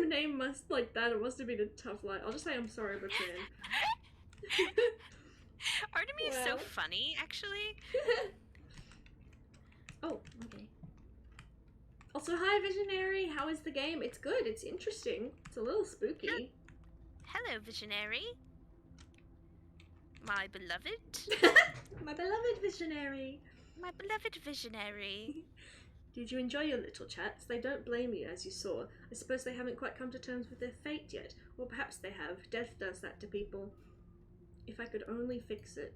The name must, like that, it must have been a tough life. I'll just say I'm sorry, Bertrand. Artemy is so funny, actually. Oh, okay. Also, hi Visionary, how is the game? It's good, it's interesting. It's a little spooky. Hello, Visionary. My beloved. My beloved Visionary. My beloved visionary. Did you enjoy your little chats? They don't blame you, as you saw. I suppose they haven't quite come to terms with their fate yet. Or perhaps they have. Death does that to people. If I could only fix it.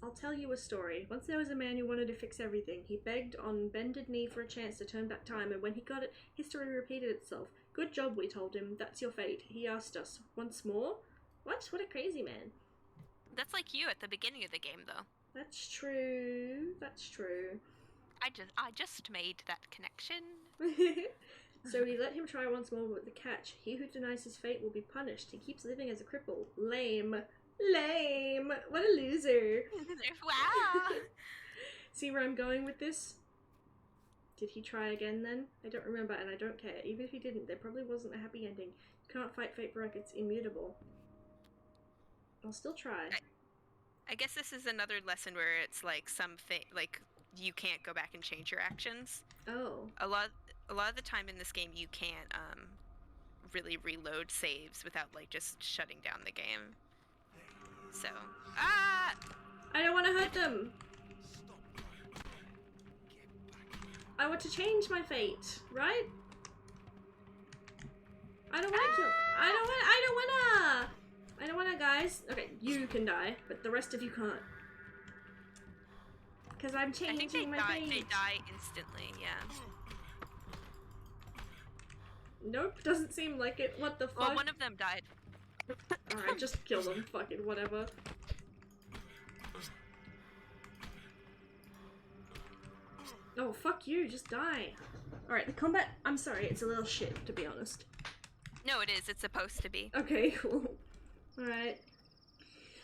I'll tell you a story. Once there was a man who wanted to fix everything. He begged on bended knee for a chance to turn back time, and when he got it, history repeated itself. Good job, we told him. That's your fate. He asked us, once more? What? What a crazy man. That's like you at the beginning of the game, though. That's true. That's true. I just made that connection. So he let him try once more with the catch. He who denies his fate will be punished. He keeps living as a cripple. Lame. Lame. What a loser. Wow. See where I'm going with this? Did he try again then? I don't remember and I don't care. Even if he didn't, there probably wasn't a happy ending. You can't fight fate, Barak. It's immutable. I'll still try. I guess this is another lesson where it's like something like you can't go back and change your actions. Oh. A lot of the time in this game you can't really reload saves without like just shutting down the game. So I don't want to hurt them. I want to change my fate, right? I don't want to kill. I don't wanna, guys. Okay, you can die, but the rest of you can't. Because I'm changing my fate. They die instantly, yeah. Nope, doesn't seem like it. What the fuck? Well, one of them died. Alright, just kill them. Fucking whatever. Oh, fuck you. Just die. Alright, the combat... I'm sorry, it's a little shit, to be honest. No, it is. It's supposed to be. Okay, cool. Alright.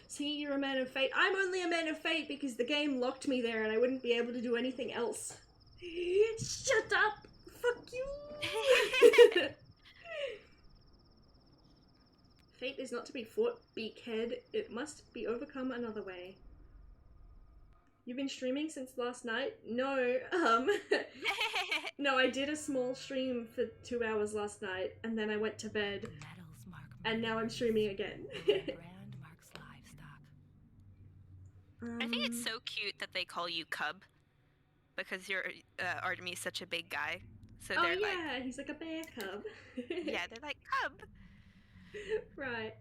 See, you're a man of fate. I'm only a man of fate because the game locked me there and I wouldn't be able to do anything else. Shut up! Fuck you! Fate is not to be fought, beakhead. It must be overcome another way. You've been streaming since last night? No, no, I did a small stream for 2 hours last night, and then I went to bed, and now I'm streaming again. Brand marks livestock. I think it's so cute that they call you Cub, because you're Artemis such a big guy. So oh they're yeah, he's like a bear cub. yeah, they're like Cub. Right.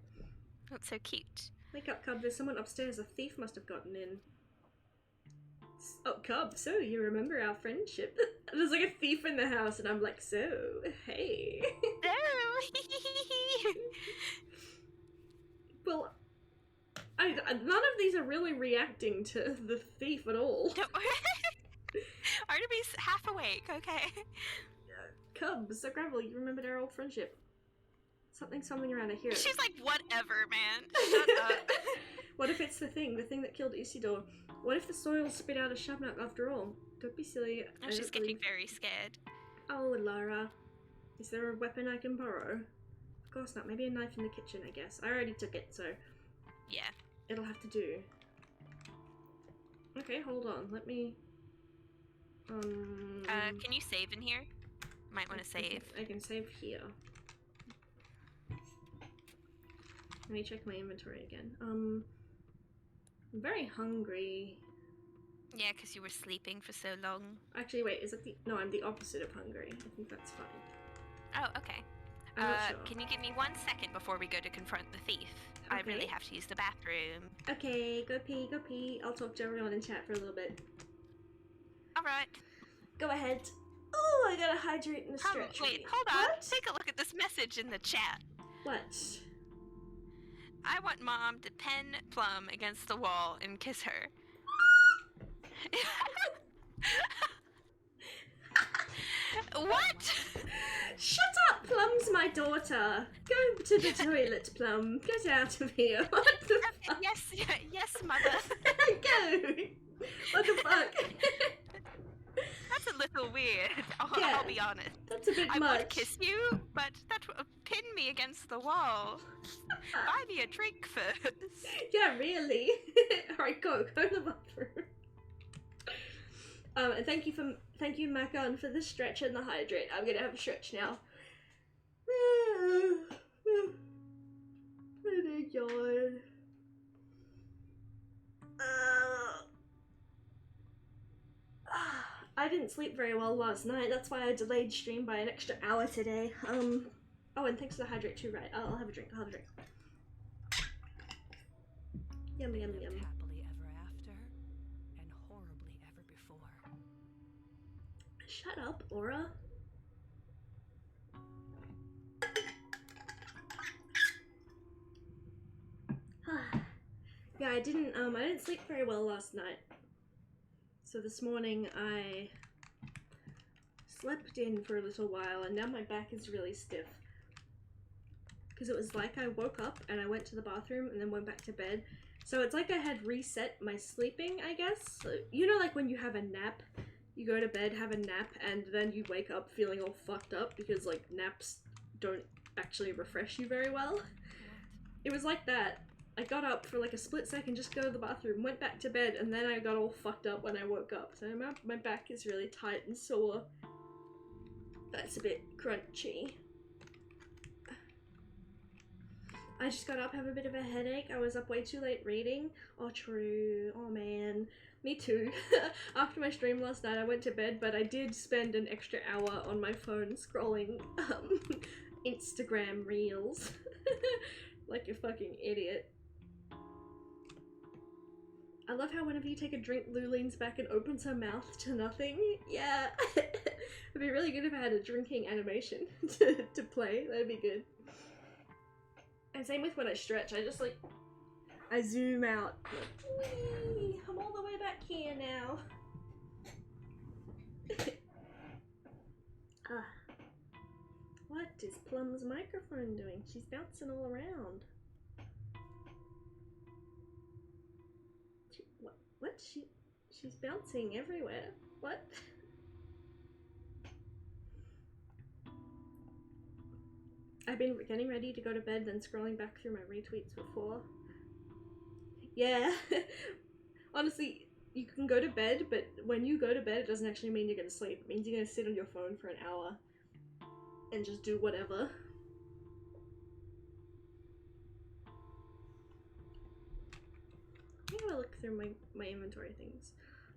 That's so cute. Wake up, Cub. There's someone upstairs. A thief must have gotten in. Oh, Cub, so you remember our friendship? There's like a thief in the house, and I'm like, so, hey. No. Well, none of these are really reacting to the thief at all. No. Artemis half awake, okay? Cub, so Gravel, you remembered our old friendship. Something around here. She's like, whatever, man. Shut up. What if it's the thing that killed Isidore? What if the soil spit out a Shabnak after all? Don't be silly. Oh, she's getting very scared. Oh, Lara. Is there a weapon I can borrow? Of course not. Maybe a knife in the kitchen, I guess. I already took it, so... Yeah. It'll have to do. Okay, hold on. Let me... Can you save in here? Might want to save. I can save here. Let me check my inventory again. I'm very hungry. Yeah, because you were sleeping for so long. Actually, wait, is it the... No, I'm the opposite of hungry. I think that's fine. Oh, okay. I'm not sure. Can you give me 1 second before we go to confront the thief? Okay. I really have to use the bathroom. Okay, go pee, go pee. I'll talk to everyone in chat for a little bit. Alright. Go ahead. Oh, I gotta hydrate and stretch. Wait, hold on. What? Take a look at this message in the chat. What? I want Mom to pin Plum against the wall and kiss her. What? Shut up, Plum's my daughter. Go to the toilet, Plum. Get out of here. What the fuck? Yes, Mother. Go. What the fuck? That's a little weird. Yeah, I'll be honest. That's a bit I much. would kiss you, but that would pin me against the wall. Buy me a drink first. Yeah, really. Alright, go to the bathroom. And thank you, Macan, for the stretch and the hydrate. I'm gonna have a stretch now. Oh my god. I didn't sleep very well last night. That's why I delayed stream by an extra hour today. Oh, and thanks for the hydrate too, right? I'll have a drink. I'll have a drink. Yum, yum, yum. Happily ever after, and horribly ever before. Shut up, Aura. Yeah, I didn't sleep very well last night. So this morning I slept in for a little while and now my back is really stiff. Because it was like I woke up and I went to the bathroom and then went back to bed. So it's like I had reset my sleeping, I guess. So, you know, like when you have a nap, you go to bed, have a nap, and then you wake up feeling all fucked up because like naps don't actually refresh you very well. It was like that. I got up for like a split second, just go to the bathroom, went back to bed, and then I got all fucked up when I woke up. So my back is really tight and sore. That's a bit crunchy. I just got up, have a bit of a headache. I was up way too late reading. Oh, true. Oh, man. Me too. After my stream last night, I went to bed, but I did spend an extra hour on my phone scrolling Instagram reels. Like a fucking idiot. I love how whenever you take a drink, Lou leans back and opens her mouth to nothing. Yeah. It'd be really good if I had a drinking animation to play. That'd be good. And same with when I stretch. I just like, I zoom out. Like, whee! I'm all the way back here now. What is Plum's microphone doing? She's bouncing all around. What? She's bouncing everywhere. What? I've been getting ready to go to bed, then scrolling back through my retweets before. Yeah. Honestly, you can go to bed, but when you go to bed, it doesn't actually mean you're gonna sleep. It means you're gonna sit on your phone for an hour and just do whatever. I'm gonna look through my inventory things.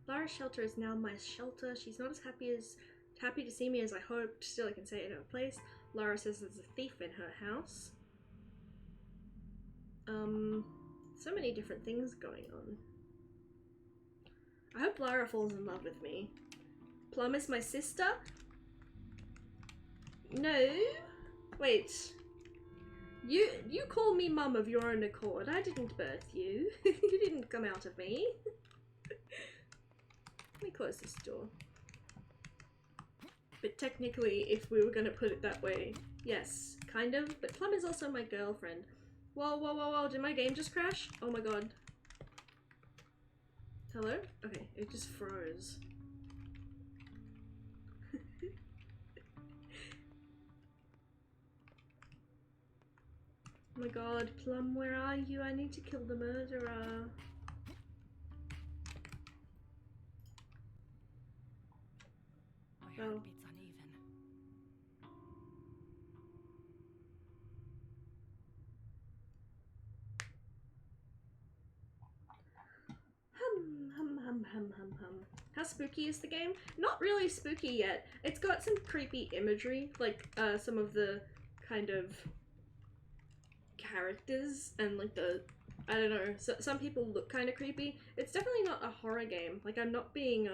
Lara's shelter is now my shelter. She's not as happy to see me as I hoped. Still, I can say it in her place. Lara says there's a thief in her house. So many different things going on. I hope Lara falls in love with me. Plum is my sister? No. Wait. You call me mum of your own accord. I didn't birth you. You didn't come out of me. Let me close this door. But technically, if we were gonna put it that way, yes, kind of. But Plum is also my girlfriend. Whoa, whoa, whoa, whoa, did my game just crash? Oh my god. Hello? Okay, it just froze. Oh my god, Plum, where are you? I need to kill the murderer. My heart beats uneven. Hum. How spooky is the game? Not really spooky yet. It's got some creepy imagery, like some of the kind of characters and like the, I don't know, so, some people look kind of creepy. It's definitely not a horror game. Like I'm not being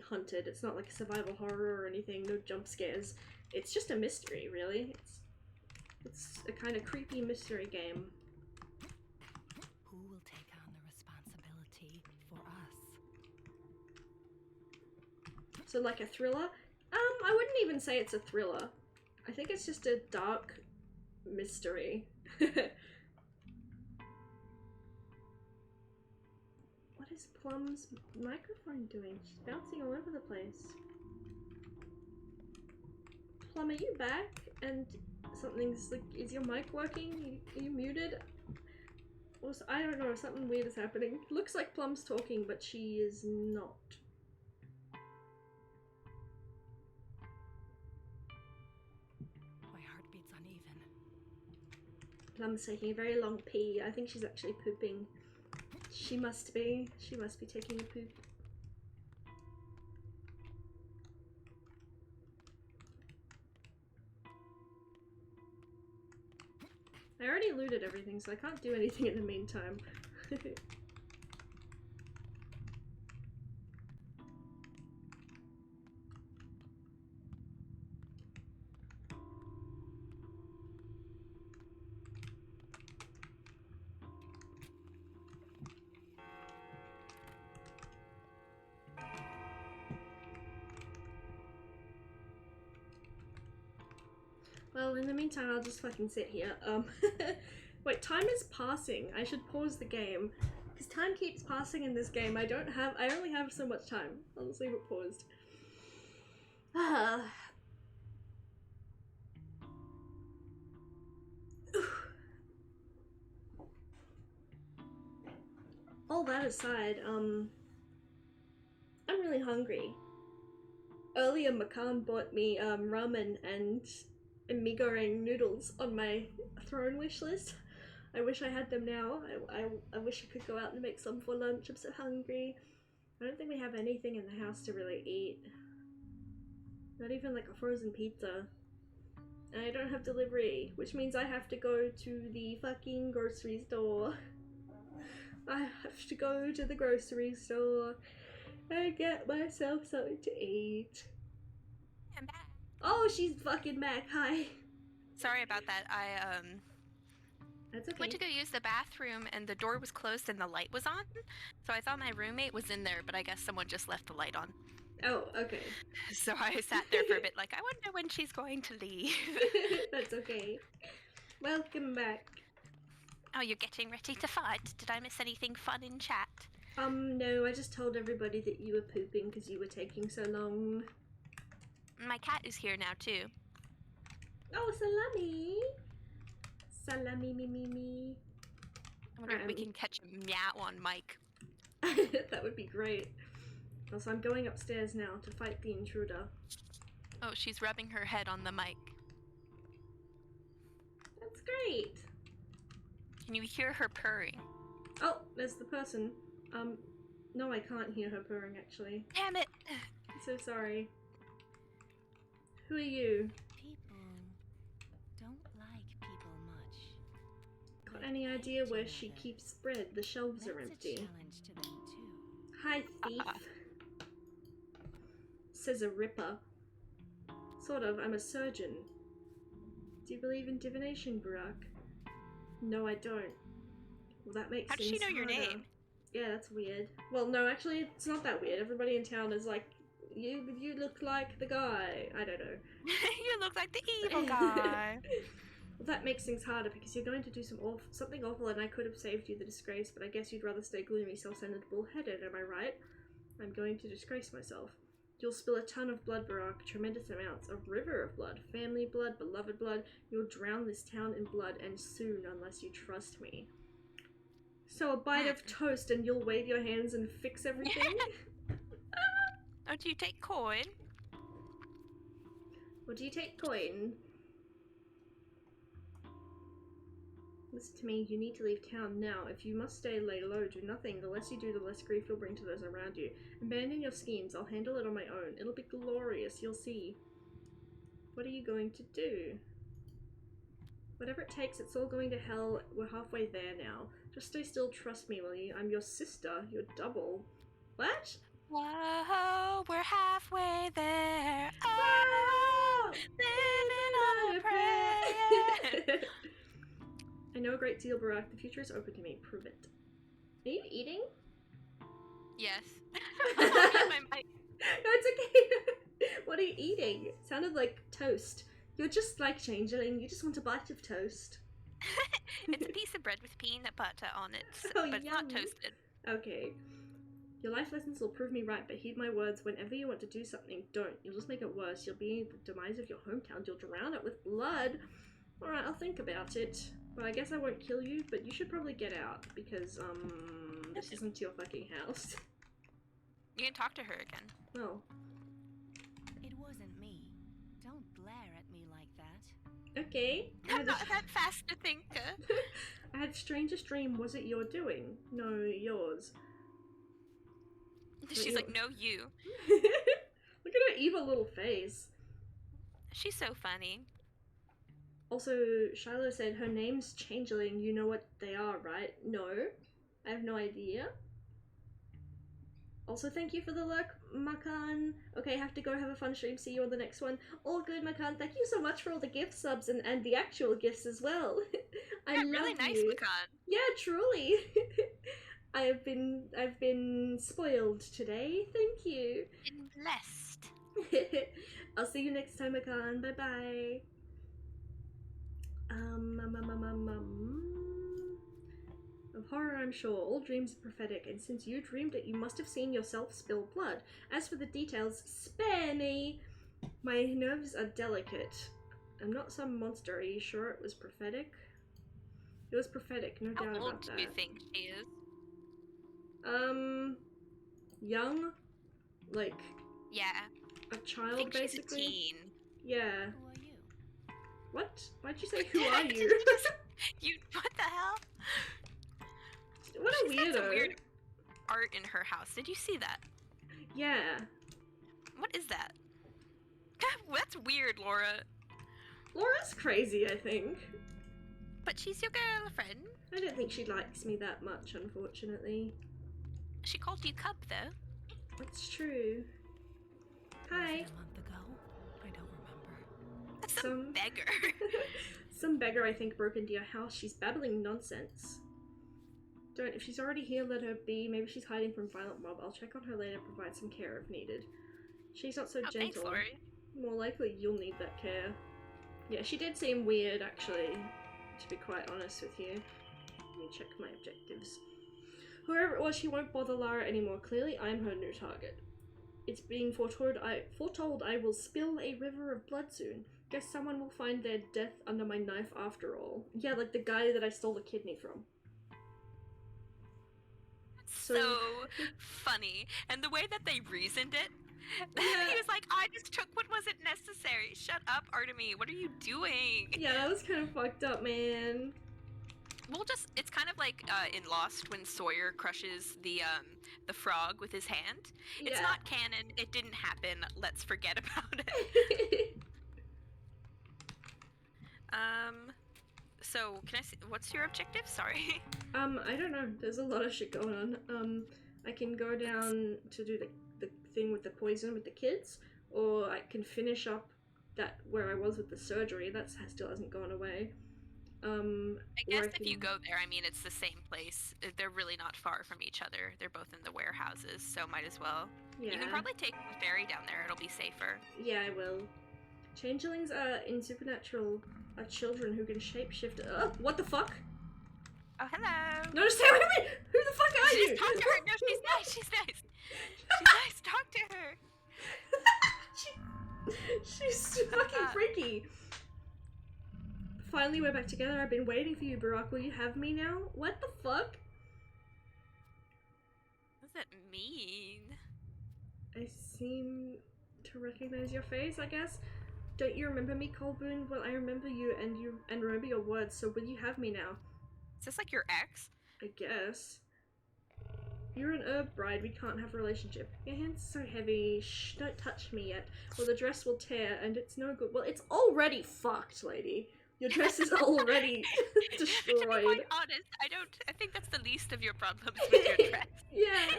hunted. It's not like a survival horror or anything. No jump scares. It's just a mystery, really. It's a kind of creepy mystery game. Who will take on the responsibility for us? So like a thriller? I wouldn't even say it's a thriller. I think it's just a dark mystery. What is Plum's microphone doing? She's bouncing all over the place. Plum, are you back? And something's like, is your mic working? Are you muted? Also, I don't know, something weird is happening. Looks like Plum's talking, but she is not. My heart beats uneven. Plum's taking a very long pee. I think she's actually pooping. She must be. She must be taking a poop. I already looted everything, so I can't do anything in the meantime. Well, in the meantime, I'll just fucking sit here. Wait, time is passing. I should pause the game. Because time keeps passing in this game. I only have so much time. I'll just leave it paused. All that aside, I'm really hungry. Earlier, Makan bought me ramen and mee goreng noodles on my throne wish list. I wish I had them now. I wish I could go out and make some for lunch. I'm so hungry. I don't think we have anything in the house to really eat. Not even like a frozen pizza. And I don't have delivery, which means I have to go to the fucking grocery store. I have to go to the grocery store and get myself something to eat. I'm back. Oh, she's fucking back. Hi. Sorry about that. I That's okay. went to go use the bathroom and the door was closed and the light was on. So I thought my roommate was in there, but I guess someone just left the light on. Oh, okay. So I sat there for a bit like, I wonder when she's going to leave. That's okay. Welcome back. Oh, you're getting ready to fight. Did I miss anything fun in chat? No, I just told everybody that you were pooping because you were taking so long. My cat is here now too. Oh, salami! Salami, me. I wonder if we can catch a meow on mic. That would be great. Also, I'm going upstairs now to fight the intruder. Oh, she's rubbing her head on the mic. That's great! Can you hear her purring? Oh, there's the person. No, I can't hear her purring, actually. Damn it! I'm so sorry. Who are you? People don't like people much. Got They any hate idea where each she other. keeps bread? The shelves are That's a empty. challenge to them too. Hi, thief. Says a ripper. Sort of, I'm a surgeon. Do you believe in divination, Burak? No, I don't. Well, that makes How does she things know your harder. name? Yeah, that's weird. Well, no, actually, it's not that weird. Everybody in town is like, you look like the guy. I don't know. You look like the evil guy. Well, that makes things harder because you're going to do something awful and I could have saved you the disgrace, but I guess you'd rather stay gloomy, self-centered, bull-headed, am I right? I'm going to disgrace myself. You'll spill a ton of blood, Barak, tremendous amounts, a river of blood, family blood, beloved blood. You'll drown this town in blood, and soon, unless you trust me. So a bite of toast and you'll wave your hands and fix everything? Don't you take coin? Or do you take coin? Listen to me, you need to leave town now. If you must stay lay low, do nothing. The less you do, the less grief you'll bring to those around you. Abandon your schemes, I'll handle it on my own. It'll be glorious, you'll see. What are you going to do? Whatever it takes, it's all going to hell. We're halfway there now. Just stay still, trust me, will you? I'm your sister, your double. What? Whoa, we're halfway there. Oh, living on a prayer. I know a great deal, Barak. The future is open to me. Prove it. Are you eating? Yes. My mic. No, it's okay. What are you eating? It sounded like toast. You're just like Changeling. You just want a bite of toast. It's a piece of bread with peanut butter on it, Oh, but it's not yum. toasted. Okay. Your life lessons will prove me right, but heed my words. Whenever you want to do something, don't. You'll just make it worse. You'll be the demise of your hometown. You'll drown it with blood. Alright, I'll think about it. But I guess I won't kill you, but you should probably get out, because, this isn't your fucking house. You can talk to her again. Oh. It wasn't me. Don't glare at me like that. Okay. I'm not that fast to think. I had strangest dream. Was it your doing? No, yours. She's like, no, you. Look at her evil little face. She's so funny. Also, Shiloh said her name's Changeling. You know what they are, right? No, I have no idea. Also, thank you for the lurk, Makan. Okay, have to go have a fun stream. See you on the next one. All good, Makan. Thank you so much for all the gift subs and the actual gifts as well. I Yeah, love really nice, you. Makan. Yeah, truly. I've been spoiled today. Thank you. Been blessed. I'll see you next time, Makan. Bye bye. Of horror, I'm sure. All dreams are prophetic, and since you dreamed it, you must have seen yourself spill blood. As for the details, spare me! My nerves are delicate. I'm not some monster. Are you sure it was prophetic? It was prophetic, no How doubt old about that. do you think she is? Young? Like, Yeah. a I child, think basically? she's a teen. Yeah. Who are you? What? Why'd you say, who are you? You, what the hell? What a She's got some weirdo. weird art in her house. Did you see that? Yeah. What is that? That's weird, Laura. Laura's crazy, I think. But she's your girlfriend. I don't think she likes me that much, unfortunately. She called you Cub, though. That's true. Hi. Was it a month ago? I don't remember. Some beggar. Some beggar, I think, broke into your house. She's babbling nonsense. Don't. If she's already here, let her be. Maybe she's hiding from violent mob. I'll check on her later, provide some care if needed. She's not so Oh, thanks, gentle. Lori. More likely you'll need that care. Yeah, she did seem weird, actually, to be quite honest with you. Let me check my objectives. Whoever it was, she won't bother Lara anymore. Clearly, I'm her new target. It's being foretold I will spill a river of blood soon. Guess someone will find their death under my knife after all. Yeah, like the guy that I stole the kidney from. So funny. And the way that they reasoned it. Yeah. He was like, I just took what wasn't necessary. Shut up, Artemy. What are you doing? Yeah, that was kind of fucked up, man. We'll just, it's kind of like in Lost when Sawyer crushes the frog with his hand. Yeah. It's not canon. It didn't happen. Let's forget about it. So can I see, what's your objective? Sorry. I don't know. There's a lot of shit going on. I can go down to do the thing with the poison with the kids, or I can finish up that where I was with the surgery. That still hasn't gone away. I guess if you go there, I mean, it's the same place. They're really not far from each other. They're both in the warehouses, so might as well. Yeah. You can probably take the ferry down there. It'll be safer. Yeah, I will. Changelings are in Supernatural are children who can shapeshift. What the fuck? Oh, hello. No, stay away from me! Who the fuck are you? Just talk to her. No, she's nice. She's nice. She's nice. Talk to her. She's fucking freaky. Finally, we're back together. I've been waiting for you, Barack. Will you have me now? What the fuck? What does that mean? I seem to recognize your face, I guess. Don't you remember me, Colboon? Well, I remember you and remember your words, so will you have me now? Is this like your ex? I guess. You're an herb bride, we can't have a relationship. Your hand's so heavy, shh, don't touch me yet, or the dress will tear, and it's no good. Well, it's already fucked, lady. Your dress is already destroyed. To be quite honest, I think that's the least of your problems with your dress. Yeah.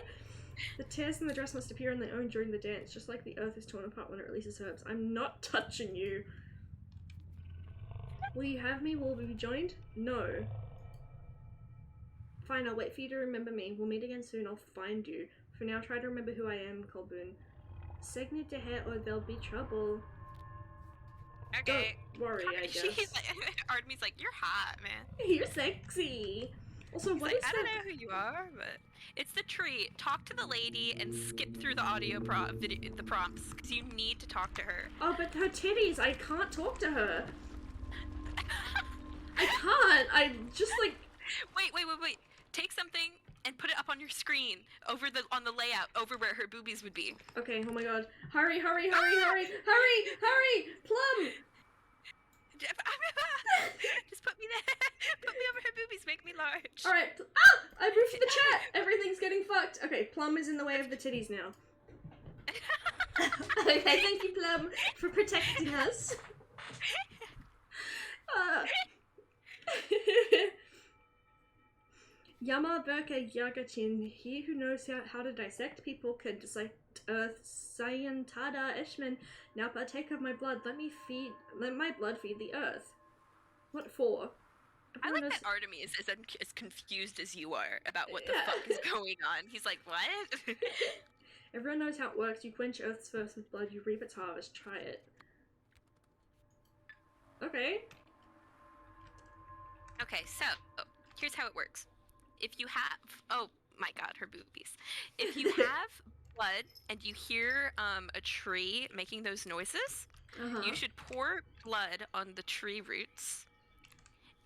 The tears in the dress must appear on their own during the dance, just like the earth is torn apart when it releases herbs. I'm not touching you. Will you have me? Will we be joined? No. Fine, I'll wait for you to remember me. We'll meet again soon. I'll find you. For now, try to remember who I am, Colboon. Segnet to hair or there'll be trouble. Okay. Don't worry, I guess. She's like, Artemy's like, you're hot, man. You're sexy. Also, He's what like, is I don't that? know who you are, but it's the tree. Talk to the lady and skip through the audio the prompts, because you need to talk to her. Oh, but her titties. I can't talk to her. I can't. I just like. Wait. Take something and put it up on your screen on the layout over where her boobies would be. Okay. Oh my god. Hurry! Plum. Just put me there. Put me over her boobies. Make me large. All right. I moved the chat. Everything's getting fucked. Okay. Plum is in the way of the titties now. Okay. Thank you, Plum, for protecting us. Yama Berka Yagachin, he who knows how to dissect people can dissect earth. Sayantada Eshman, now partake of my blood. Let my blood feed the earth. What for? I Everyone like knows- that Artemis is as confused as you are about what the Yeah. fuck is going on. He's like, what? Everyone knows how it works. You quench Earth's thirst with blood, you reap its harvest. Try it. Okay. Okay, so here's how it works. If you have, oh my god, her boobies. If you have blood and you hear a tree making those noises, Uh-huh. you should pour blood on the tree roots,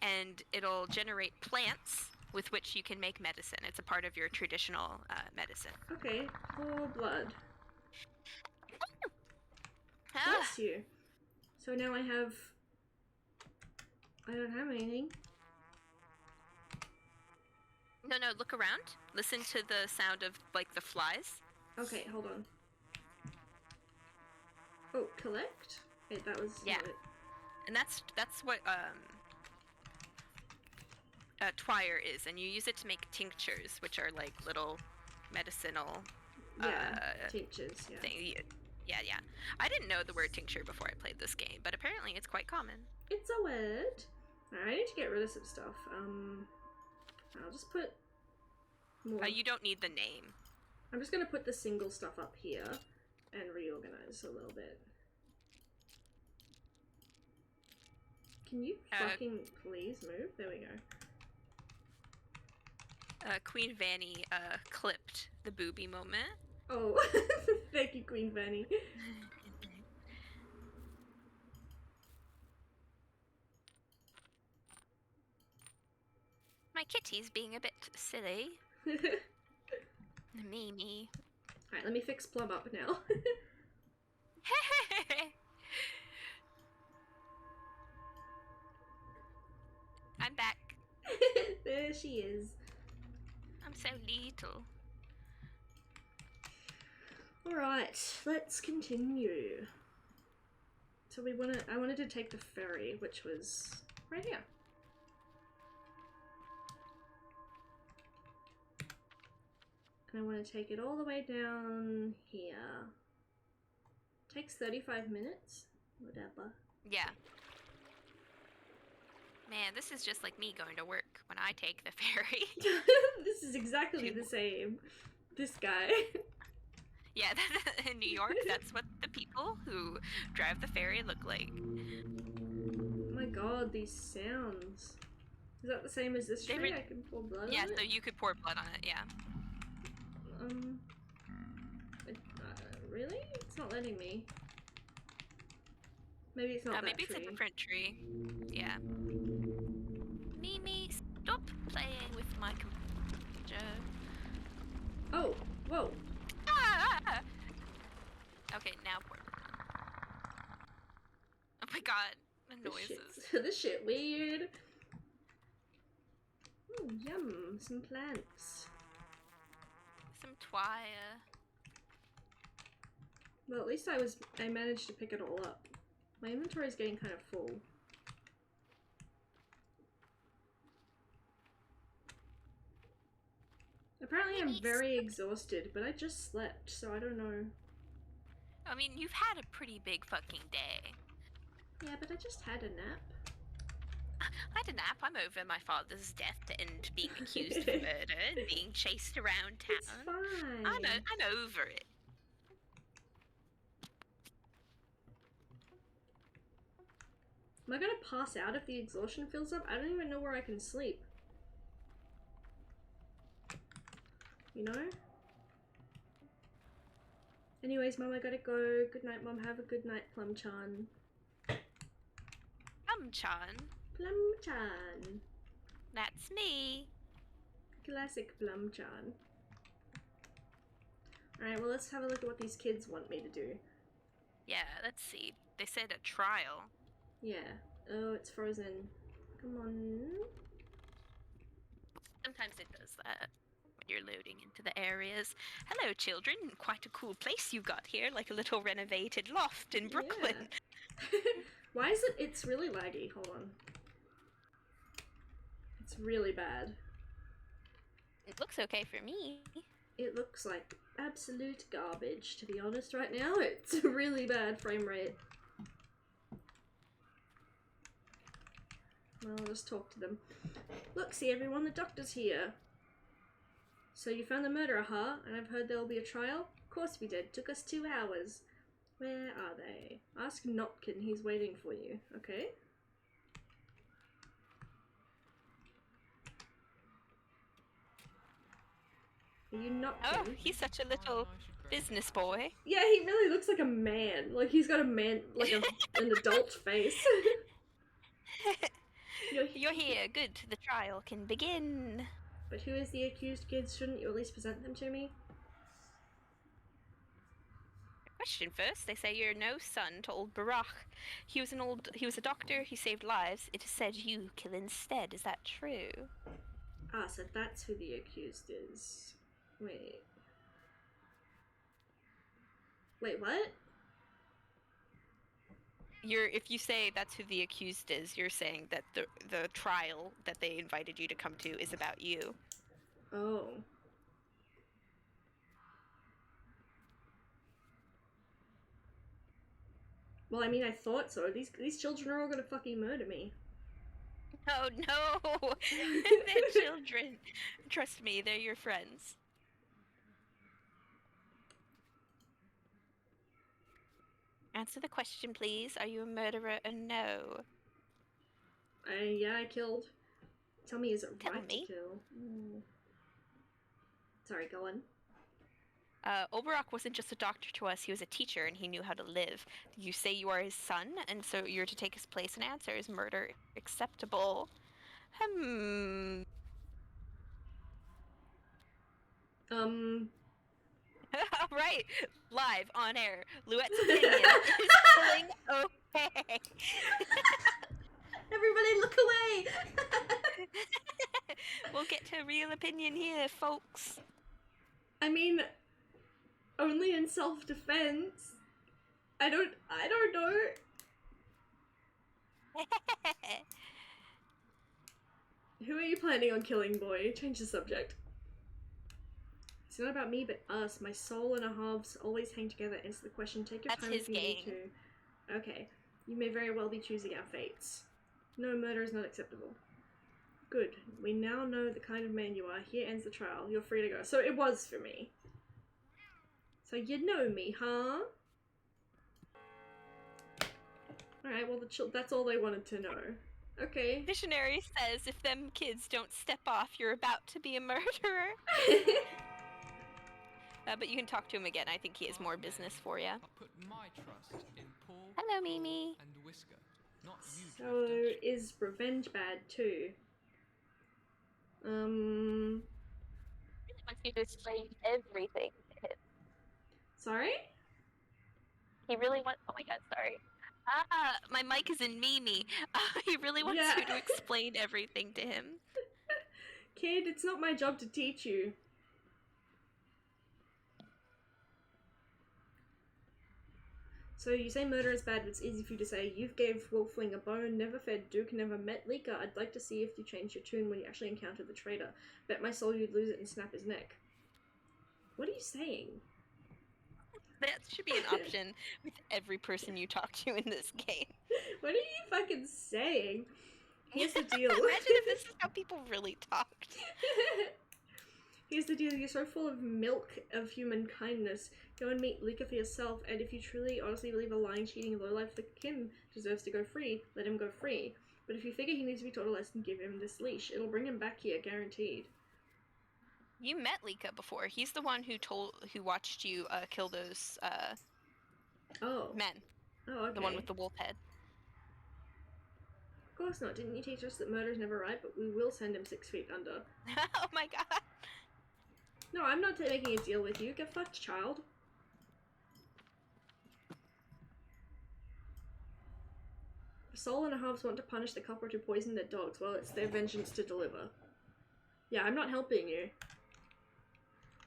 and it'll generate plants with which you can make medicine. It's a part of your traditional medicine. Okay, pour blood. Ah, Bless you. So now I don't have anything. no, look around. Listen to the sound of like the flies. Okay, hold on. Oh, collect? Wait, that was Yeah. not it. And that's what twire is, and you use it to make tinctures, which are like little medicinal Yeah, tinctures, yeah. thing. Yeah. I didn't know the word tincture before I played this game, but apparently it's quite common. It's a word. Alright, I need to get rid of some stuff. I'll just put more. You don't need the name. I'm just gonna put the single stuff up here and reorganize a little bit. Can you fucking please move? There we go. Queen Vanny clipped the booby moment. Oh, thank you, Queen Vanny. My kitty's being a bit silly. Mimi. Alright, let me fix Plum up now. I'm back. There she is. I'm so little. Alright, let's continue. So I wanted to take the ferry, which was right here. And I want to take it all the way down here. Takes 35 minutes. Whatever. Yeah. Man, this is just like me going to work when I take the ferry. This is exactly the same. This guy. Yeah, in New York, that's what the people who drive the ferry look like. Oh my god, these sounds. Is that the same as this tree? I can pour blood Yeah, on it? so you could pour blood on it, yeah. Really? It's not letting me. Maybe it's not that Maybe tree. it's a different tree. Yeah. Mimi, stop playing with my computer. Oh, whoa. Ah! Okay, now pour. Oh my god, the noises. This shit weird. Yum, some plants. Some twire. Well, at least I managed to pick it all up. My inventory is getting kind of full. Apparently I'm very exhausted, but I just slept, so I don't know. I mean, you've had a pretty big fucking day. Yeah, but I just had a nap. I had a nap. I'm over my father's death and being accused of murder and being chased around town. It's fine. I'm over it. Am I gonna pass out if the exhaustion fills up? I don't even know where I can sleep. You know? Anyways, Mum, I gotta go. Good night, Mum. Have a good night, Plum-chan. Plum-chan. Plum-chan. That's me. Classic Plum-chan. Alright, well, let's have a look at what these kids want me to do. Yeah, let's see. They said a trial. Yeah. Oh, it's frozen. Come on. Sometimes it does that when you're loading into the areas. Hello, children. Quite a cool place you got here, like a little renovated loft in Brooklyn. Yeah. Why is it? It's really laggy. Hold on. It's really bad. It looks okay for me. It looks like absolute garbage, to be honest, right now. It's a really bad frame rate. Well, I'll just talk to them. Look, see everyone, the doctor's here. So you found the murderer, huh? And I've heard there'll be a trial? Of course we did. Took us 2 hours. Where are they? Ask Notkin, he's waiting for you. Okay. Are you Notkin? Oh, he's such a little business boy. Yeah, he really looks like a man. Like, he's got a man, like an adult face. You're here. Good. The trial can begin. But who is the accused kids? Shouldn't you at least present them to me? Question first. They say you're no son to old Barak. He was a doctor. He saved lives. It is said you kill instead. Is that true? Ah, so that's who the accused is. Wait. Wait, what? If you say that's who the accused is, you're saying that the trial that they invited you to come to is about you. Oh. Well, I mean, I thought so. These children are all gonna fucking murder me. Oh no! They're children. Trust me, they're your friends. Answer the question, please. Are you a murderer or no? Yeah, I killed. Tell me, is it Tell right me. to kill? Sorry, go on. Oberak wasn't just a doctor to us, he was a teacher and he knew how to live. You say you are his son, and so you're to take his place and answer. Is murder acceptable? Alright, live, on air. Louette's opinion is killing okay. Everybody look away! We'll get to real opinion here, folks. I mean, only in self-defense. I don't know. Who are you planning on killing, boy? Change the subject. It's not about me, but us. My soul and our halves always hang together. Answer the question. Take your That's time his if you need to. Okay. You may very well be choosing our fates. No, murder is not acceptable. Good. We now know the kind of man you are. Here ends the trial. You're free to go. So it was for me. So you know me, huh? Alright, well that's all they wanted to know. Okay. Missionary says if them kids don't step off, you're about to be a murderer. But you can talk to him again. I think he has more business for you. I put my trust in Paul, Hello, Mimi. and Whisker, not you, So drifters. is revenge bad too? He wants you to explain everything to him. Sorry? He really wants. Oh my god, sorry. Ah, my mic is in Mimi. He really wants Yeah. you to explain everything to him. Kid, it's not my job to teach you. So you say murder is bad, but it's easy for you to say. You gave Wolfling a bone, never fed Duke, never met Lika. I'd like to see if you change your tune when you actually encounter the traitor. Bet my soul you'd lose it and snap his neck. What are you saying? That should be an option with every person you talk to in this game. What are you fucking saying? Here's the deal. Imagine if this is how people really talked. Here's the deal, you're so full of milk of human kindness. Go and meet Lika for yourself, and if you truly, honestly believe a lying, cheating, lowlife like Kim deserves to go free, let him go free. But if you figure he needs to be taught a lesson, give him this leash. It'll bring him back here, guaranteed. You met Lika before. He's the one who watched you kill those Oh. men. Oh, okay. The one with the wolf head. Of course not. Didn't you teach us that murder's never right, but we will send him 6 feet under. Oh my god. No, I'm not making a deal with you. Get fucked, child. The soul and a halves want to punish the culprit who poisoned their dogs. Well, it's their vengeance to deliver. Yeah, I'm not helping you.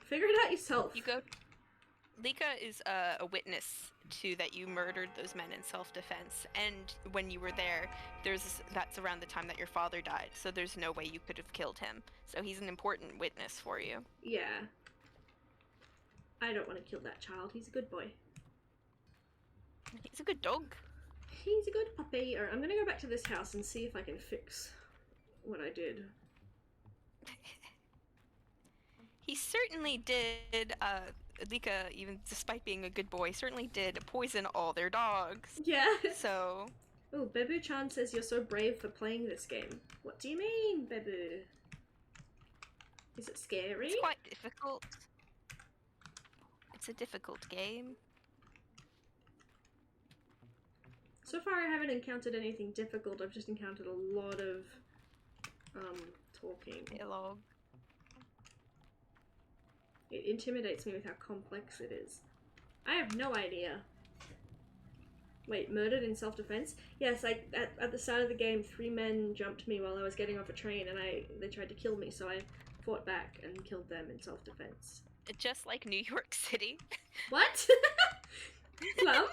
Figure it out yourself. You go. Lika is a witness to that you murdered those men in self-defense, and when you were there, that's around the time that your father died, so there's no way you could have killed him. So he's an important witness for you. Yeah. I don't want to kill that child. He's a good boy. He's a good dog. He's a good puppy. Alright, I'm gonna go back to this house and see if I can fix what I did. He certainly did, Lika, even despite being a good boy, certainly did poison all their dogs. Yeah. So... Oh, Bebu-chan says you're so brave for playing this game. What do you mean, Bebu? Is it scary? It's quite difficult. It's a difficult game. So far I haven't encountered anything difficult, I've just encountered a lot of, talking. Dialogue. It intimidates me with how complex it is. I have no idea. Wait, murdered in self-defense? Yes, at the start of the game, 3 men jumped me while I was getting off a train and they tried to kill me, so I fought back and killed them in self-defense. Just like New York City. What? Plum?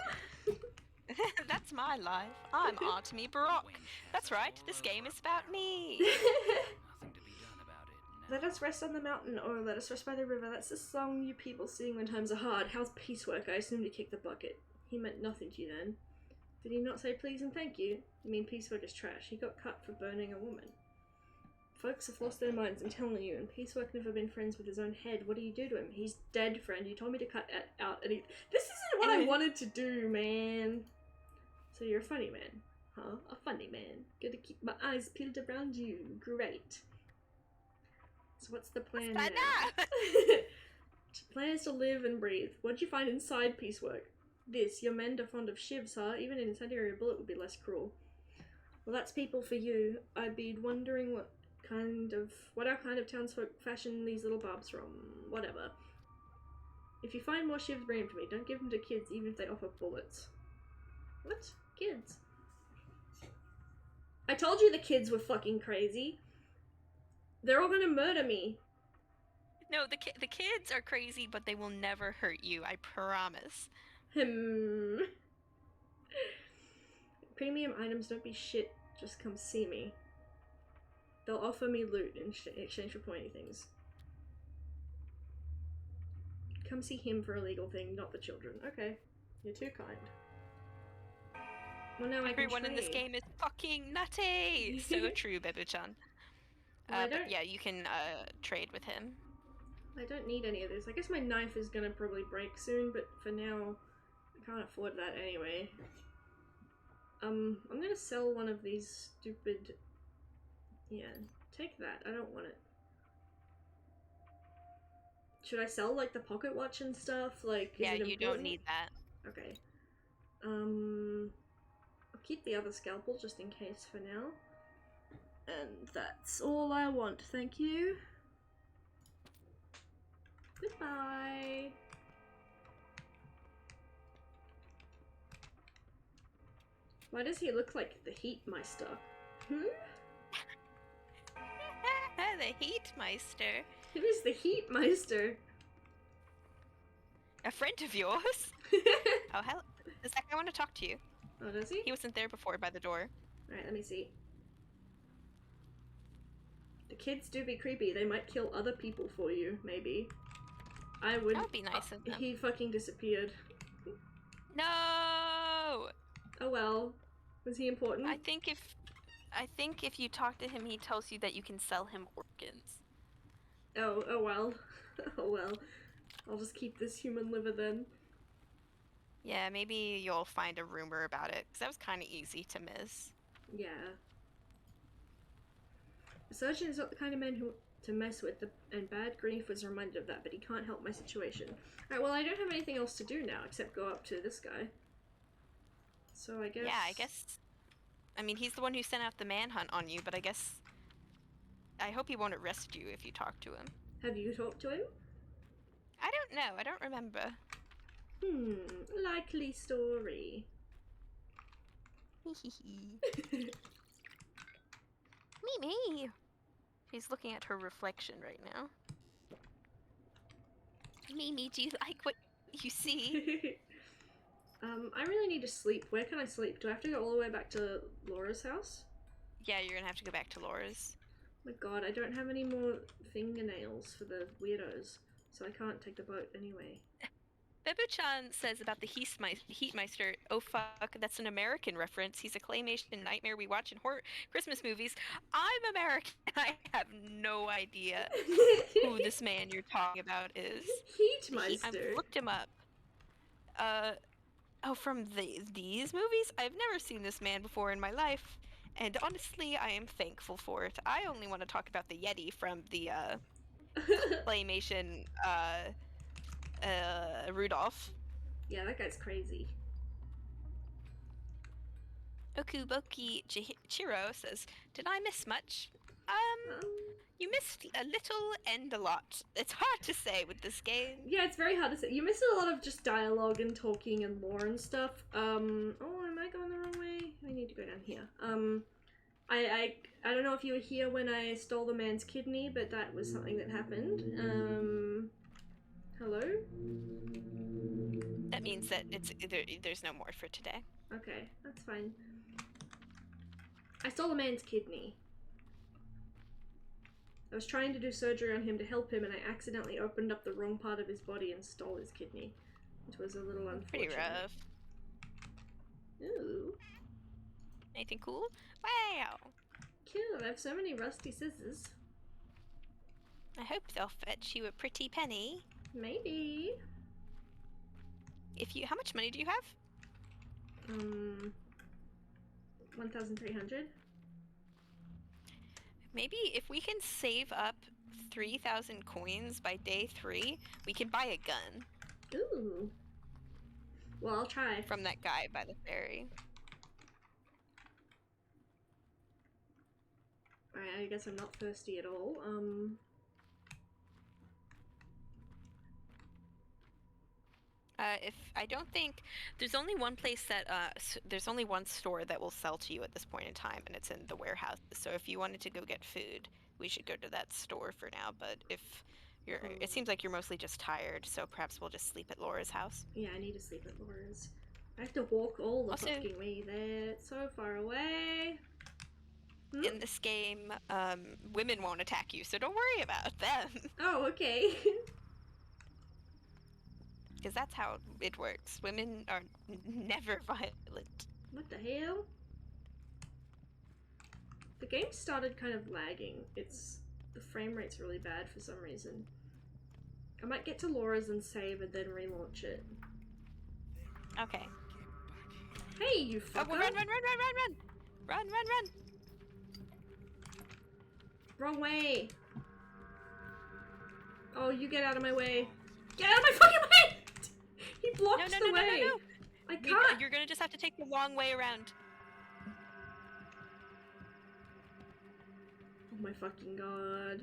That's my life. I'm Artemy Baroque. That's right, this game is about me. Nothing to be done about it. Let us rest on the mountain, or let us rest by the river. That's the song you people sing when times are hard. How's piecework? I assumed he kicked the bucket. He meant nothing to you then. Did he not say please and thank you? You mean piecework is trash. He got cut for burning a woman. Folks have lost their minds, I'm telling you, and piecework never been friends with his own head. What do you do to him? He's dead, friend. You told me to cut out and he— This isn't what I wanted to do, man. So you're a funny man, huh? A funny man. Gotta keep my eyes peeled around you. Great. So what's the plan now? Plan is to live and breathe. What'd you find inside piecework? This. Your men are fond of shivs, huh? Even an incendiary bullet would be less cruel. Well, that's people for you. I'd be wondering what our kind of townsfolk fashion these little barbs from. Whatever. If you find more shivs, bring them to me. Don't give them to kids, even if they offer bullets. What? Kids? I told you the kids were fucking crazy. They're all gonna murder me. No, the kids are crazy, but they will never hurt you, I promise. Premium items don't be shit, just come see me. They'll offer me loot in exchange for pointy things. Come see him for a legal thing, not the children. Okay, you're too kind. Well, now Everyone in this game is fucking nutty! So true, Bebu-chan. Well, but yeah, you can trade with him. I don't need any of this. I guess my knife is gonna probably break soon, but for now, I can't afford that anyway. I'm gonna sell one of these stupid... Yeah, take that. I don't want it. Should I sell, like, the pocket watch and stuff? Like, yeah, is it you don't need that. Okay. I'll keep the other scalpel just in case for now. And that's all I want, thank you. Goodbye. Why does he look like the Heatmeister? The Heatmeister. Who is the Heatmeister? A friend of yours? Oh, hello. Zach, I want to talk to you. Oh, does he? He wasn't there before by the door. Alright, let me see. The kids do be creepy. They might kill other people for you, maybe. I would— That would be nice of them. He fucking disappeared. No! Oh well. Was he important? I think if you talk to him, he tells you that you can sell him organs. Oh well. Oh well. I'll just keep this human liver then. Yeah, maybe you'll find a rumor about it, because that was kind of easy to miss. Yeah. The surgeon is not the kind of man to mess with, and Bad Grief was reminded of that, but he can't help my situation. Alright, well I don't have anything else to do now, except go up to this guy. So I guess... Yeah, I guess... I mean, he's the one who sent out the manhunt on you, but I guess... I hope he won't arrest you if you talk to him. Have you talked to him? I don't know, I don't remember. Likely story. Me. She's looking at her reflection right now. Mimi, do you like what You see? I really need to sleep. Where can I sleep? Do I have to go all the way back to Laura's house? Yeah, you're gonna have to go back to Laura's. My god, I don't have any more fingernails for the weirdos, so I can't take the boat anyway. Bebu-chan says about the Heatmeister, oh fuck, that's an American reference. He's a claymation nightmare we watch in Christmas movies. I'm American. I have no idea who this man you're talking about is. I've Heatmeister. looked him up. Oh, from these movies? I've never seen this man before in my life, and honestly, I am thankful for it. I only want to talk about the Yeti from the claymation Rudolph. Yeah, that guy's crazy. Okuboki Chiro says, "Did I miss much? You missed a little and a lot. It's hard to say with this game." Yeah, it's very hard to say. You missed a lot of just dialogue and talking and lore and stuff. Oh, am I going the wrong way? I need to go down here. I don't know if you were here when I stole the man's kidney, but that was something that happened. Hello? That means that there's no more for today. Okay, that's fine. I stole the man's kidney. I was trying to do surgery on him to help him, and I accidentally opened up the wrong part of his body and stole his kidney, which was a little unfortunate. Pretty rough. Ooh. Anything cool? Wow. Cool, I have so many rusty scissors. I hope they'll fetch you a pretty penny. Maybe. How much money do you have? 1,300. Maybe if we can save up 3,000 coins by day 3, we can buy a gun. Ooh. Well, I'll try. From that guy by the ferry. Alright, I guess I'm not thirsty at all. I don't think there's only one place that there's only one store that will sell to you at this point in time, and it's in the warehouse. So if you wanted to go get food, we should go to that store for now. But if it seems like you're mostly just tired, so perhaps we'll just sleep at Laura's house. Yeah, I need to sleep at Laura's. I have to walk all the fucking way there. It's so far away. In this game, women won't attack you, so don't worry about them. Oh, okay. Because that's how it works. Women are never violent. What the hell? The game started kind of lagging. The frame rate's really bad for some reason. I might get to Laura's and save and then relaunch it. Okay. Hey, you fucker! Oh, run! Run! Wrong way! Oh, you get out of my way. Get out of my fucking way! He blocks the way! No. I can't! You're gonna just have to take the long way around. Oh my fucking god.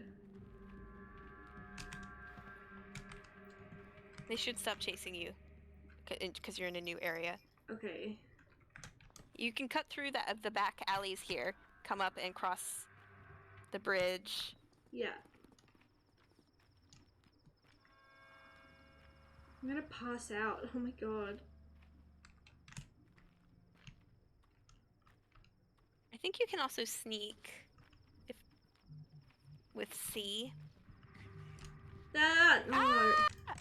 They should stop chasing you. Because you're in a new area. Okay. You can cut through the back alleys here. Come up and cross the bridge. Yeah. I'm gonna pass out. Oh my god. I think you can also sneak with C. Ah! No. Ah!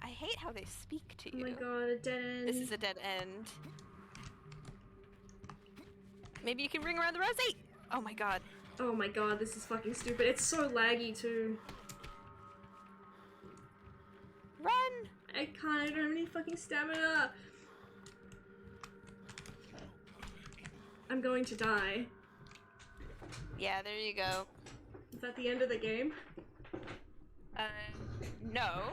I hate how they speak to you. Oh my god, a dead end. This is a dead end. Maybe you can ring around the rosy. Oh my god. Oh my god, this is fucking stupid. It's so laggy too. Run! I can't, I don't have any fucking stamina. I'm going to die. Yeah, there you go. Is that the end of the game? No.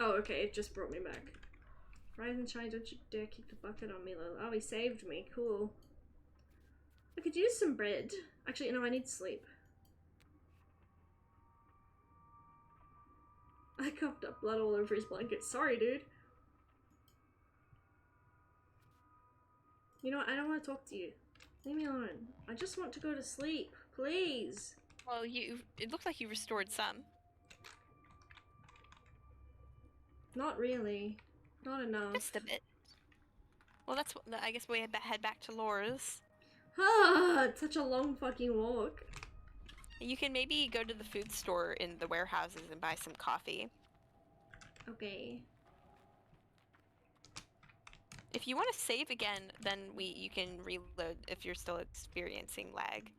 Oh, okay, it just brought me back. Rise and shine, don't you dare kick the bucket on me, Lil. Oh, he saved me. Cool. I could use some bread. Actually, no, I need sleep. I coughed up blood all over his blanket. Sorry, dude. You know what? I don't want to talk to you. Leave me alone. I just want to go to sleep. Please. Well, it looks like you restored some. Not really. Not enough. Just a bit. Well, that's what I guess we head back to Laura's. Ah, it's such a long fucking walk. You can maybe go to the food store in the warehouses and buy some coffee. Okay. If you want to save again, then you can reload if you're still experiencing lag.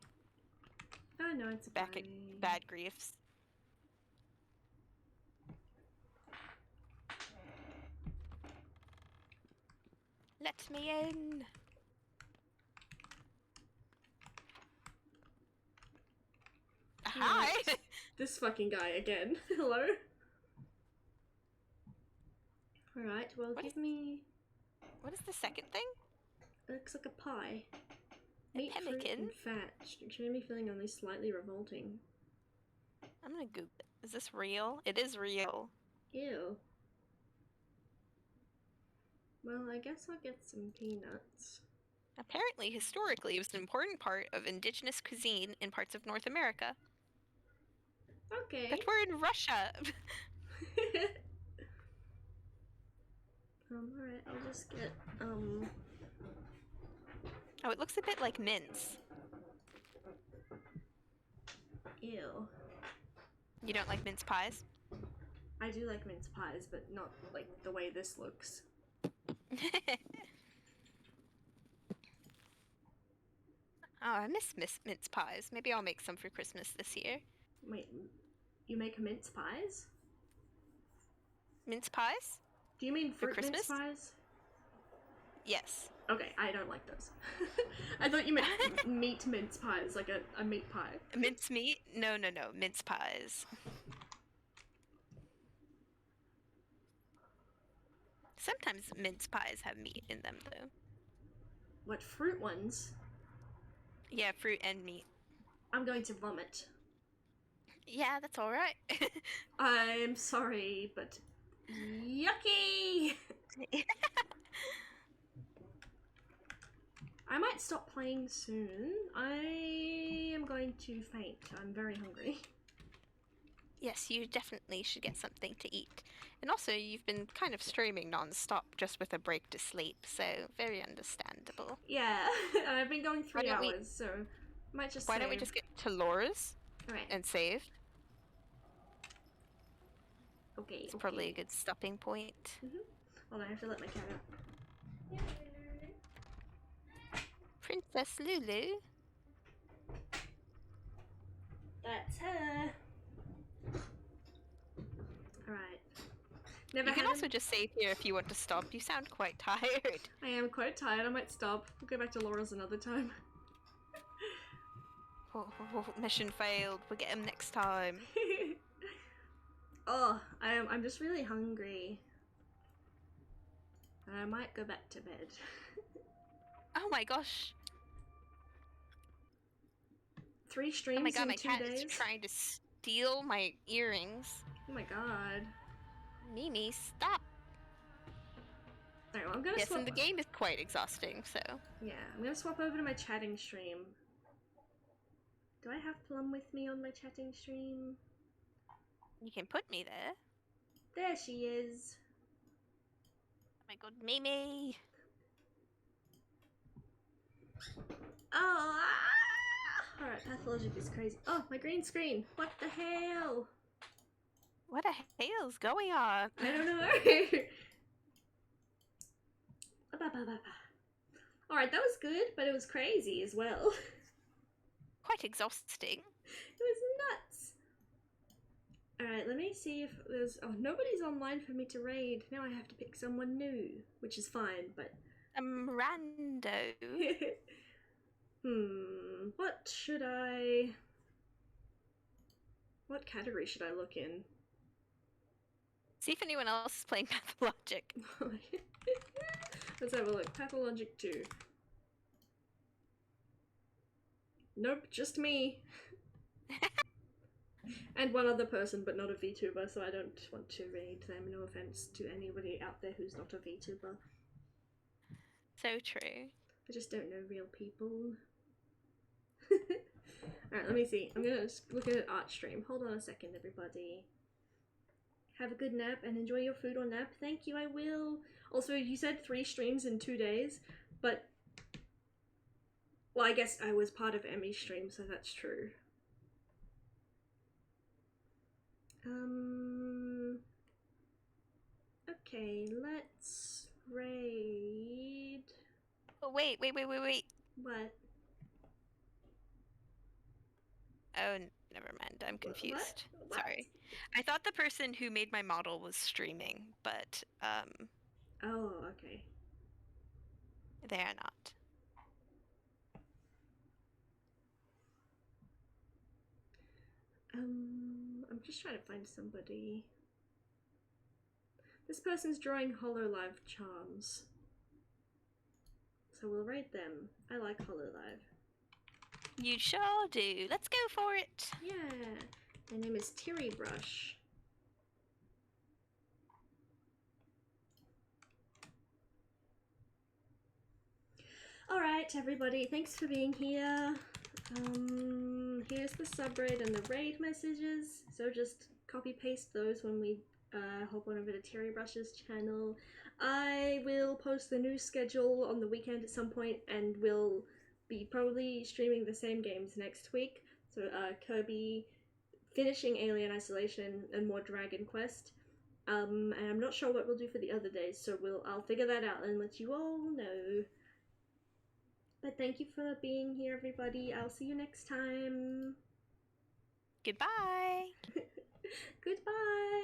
Oh no, it's Back fine. at Bad Griefs. Let me in. Hi. This fucking guy again. Hello? Alright, well, give me... What is the second thing? It looks like a pie. A Meat, fruit, pemmican? and fat. Extremely feeling only slightly revolting. I'm gonna Google it. Is this real? It is real. Ew. Well, I guess I'll get some peanuts. Apparently, historically, it was an important part of indigenous cuisine in parts of North America. Okay. But we're in Russia. Alright, I'll just get, Oh, it looks a bit like mince. Ew. You don't like mince pies? I do like mince pies, but not, like, the way this looks. Oh, I miss mince pies. Maybe I'll make some for Christmas this year. Wait, you make mince pies? Mince pies? Do you mean For fruit mince Christmas? pies? Yes. Okay, I don't like those. I thought you meant meat mince pies, like a meat pie. Mince meat? No, mince pies. Sometimes mince pies have meat in them, though. What, fruit ones? Yeah, fruit and meat. I'm going to vomit. Yeah, that's alright. I'm sorry, but yucky! I might stop playing soon. I am going to faint. I'm very hungry. Yes, you definitely should get something to eat. And also, you've been kind of streaming non-stop just with a break to sleep, so very understandable. Yeah, I've been going 3 Why don't we- hours, so might just Why don't we save. just get to Laura's Alright, and save? okay. It's probably a good stopping point. Hold on, I have to let my cat out. Princess Lulu? That's her. Alright. Never You can had also just save here if you want to stop. You sound quite tired. I am quite tired. I might stop. We'll go back to Laura's another time. Mission failed. We'll get him next time. Oh, I'm just really hungry. And I might go back to bed. Oh my gosh. 3 streams Oh my god, in my 2 cat days? is trying to steal my earrings. Oh my god. Mimi, stop. Alright, well, I'm gonna Yes, swap. and the game is quite exhausting, so. Yeah, I'm gonna swap over to my chatting stream. Do I have Plum with me on my chatting stream? You can put me there. There she is. Oh my god, Mimi! Oh! Ah! Alright, Pathologic is crazy. Oh, my green screen! What the hell? What the hell's going on? I don't know. Alright, that was good, but it was crazy as well. Quite exhausting. It was nuts. Alright, let me see if there's... Oh, nobody's online for me to raid. Now I have to pick someone new, which is fine, but... Rando. What should I... What category should I look in? See if anyone else is playing Pathologic. Let's have a look. Pathologic 2. Nope, just me. And one other person, but not a VTuber, so I don't want to raid them. No offense to anybody out there who's not a VTuber. So true. I just don't know real people. Alright, let me see. I'm gonna look at an art stream. Hold on a second, everybody. Have a good nap and enjoy your food or nap. Thank you, I will. Also, you said 3 streams in 2 days, but... Well, I guess I was part of Emmy's stream, so that's true. Okay, let's raid... Oh, wait. What? Oh, never mind. I'm confused. What? Sorry. I thought the person who made my model was streaming, but Oh, okay. they are not. I'm just trying to find somebody. This person's drawing Hololive charms. So we'll rate them. I like Hololive. You sure do. Let's go for it. Yeah. My name is Tiri Brush. Alright, everybody, thanks for being here. Here's the subreddit and the raid messages. So just copy paste those when we hop on over to Terry Brush's channel. I will post the new schedule on the weekend at some point, and we'll be probably streaming the same games next week. So Kirby, finishing Alien Isolation, and more Dragon Quest. And I'm not sure what we'll do for the other days, so I'll figure that out and let you all know. But thank you for being here, everybody. I'll see you next time. Goodbye. Goodbye.